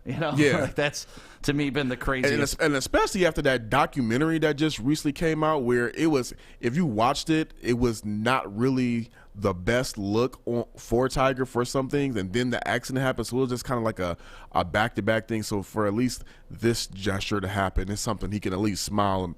Yeah, like that's to me been the craziest. And especially after that documentary that just recently came out, where it was, if you watched it, it was not really the best look for Tiger for some things, and then the accident happened, so it was just kind of like a back-to-back thing. So for at least this gesture to happen, it's something he can at least smile and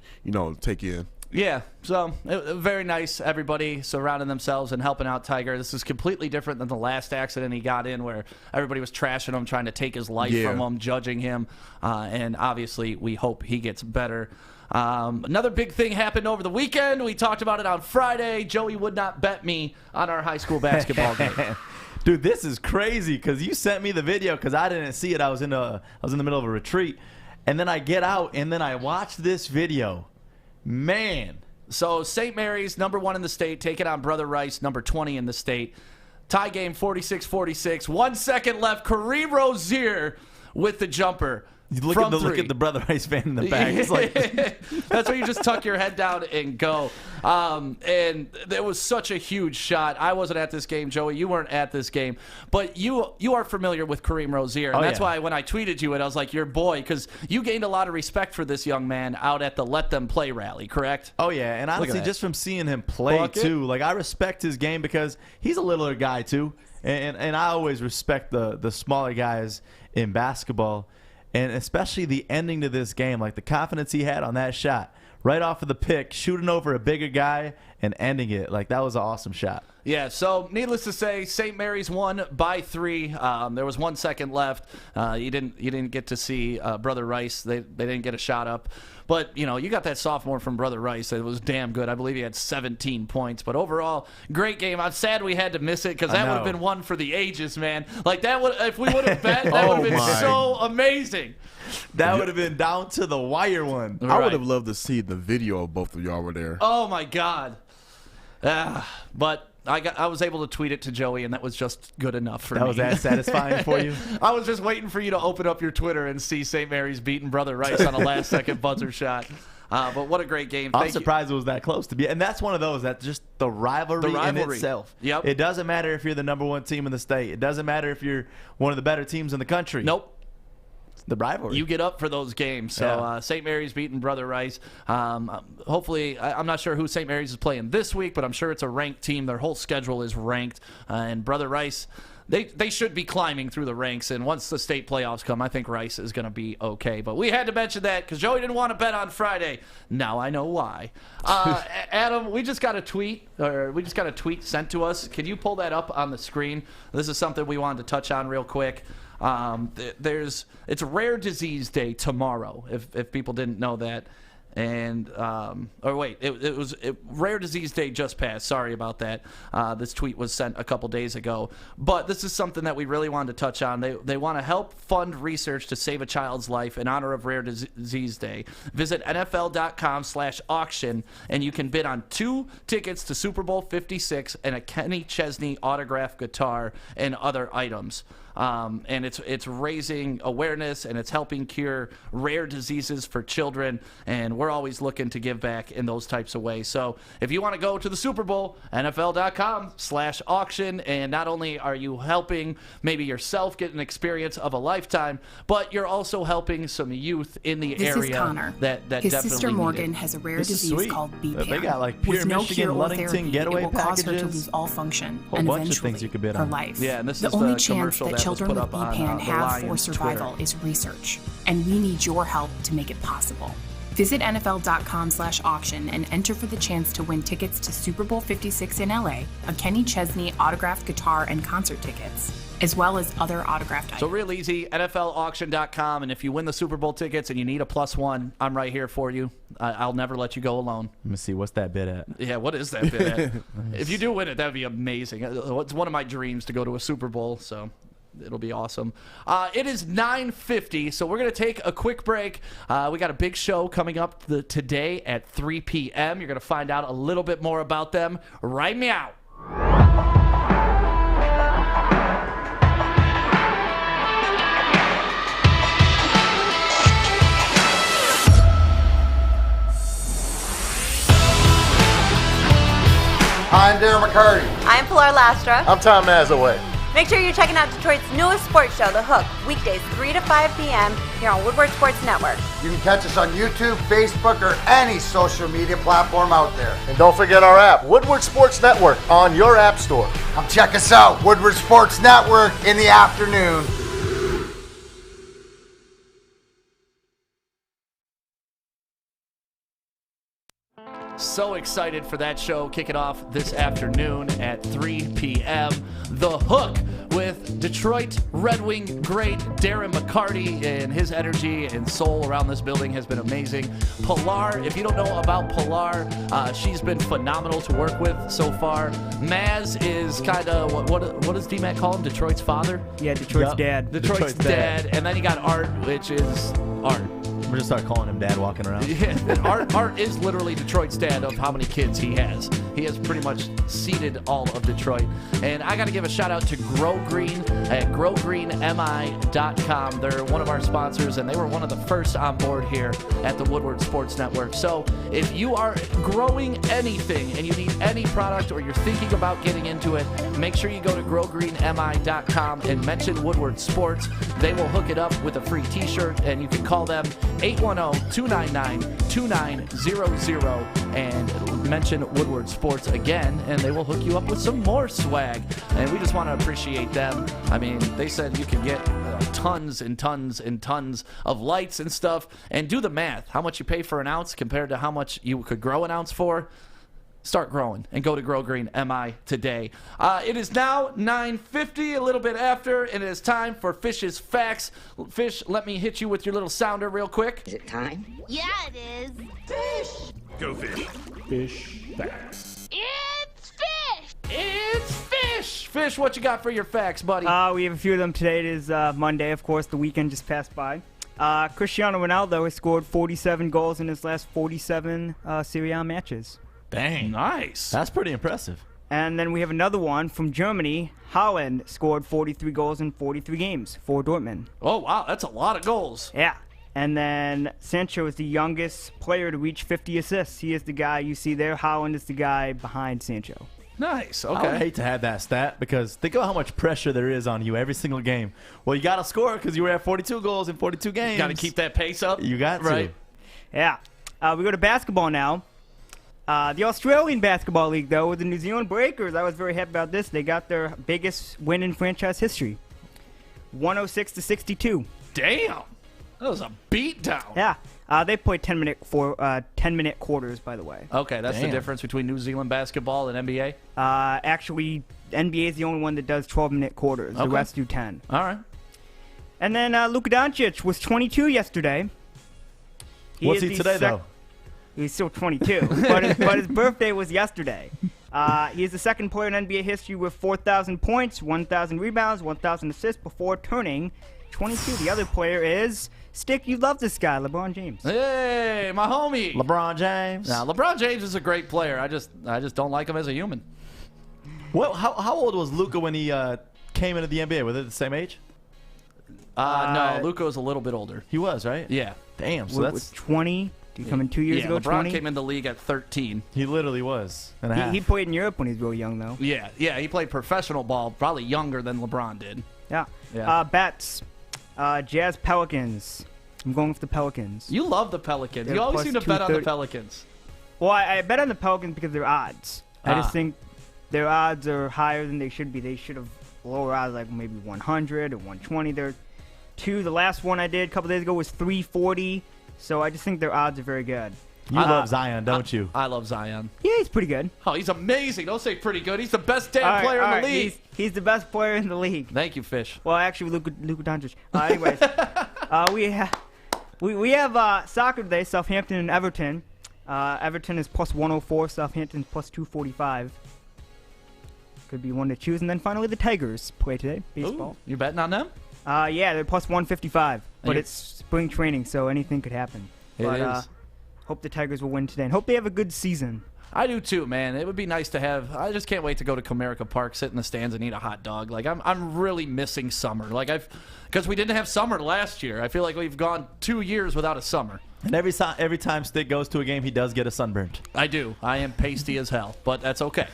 take in. Yeah, so very nice, everybody surrounding themselves and helping out Tiger. This is completely different than the last accident he got in where everybody was trashing him, trying to take his life from him, judging him, and obviously we hope he gets better. Another big thing happened over the weekend. We talked about it on Friday. Joey would not bet me on our high school basketball game. Dude, this is crazy because you sent me the video because I didn't see it. I was in the middle of a retreat, and then I get out and then I watch this video. Man. So St. Mary's, #1 in the state, taking on Brother Rice, number 20 in the state. Tie game 46-46. 1 second left. Kareem Rozier with the jumper. Look at the Brother Rice fan in the back. It's like that's where you just tuck your head down and go. And there was such a huge shot. I wasn't at this game, Joey. You weren't at this game, but you are familiar with Kareem Rozier, and that's why when I tweeted you it, I was like, your boy, because you gained a lot of respect for this young man out at the Let Them Play rally, correct? Oh yeah, and honestly, just from seeing him play too, like I respect his game because he's a littler guy too, and I always respect the smaller guys in basketball. And especially the ending to this game, like the confidence he had on that shot, right off of the pick, shooting over a bigger guy and ending it. Like, that was an awesome shot. Yeah, so needless to say, St. Mary's won by 3. There was 1 second left. You didn't get to see Brother Rice. They didn't get a shot up. But, you got that sophomore from Brother Rice. It was damn good. I believe he had 17 points. But overall, great game. I'm sad we had to miss it because that would have been one for the ages, man. Like, if we would have bet, that would have been so amazing. That would have been down to the wire one. I would have loved to see the video of both of y'all were there. Oh, my God. But I was able to tweet it to Joey, and that was just good enough for me. That was that satisfying for you? I was just waiting for you to open up your Twitter and see St. Mary's beating Brother Rice on a last-second buzzer shot. But what a great game. I'm surprised it was that close to be. And that's one of those, that's just the rivalry in itself. Yep. It doesn't matter if you're the #1 team in the state. It doesn't matter if you're one of the better teams in the country. Nope. The rivalry. You get up for those games. So St. Mary's beating Brother Rice. Hopefully, I'm not sure who St. Mary's is playing this week, but I'm sure it's a ranked team. Their whole schedule is ranked. And Brother Rice, they should be climbing through the ranks. And once the state playoffs come, I think Rice is going to be okay. But we had to mention that because Joey didn't want to bet on Friday. Now I know why. Adam, we just got a tweet sent to us. Can you pull that up on the screen? This is something we wanted to touch on real quick. It's Rare Disease Day tomorrow, if people didn't know that. And Rare Disease Day just passed. Sorry about that. This tweet was sent a couple days ago. But this is something that we really wanted to touch on. They want to help fund research to save a child's life in honor of Rare Disease Day. Visit NFL.com/auction, and you can bid on 2 tickets to Super Bowl 56 and a Kenny Chesney autographed guitar and other items. And it's raising awareness, and it's helping cure rare diseases for children. And we're we're always looking to give back in those types of ways. So if you want to go to the Super Bowl, NFL.com/auction, and not only are you helping maybe yourself get an experience of a lifetime, but you're also helping some youth in the area. This is Connor. That His definitely sister Morgan need it. has a rare This is disease sweet. called BPAN. They got like pure With no Michigan, cure or Ludington therapy, getaway it will cause her to packages. lose all function Whole and bunch of eventually things you could bid her on. life. Yeah, and this the is only the chance commercial that that was children put with up on, BPAN the have for Lions survival Twitter. is research, and we need your help to make it possible. Visit NFL.com/auction and enter for the chance to win tickets to Super Bowl 56 in LA, a Kenny Chesney autographed guitar and concert tickets, as well as other autographed items. So real easy, NFLauction.com, and if you win the Super Bowl tickets and you need a +1, I'm right here for you. I'll never let you go alone. Let me see, what's that bid at? Yeah, what is that bid at? If you do win it, that would be amazing. It's one of my dreams to go to a Super Bowl, so it'll be awesome. It is 9:50, so we're going to take a quick break. We got a big show coming up today at 3 p.m. You're going to find out a little bit more about them right meow. I'm Darren McCarty. I'm Pilar Lastra. I'm Tom Mazaway. Make sure you're checking out Detroit's newest sports show, The Hook, weekdays 3 to 5 p.m. here on Woodward Sports Network. You can catch us on YouTube, Facebook, or any social media platform out there. And don't forget our app, Woodward Sports Network, on your app store. Come check us out, Woodward Sports Network, in the afternoon. So excited for that show kicking off this afternoon at 3 p.m. The Hook with Detroit Red Wing great Darren McCarty, and his energy and soul around this building has been amazing. Pilar, if you don't know about Pilar, she's been phenomenal to work with so far. Maz is kind of, what does D-Mac call him? Detroit's father? Yeah, Detroit's dad. Detroit's dad. And then you got Art, which is Art. We're going to start calling him Dad walking around. Yeah, Art is literally Detroit's dad of how many kids he has. He has pretty much seeded all of Detroit. And I got to give a shout out to Grow Green at growgreenmi.com. They're one of our sponsors, and they were one of the first on board here at the Woodward Sports Network. So if you are growing anything and you need any product or you're thinking about getting into it, make sure you go to growgreenmi.com and mention Woodward Sports. They will hook it up with a free t-shirt, and you can call them 810-299-2900 and mention Woodward Sports again, and they will hook you up with some more swag. And we just want to appreciate them. I mean, they said you can get tons and tons and tons of lights and stuff, and do the math. How much you pay for an ounce compared to how much you could grow an ounce for? Start growing and go to Grow Green MI today. It is now 9:50, a little bit after, and it is time for Fish's Facts. Fish, let me hit you with your little sounder real quick. Is it time? Yeah, it is. Fish. Go fish. Fish Facts. It's fish. It's Fish. Fish, what you got for your facts, buddy? We have a few of them today. It is Monday, of course. The weekend just passed by. Cristiano Ronaldo has scored 47 goals in his last 47 Serie A matches. Dang. Nice. That's pretty impressive. And then we have another one from Germany. Haaland scored 43 goals in 43 games for Dortmund. Oh, wow. That's a lot of goals. Yeah. And then Sancho is the youngest player to reach 50 assists. He is the guy you see there. Haaland is the guy behind Sancho. Nice. Okay. I would hate to have that stat, because think about how much pressure there is on you every single game. Well, you got to score because you were at 42 goals in 42 games. You got to keep that pace up. You got right. to. Yeah. We go to basketball now. The Australian Basketball League, though, with the New Zealand Breakers, I was very happy about this. They got their biggest win in franchise history, 106-62. Damn, that was a beatdown. Yeah, they played 10-minute quarters, by the way. Okay, that's the difference between New Zealand basketball and NBA. Actually, NBA is the only one that does 12-minute quarters. The rest do 10. All right. And then Luka Doncic was 22 yesterday. What's he today, though? He's still 22, but his birthday was yesterday. He is the second player in NBA history with 4,000 points, 1,000 rebounds, 1,000 assists before turning 22. The other player is Stick. You love this guy, LeBron James. Hey, my homie, LeBron James. Now, LeBron James is a great player. I just don't like him as a human. What? How old was Luka when he came into the NBA? Were they the same age? No, Luka was a little bit older. He was, right? Yeah. Damn. So that's 22. Did he come in 2 years ago? LeBron 20? came in the league at 13. He literally was. And a half. He played in Europe when he was real young, though. Yeah, he played professional ball, probably younger than LeBron did. Yeah. Bets. Jazz Pelicans. I'm going with the Pelicans. You love the Pelicans. You always seem to bet on the Pelicans. Well, I bet on the Pelicans because they're odds. I just think their odds are higher than they should be. They should have lower odds, like maybe 100 or 120. They're the last one I did a couple days ago was 340. So I just think their odds are very good. You love Zion, don't you? I love Zion. Yeah, he's pretty good. Oh, he's amazing. Don't say pretty good. He's the best damn player in the league. He's the best player in the league. Thank you, Fish. Well, actually, Luka Doncic. Anyways, we have soccer today, Southampton and Everton. Everton is plus 104, Southampton plus 245. Could be one to choose. And then finally, the Tigers play today, baseball. Ooh, you betting on them? Yeah, they're plus 155. But it's spring training, so anything could happen. It is. Hope the Tigers will win today, and hope they have a good season. I do too, man. It would be nice to have. I just can't wait to go to Comerica Park, sit in the stands, and eat a hot dog. Like I'm really missing summer. Like because we didn't have summer last year. I feel like we've gone 2 years without a summer. And every time Stick goes to a game, he does get a sunburnt. I do. I am pasty as hell, but that's okay.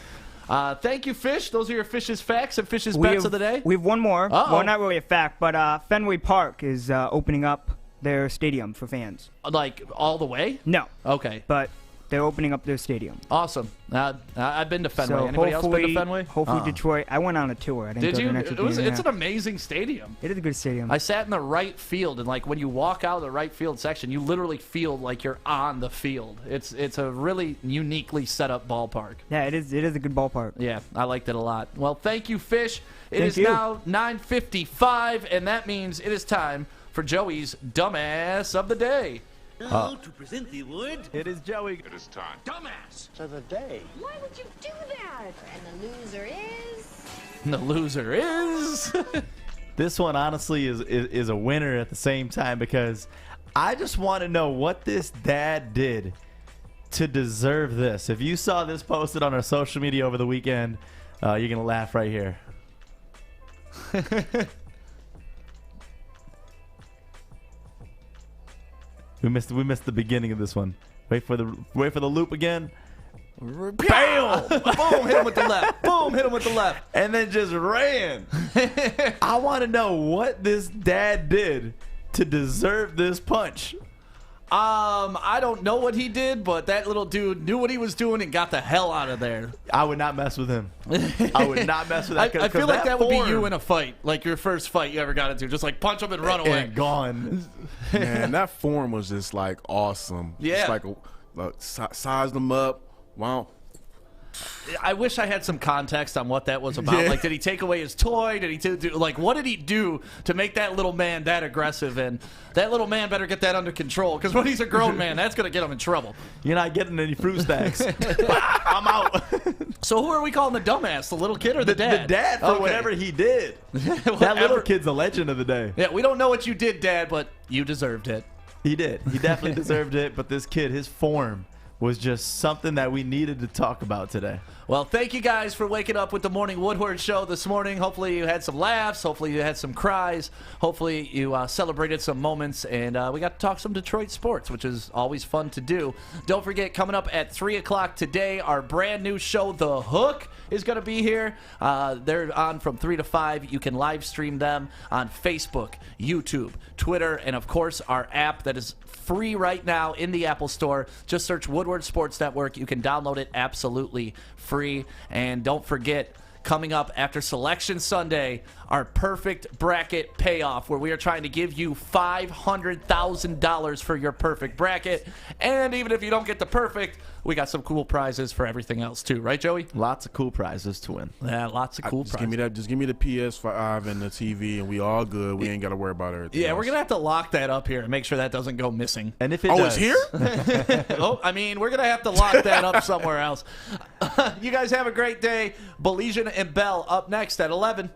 Thank you, Fish. Those are your Fish's facts and Fish's bets of the day. We have one more. Well, not really a fact, but Fenway Park is opening up their stadium for fans. Like all the way? No. Okay. But they're opening up their stadium. Awesome. I've been to Fenway. So Anybody else been to Fenway? Hopefully Detroit. I went on a tour. I didn't Did go you? To an actual game, It's an amazing stadium. It is a good stadium. I sat in the right field, and like when you walk out of the right field section, you literally feel like you're on the field. It's a really uniquely set up ballpark. Yeah, it is a good ballpark. Yeah, I liked it a lot. Well, thank you, Fish. It Thank is you. now 9:55, and that means it is time for Joey's Dumbass of the Day. Now to present the award. It is Joey. It is time. Dumbass of the day. Why would you do that? And the loser is... The loser is... This one, honestly, is a winner at the same time because I just want to know what this dad did to deserve this. If you saw this posted on our social media over the weekend, you're going to laugh right here. We missed the beginning of this one. Wait for the loop again. Bam! Boom! Hit him with the left. Boom! Hit him with the left. And then just ran. I want to know what this dad did to deserve this punch. I don't know what he did, but that little dude knew what he was doing and got the hell out of there. I would not mess with him. I would not mess with that. I feel like that would be you in a fight, like your first fight you ever got into. Just like punch him and run away. And gone. Man, that form was just like awesome. Yeah. Just like sized them up. Wow. I wish I had some context on what that was about. Yeah. Like, did he take away his toy? Did he do like what did he do to make that little man that aggressive? And that little man better get that under control because when he's a grown man, that's gonna get him in trouble. You're not getting any fruit stacks. I'm out. So who are we calling the dumbass? The little kid or the dad? The dad for whatever he did. That little kid's a legend of the day. Yeah, we don't know what you did, Dad, but you deserved it. He did. He definitely deserved it. But this kid, his form was just something that we needed to talk about today. Well, thank you guys for waking up with the Morning Woodward Show this morning. Hopefully you had some laughs. Hopefully you had some cries. Hopefully you celebrated some moments. And we got to talk some Detroit sports, which is always fun to do. Don't forget, coming up at 3 o'clock today, our brand new show, The Hook, is going to be here. They're on from 3 to 5. You can live stream them on Facebook, YouTube, Twitter, and, of course, our app that is free right now in the Apple Store. Just search Woodward Sports Network. You can download it absolutely free. And don't forget, coming up after Selection Sunday, our perfect bracket payoff, where we are trying to give you $500,000 for your perfect bracket. And even if you don't get the perfect, we got some cool prizes for everything else too, right, Joey? Lots of cool prizes to win. Yeah, lots of cool prizes. Just give me the PS5 and the TV, and we all good. We ain't got to worry about everything. Yeah, else. we're gonna have to lock that up here and make sure that doesn't go missing. And if it does, it's here? Oh, I mean, we're gonna have to lock that up somewhere else. You guys have a great day. Baligian and Bell up next at 11.